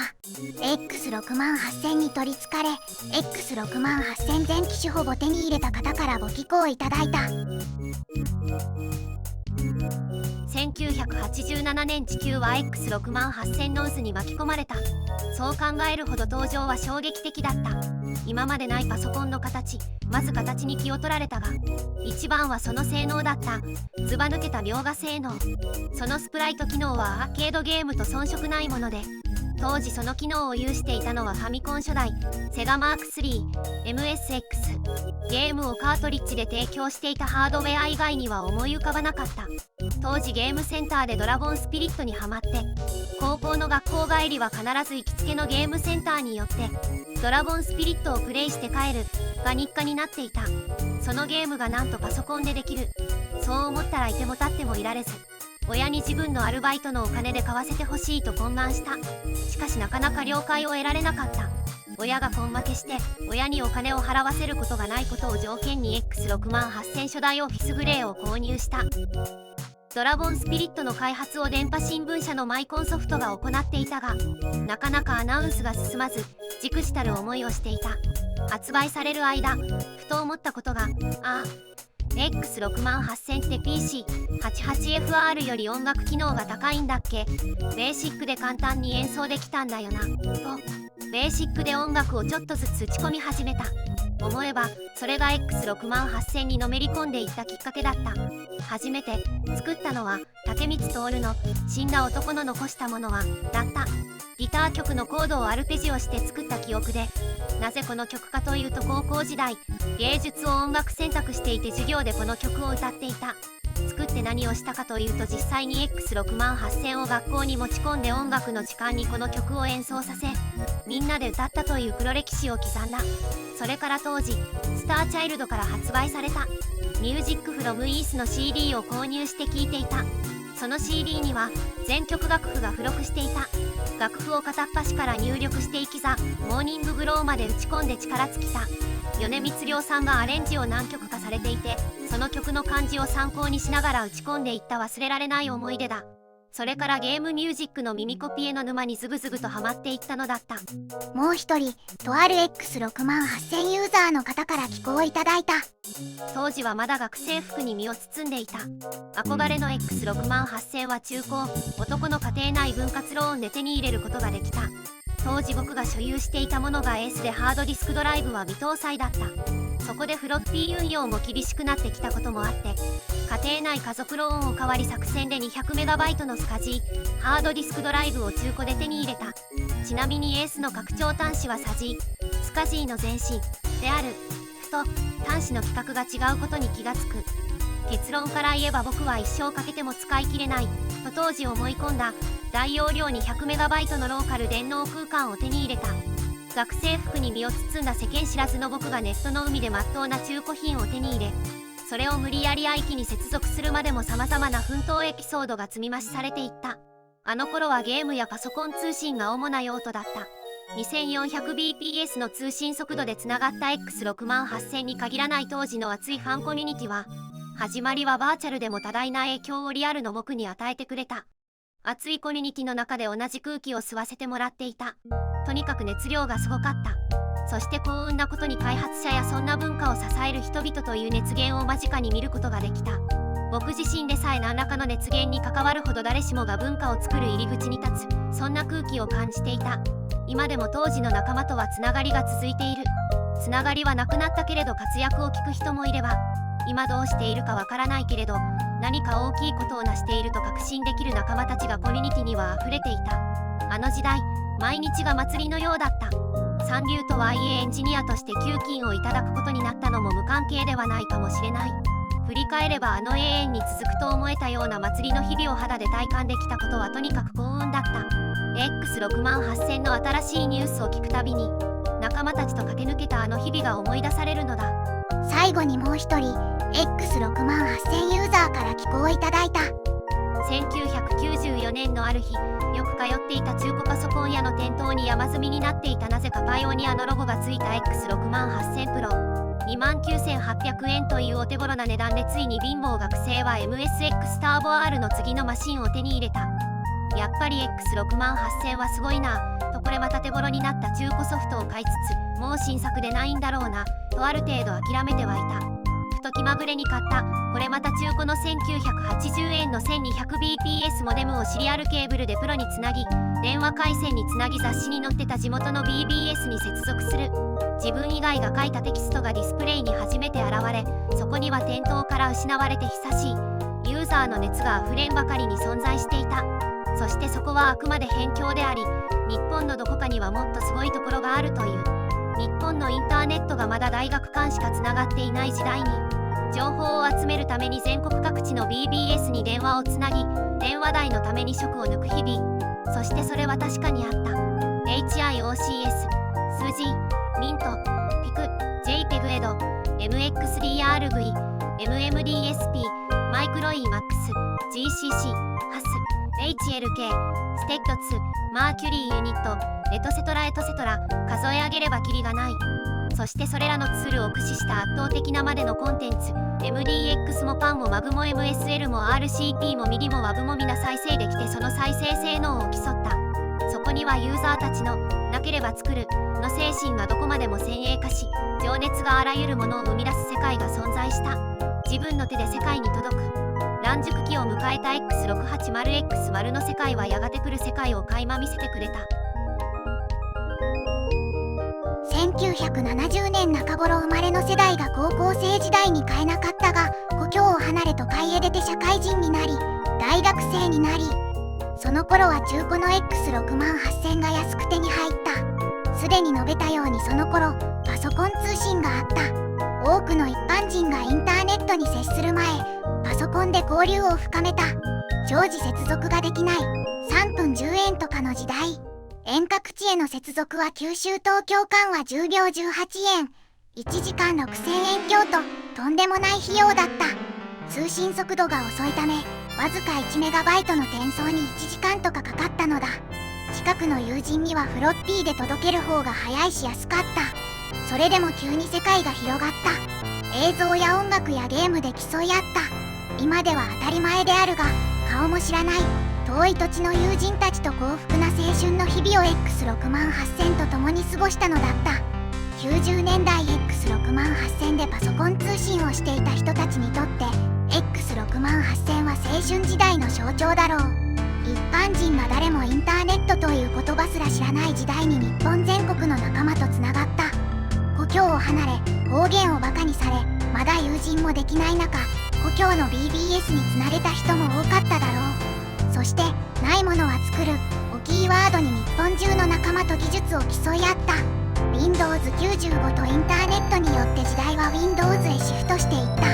X68000 に取りつかれ X68000 全機種ほぼ手に入れた方からご寄稿いただいた。1987年地球は X68000 の渦に巻き込まれた。そう考えるほど登場は衝撃的だった。今までないパソコンの形、まず形に気を取られたが、一番はその性能だった。ずば抜けた描画性能。そのスプライト機能はアーケードゲームと遜色ないもので、当時その機能を有していたのはファミコン初代セガマーク3 MSX。 ゲームをカートリッジで提供していたハードウェア以外には思い浮かばなかった。当時ゲームセンターでドラゴンスピリットにハマって、高校の学校帰りは必ず行きつけのゲームセンターに寄ってドラゴンスピリットをプレイして帰るが日課になっていた。そのゲームがなんとパソコンでできる。そう思ったらいても立ってもいられず、親に自分のアルバイトのお金で買わせてほしいと懇願した。しかしなかなか了解を得られなかった。親が根負けして親にお金を払わせることがないことを条件に X68000 初代オフィスグレーを購入した。ドラゴンスピリットの開発を電波新聞社のマイコンソフトが行っていたが、なかなかアナウンスが進まず、忸怩たる思いをしていた。発売される間、ふと思ったことが、X68000 って PC88FR より音楽機能が高いんだっけ？ベーシックで簡単に演奏できたんだよな、と、ベーシックで音楽をちょっとずつ打ち込み始めた。思えば、それが X68000 にのめり込んでいったきっかけだった。初めて作ったのは竹光徹の死んだ男の残したものはだった。ギター曲のコードをアルペジオして作った記憶で、なぜこの曲かというと、高校時代芸術を音楽選択していて授業でこの曲を歌っていた。作って何をしたかというと、実際に X68000 を学校に持ち込んで音楽の時間にこの曲を演奏させ、みんなで歌ったという黒歴史を刻んだ。それから当時スターチャイルドから発売されたミュージックフロムイースの CD を購入して聴いていた。その CD には全曲楽譜が付録していた。楽譜を片っ端から入力していき、ザ・モーニンググローまで打ち込んで力尽きた。米光亮さんがアレンジを何曲かされていて、その曲の感じを参考にしながら打ち込んでいった忘れられない思い出だ。それからゲームミュージックの耳コピへの沼にズブズブとハマっていったのだった。もう一人、とある X68000 ユーザーの方から寄稿をいただいた。当時はまだ学生服に身を包んでいた。憧れの X68000 は中古、男の家庭内分割ローンで手に入れることができた。当時僕が所有していたものがエースで、ハードディスクドライブは未搭載だった。そこでフロッピー運用も厳しくなってきたこともあって、家庭内家族ローンを代わり作戦で 200MB のスカジーハードディスクドライブを中古で手に入れた。ちなみにエースの拡張端子はサジースカジーの前身であるフと端子の規格が違うことに気がつく。結論から言えば、僕は一生かけても使い切れないと当時思い込んだ大容量 200MB のローカル電脳空間を手に入れた。学生服に身を包んだ世間知らずの僕がネットの海で真っ当な中古品を手に入れ、それを無理やり愛機に接続するまでも様々な奮闘エピソードが積み増しされていった。あの頃はゲームやパソコン通信が主な用途だった。2400bps の通信速度でつながった X68000 に限らない当時の熱いファンコミュニティは、始まりはバーチャルでも多大な影響をリアルの僕に与えてくれた。熱いコミュニティの中で同じ空気を吸わせてもらっていた。とにかく熱量がすごかった。そして幸運なことに開発者やそんな文化を支える人々という熱源を間近に見ることができた。僕自身でさえ何らかの熱源に関わるほど誰しもが文化を作る入り口に立つ、そんな空気を感じていた。今でも当時の仲間とはつながりが続いている。つながりはなくなったけれど活躍を聞く人もいれば、今どうしているかわからないけれど何か大きいことを成していると確信できる仲間たちがコミュニティには溢れていた。あの時代、毎日が祭りのようだった。三流とはいえエンジニアとして給金をいただくことになったのも無関係ではないかもしれない。振り返ればあの永遠に続くと思えたような祭りの日々を肌で体感できたことはとにかく幸運だった。X68000 の新しいニュースを聞くたびに仲間たちと駆け抜けたあの日々が思い出されるのだ。最後にもう一人 X68000 ユーザーから寄稿をいただいた。1994年のある日、よく通っていた中古パソコン屋の店頭に山積みになっていたなぜかパイオニアのロゴがついた X68000 プロ。29,800円というお手頃な値段で、ついに貧乏学生は MSX ターボ R の次のマシンを手に入れた。やっぱり X68000 はすごいなと、これまた手頃になった中古ソフトを買いつつ、もう新作でないんだろうなとある程度諦めてはいた。ふと気まぐれに買ったこれまた中古の1980円の 1200bps モデムをシリアルケーブルでプロにつなぎ、電話回線につなぎ、雑誌に載ってた地元の BBS に接続する。自分以外が書いたテキストがディスプレイに初めて現れ、そこには店頭から失われて久しいユーザーの熱があふれんばかりに存在していた。そしてそこはあくまで辺境であり、日本のどこかにはもっとすごいところがあるという。日本のインターネットがまだ大学間しかつながっていない時代に、情報を集めるために全国各地の BBS に電話をつなぎ、電話代のために食を抜く日々。そしてそれは確かにあった。 HIOCS、数字、ミント、ピク、JPEG エド、MXDRV、MMDSP、マイクロ EMAX、GCC、ハス、HLK、ステッド2、マーキュリーユニット、エトセトラエトセトラ、数え上げればキリがない。そしてそれらのツールを駆使した圧倒的なまでのコンテンツ、 MDX も PAN も MAG も MSL も RCP も MIDI も WAV も皆再生できて、その再生性能を競った。そこにはユーザーたちのなければ作るの精神がどこまでも先鋭化し、情熱があらゆるものを生み出す世界が存在した。自分の手で世界に届く乱熟期を迎えた X680X の世界はやがて来る世界を垣間見せてくれた。1970年中頃生まれの世代が高校生時代に買えなかったが、故郷を離れ都会へ出て社会人になり大学生になり、その頃は中古の X68000 が安く手に入った。すでに述べたようにその頃パソコン通信があった。多くの一般人がインターネットに接する前、パソコンで交流を深めた。常時接続ができない3分10円とかの時代、遠隔地への接続は九州東京間は10秒18円、1時間6000円強ととんでもない費用だった。通信速度が遅いため、わずか 1MB の転送に1時間とかかかったのだ。近くの友人にはフロッピーで届ける方が早いし安かった。それでも急に世界が広がった。映像や音楽やゲームで競い合った。今では当たり前であるが、顔も知らない遠い土地の友人たちと幸福な青春の日々を X68000 と共に過ごしたのだった。90年代 X68000 でパソコン通信をしていた人たちにとって X68000 は青春時代の象徴だろう。一般人が誰もインターネットという言葉すら知らない時代に日本全国の仲間とつながった。故郷を離れ方言をバカにされ、まだ友人もできない中、故郷の BBS につなげた人も多かっただろう。そしてないものは作るをキーワードに日本中の仲間と技術を競い合った。 Windows95 とインターネットによって時代は Windows へシフトしていった。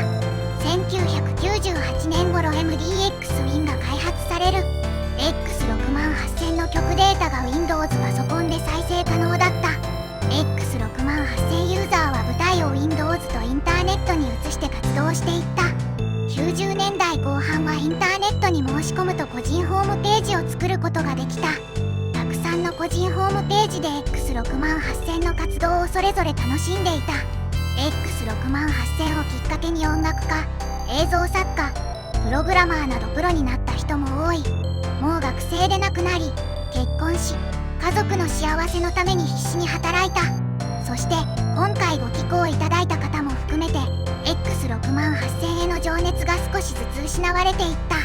1998年頃 MDX-Win が開発される。 X68000 の曲データが Windows パソコンで再生可能だった。 X68000 ユーザーは舞台を Windows とインターネットに移して活動していった。90年代後半はインターネットに申し込むと個人ホームページを作ることができた。たくさんの個人ホームページで X68000 の活動をそれぞれ楽しんでいた。 X68000 をきっかけに音楽家、映像作家、プログラマーなどプロになった人も多い。もう学生でなくなり、結婚し、家族の幸せのために必死に働いた。そして今回ご寄稿いただいた方も含めて X68000 への情熱が少しずつ失われていった。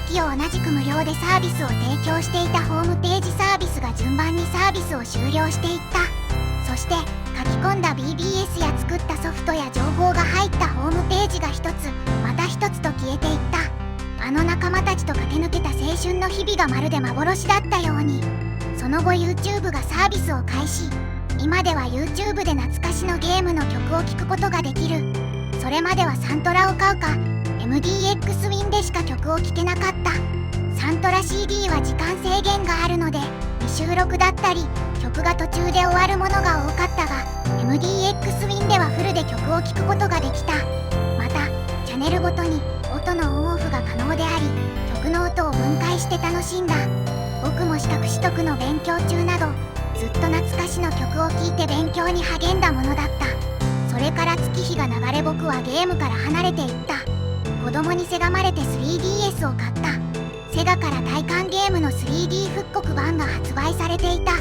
時を同じく無料でサービスを提供していたホームページサービスが順番にサービスを終了していった。そして書き込んだ BBS や作ったソフトや情報が入ったホームページが一つまた一つと消えていった。あの仲間たちと駆け抜けた青春の日々がまるで幻だったように。その後 YouTube がサービスを開始。今では YouTube で懐かしのゲームの曲を聴くことができる。それまではサントラを買うか MDX-Win でしか曲を聴けなかった。サントラ CD は時間制限があるので未収録だったり曲が途中で終わるものが多かったが、 MDX-Win ではフルで曲を聴くことができた。またチャンネルごとに音のオンオフが可能であり、曲の音を分解して楽しんだ。僕も資格取得の勉強中などずっと懐かしの曲を聴いて勉強に励んだものだった。それから月日が流れ僕はゲームから離れていった。子供にせがまれて 3DS を買った。セガから体感ゲームの 3D 復刻版が発売されていた。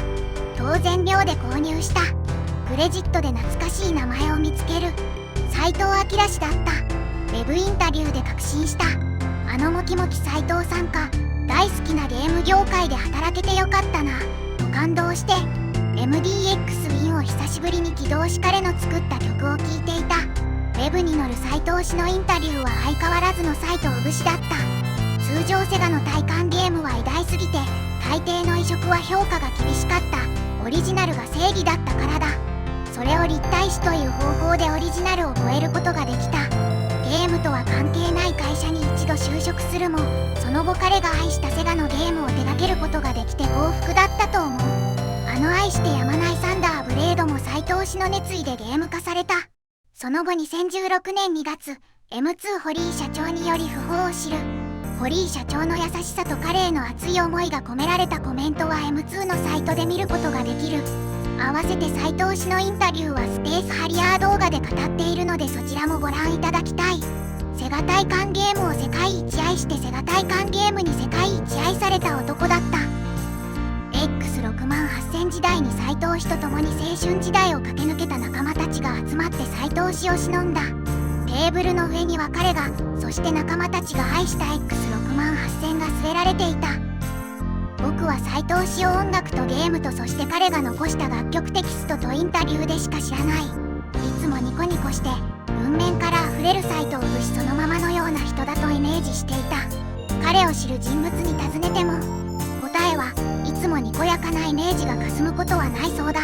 当然秒で購入した。クレジットで懐かしい名前を見つける。斉藤明氏だった。ウェブインタビューで確信した。あのモキモキ斉藤さんか。大好きなゲーム業界で働けてよかったなと感動して MDX-Win を久しぶりに起動し彼の作った曲を聴いていた。ウェブに乗る斉藤氏のインタビューは相変わらずの斉藤節だった。通常セガの体感ゲームは偉大すぎて大抵の移植は評価が厳しかった。オリジナルが正義だったからだ。それを立体視という方法でオリジナルを超えることができた。ゲームとは関係ない会社に一度就職するも、その後彼が愛したセガのゲームを手掛けることができて幸福だったと思う。あの愛してやまないサンダーブレードも斉藤氏の熱意でゲーム化された。その後2016年2月 M2 堀井社長により訃報を知る。堀井社長の優しさと彼への熱い思いが込められたコメントは M2 のサイトで見ることができる。合わせて斉藤氏のインタビューはスペースハリアー動画で語っているのでそちらもご覧いただきたい。セガ体感ゲームを世界一愛してセガ体感ゲームに世界一愛された男だった。 X68000 時代に斉藤氏と共に青春時代を駆け抜けた仲間たちが集まって斉藤氏を偲んだ。テーブルの上には彼が、そして仲間たちが愛した X68000 が据えられていた。僕は斉藤氏を音楽とゲームとそして彼が残した楽曲テキストとインタビューでしか知らない。いつもニコニコして文面から溢れる斉藤節そのままのような人だとイメージしていた。彼を知る人物に尋ねてもえはいつもにこやかなイメージが霞むことはないそうだ。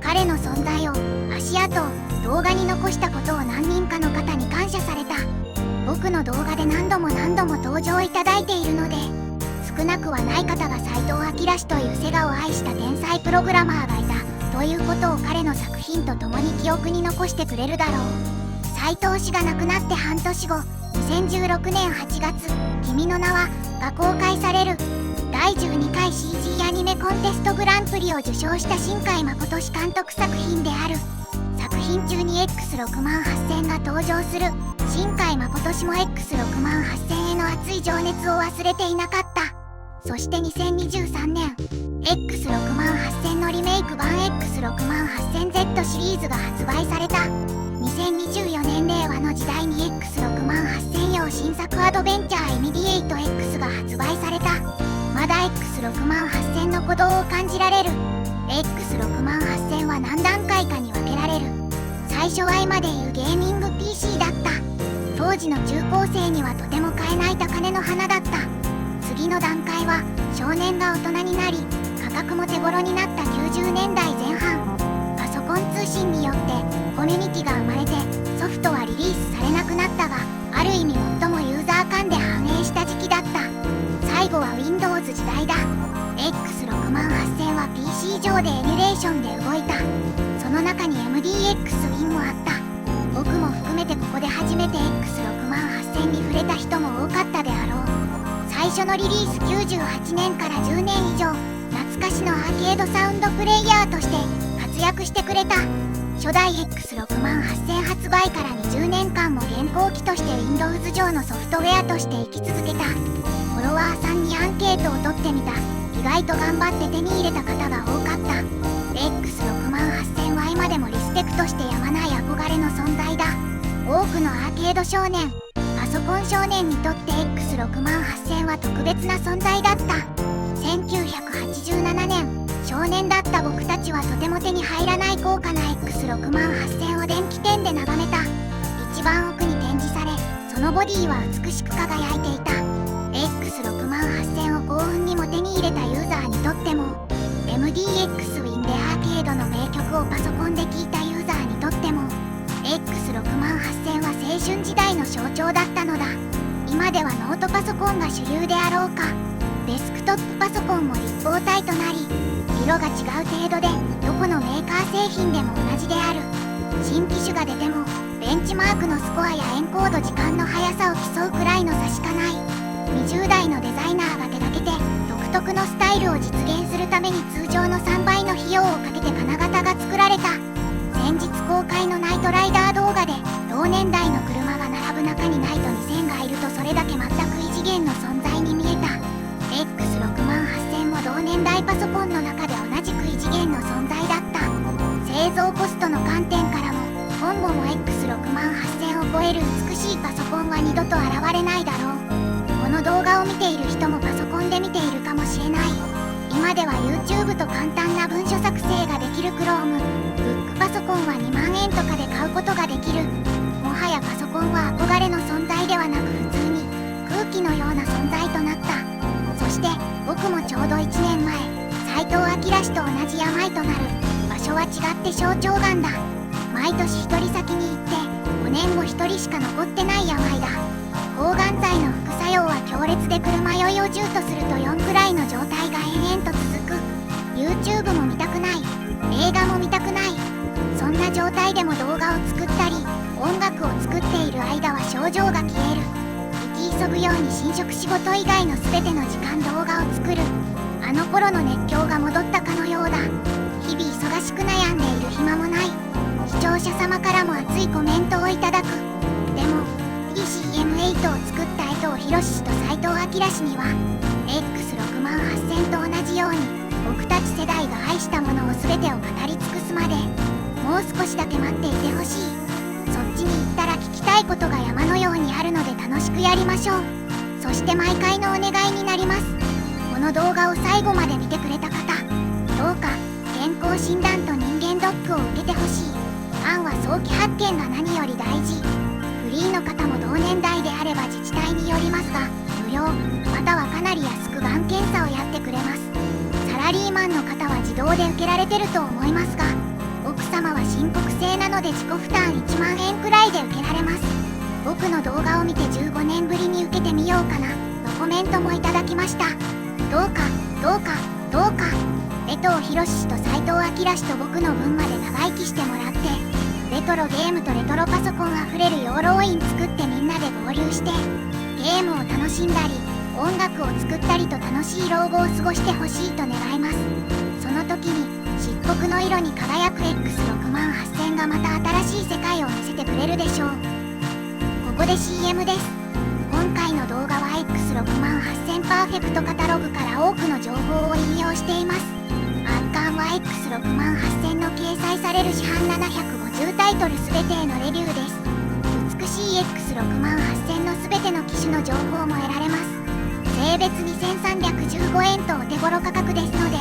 彼の存在を、足跡を動画に残したことを何人かの方に感謝された。僕の動画で何度も登場いただいているので、少なくはない方が斎藤明氏というセガを愛した天才プログラマーがいたということを彼の作品とともに記憶に残してくれるだろう。斎藤氏が亡くなって半年後、2016年8月「君の名は」が公開される。第12回 CG アニメコンテストグランプリを受賞した新海誠氏監督作品である。作品中に X68000 が登場する。新海誠氏も X68000 への熱い情熱を忘れていなかった。そして2023年 X68000 のリメイク版 X68000Z シリーズが発売された。2024年令和の時代に X68000 用新作アドベンチャーエミディエイト X が発売された。まだ X68000 の鼓動を感じられる。 X68000 は何段階かに分けられる。最初は今でいうゲーミング PC だった。当時の中高生にはとても買えない高嶺の花だった。次の段階は少年が大人になり、価格も手頃になった90年代前半。パソコン通信によってコミュニティが生まれて、ソフトはリリースされなくなったが、ある意味最もユーザー間で反映した時期だった。最後は Windows 時代だ。 X68000 は PC 上でエミュレーションで動いた。その中に MDX-Win もあった。僕も含めてここで初めて X68000 に触れた人も多かったであろう。最初のリリース98年から10年以上、懐かしのアーケードサウンドプレイヤーとして活躍してくれた。初代 X68000 発売から20年間も現行機として Windows 上のソフトウェアとして生き続けた。フォロワーさんにアンケートを取ってみた。意外と頑張って手に入れた方が多かった。X68000 は今でもリスペクトしてやまない憧れの存在だ。多くのアーケード少年、パソコン少年にとって X68000 は特別な存在だった。1987年、少年だった僕たちはとても手に入らない高価な X68000 を電気店で眺めた。一番奥に展示され、そのボディは美しく輝いていた。X68000 を幸運にも手に入れたユーザーにとっても、MDX-Win でアーケードの名曲をパソコンで聴いたユーザーにとっても、X68000 は青春時代の象徴だったのだ。今ではノートパソコンが主流であろうか。デスクトップパソコンも立方体となり、色が違う程度でどこのメーカー製品でも同じである。新機種が出てもベンチマークのスコアやエンコード時間の速さを競うくらいの差しかない。20代のデザイナーが手がけて独特のスタイルを実現するために通常の3倍の費用をかけて金型が作られた。先日公開のナイトライダー動画で同年代の車が並ぶ中にナイト2000がいるとそれだけ全く異次元の存在に見えた。X68000 も同年代パソコンの中で同じく異次元の存在だった。製造コストの観点からも今後も X68000 を超える美しいパソコンは二度と現れないだろう。この動画を見ている人もパソコンで見ているかもしれない。今では YouTube と簡単な文書作成ができる Chrome、ブックパソコンは2万円とかで買うことができる。もはやパソコンは憧れの存在ではなく普通に空気のような存在となった。そして僕もちょうど1年前、斎藤明氏と同じ病となる。場所は違って小腸がんだ。毎年1人先に行って5年後1人しか残ってない病だ。抗がん剤の副作用は強烈で車酔いを10とすると4くらいの状態が延々と続く。 YouTube も見たくない、映画も見たくない。そんな状態でも動画を作ったり音楽を作っている間は症状が消える。生き急ぐように寝食仕事以外の全ての時間動画を作る。あの頃の熱狂が戻ったかのようだ。日々忙しく悩んでいる暇もない。視聴者様からも熱いコメントをいただく。でも PCM8 を作った江藤博氏と斎藤明氏には X68000 と同じように僕たち世代が愛したものを全てを語り尽くすまでもう少しだけ待っていてほしい。そっちに行ったら聞きたいことが山のようにあるので楽しくやりましょう。そして毎回のお願いになります。この動画を最後まで見てくれた方、どうか健康診断と人間ドックを受けてほしい。がんは早期発見が何より大事。フリーの方も同年代であれば自治体によりますが無料またはかなり安くがん検査をやってくれます。ラリーマンの方は自動で受けられてると思いますが、奥様は申告制なので自己負担1万円くらいで受けられます。僕の動画を見て15年ぶりに受けてみようかなとコメントもいただきました。どうかどうかどうか、江藤博氏と斉藤明氏と僕の分まで長生きしてもらって、レトロゲームとレトロパソコンあふれる養老院作ってみんなで合流してゲームを楽しんだり音楽を作ったりと楽しい老後を過ごしてほしいと願います。その時に漆黒の色に輝く X68000 がまた新しい世界を見せてくれるでしょう。ここで CM です。今回の動画は X68000 パーフェクトカタログから多くの情報を引用しています。圧巻は X68000 の掲載される市販750タイトル全てへのレビューです。美しい X68000 の全ての機種の情報も得られます。税別2315円とお手頃価格ですので、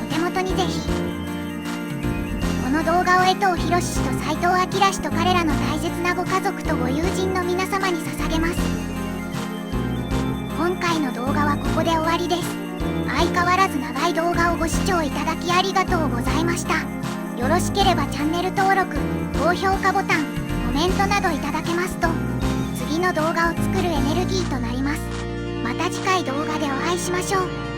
お手元にぜひ。この動画を江藤博氏と斉藤明氏と彼らの大切なご家族とご友人の皆様に捧げます。今回の動画はここで終わりです。相変わらず長い動画をご視聴いただきありがとうございました。よろしければチャンネル登録、高評価ボタン、コメントなどいただけますと、次の動画を作るエネルギーとなります。また次回動画でお会いしましょう。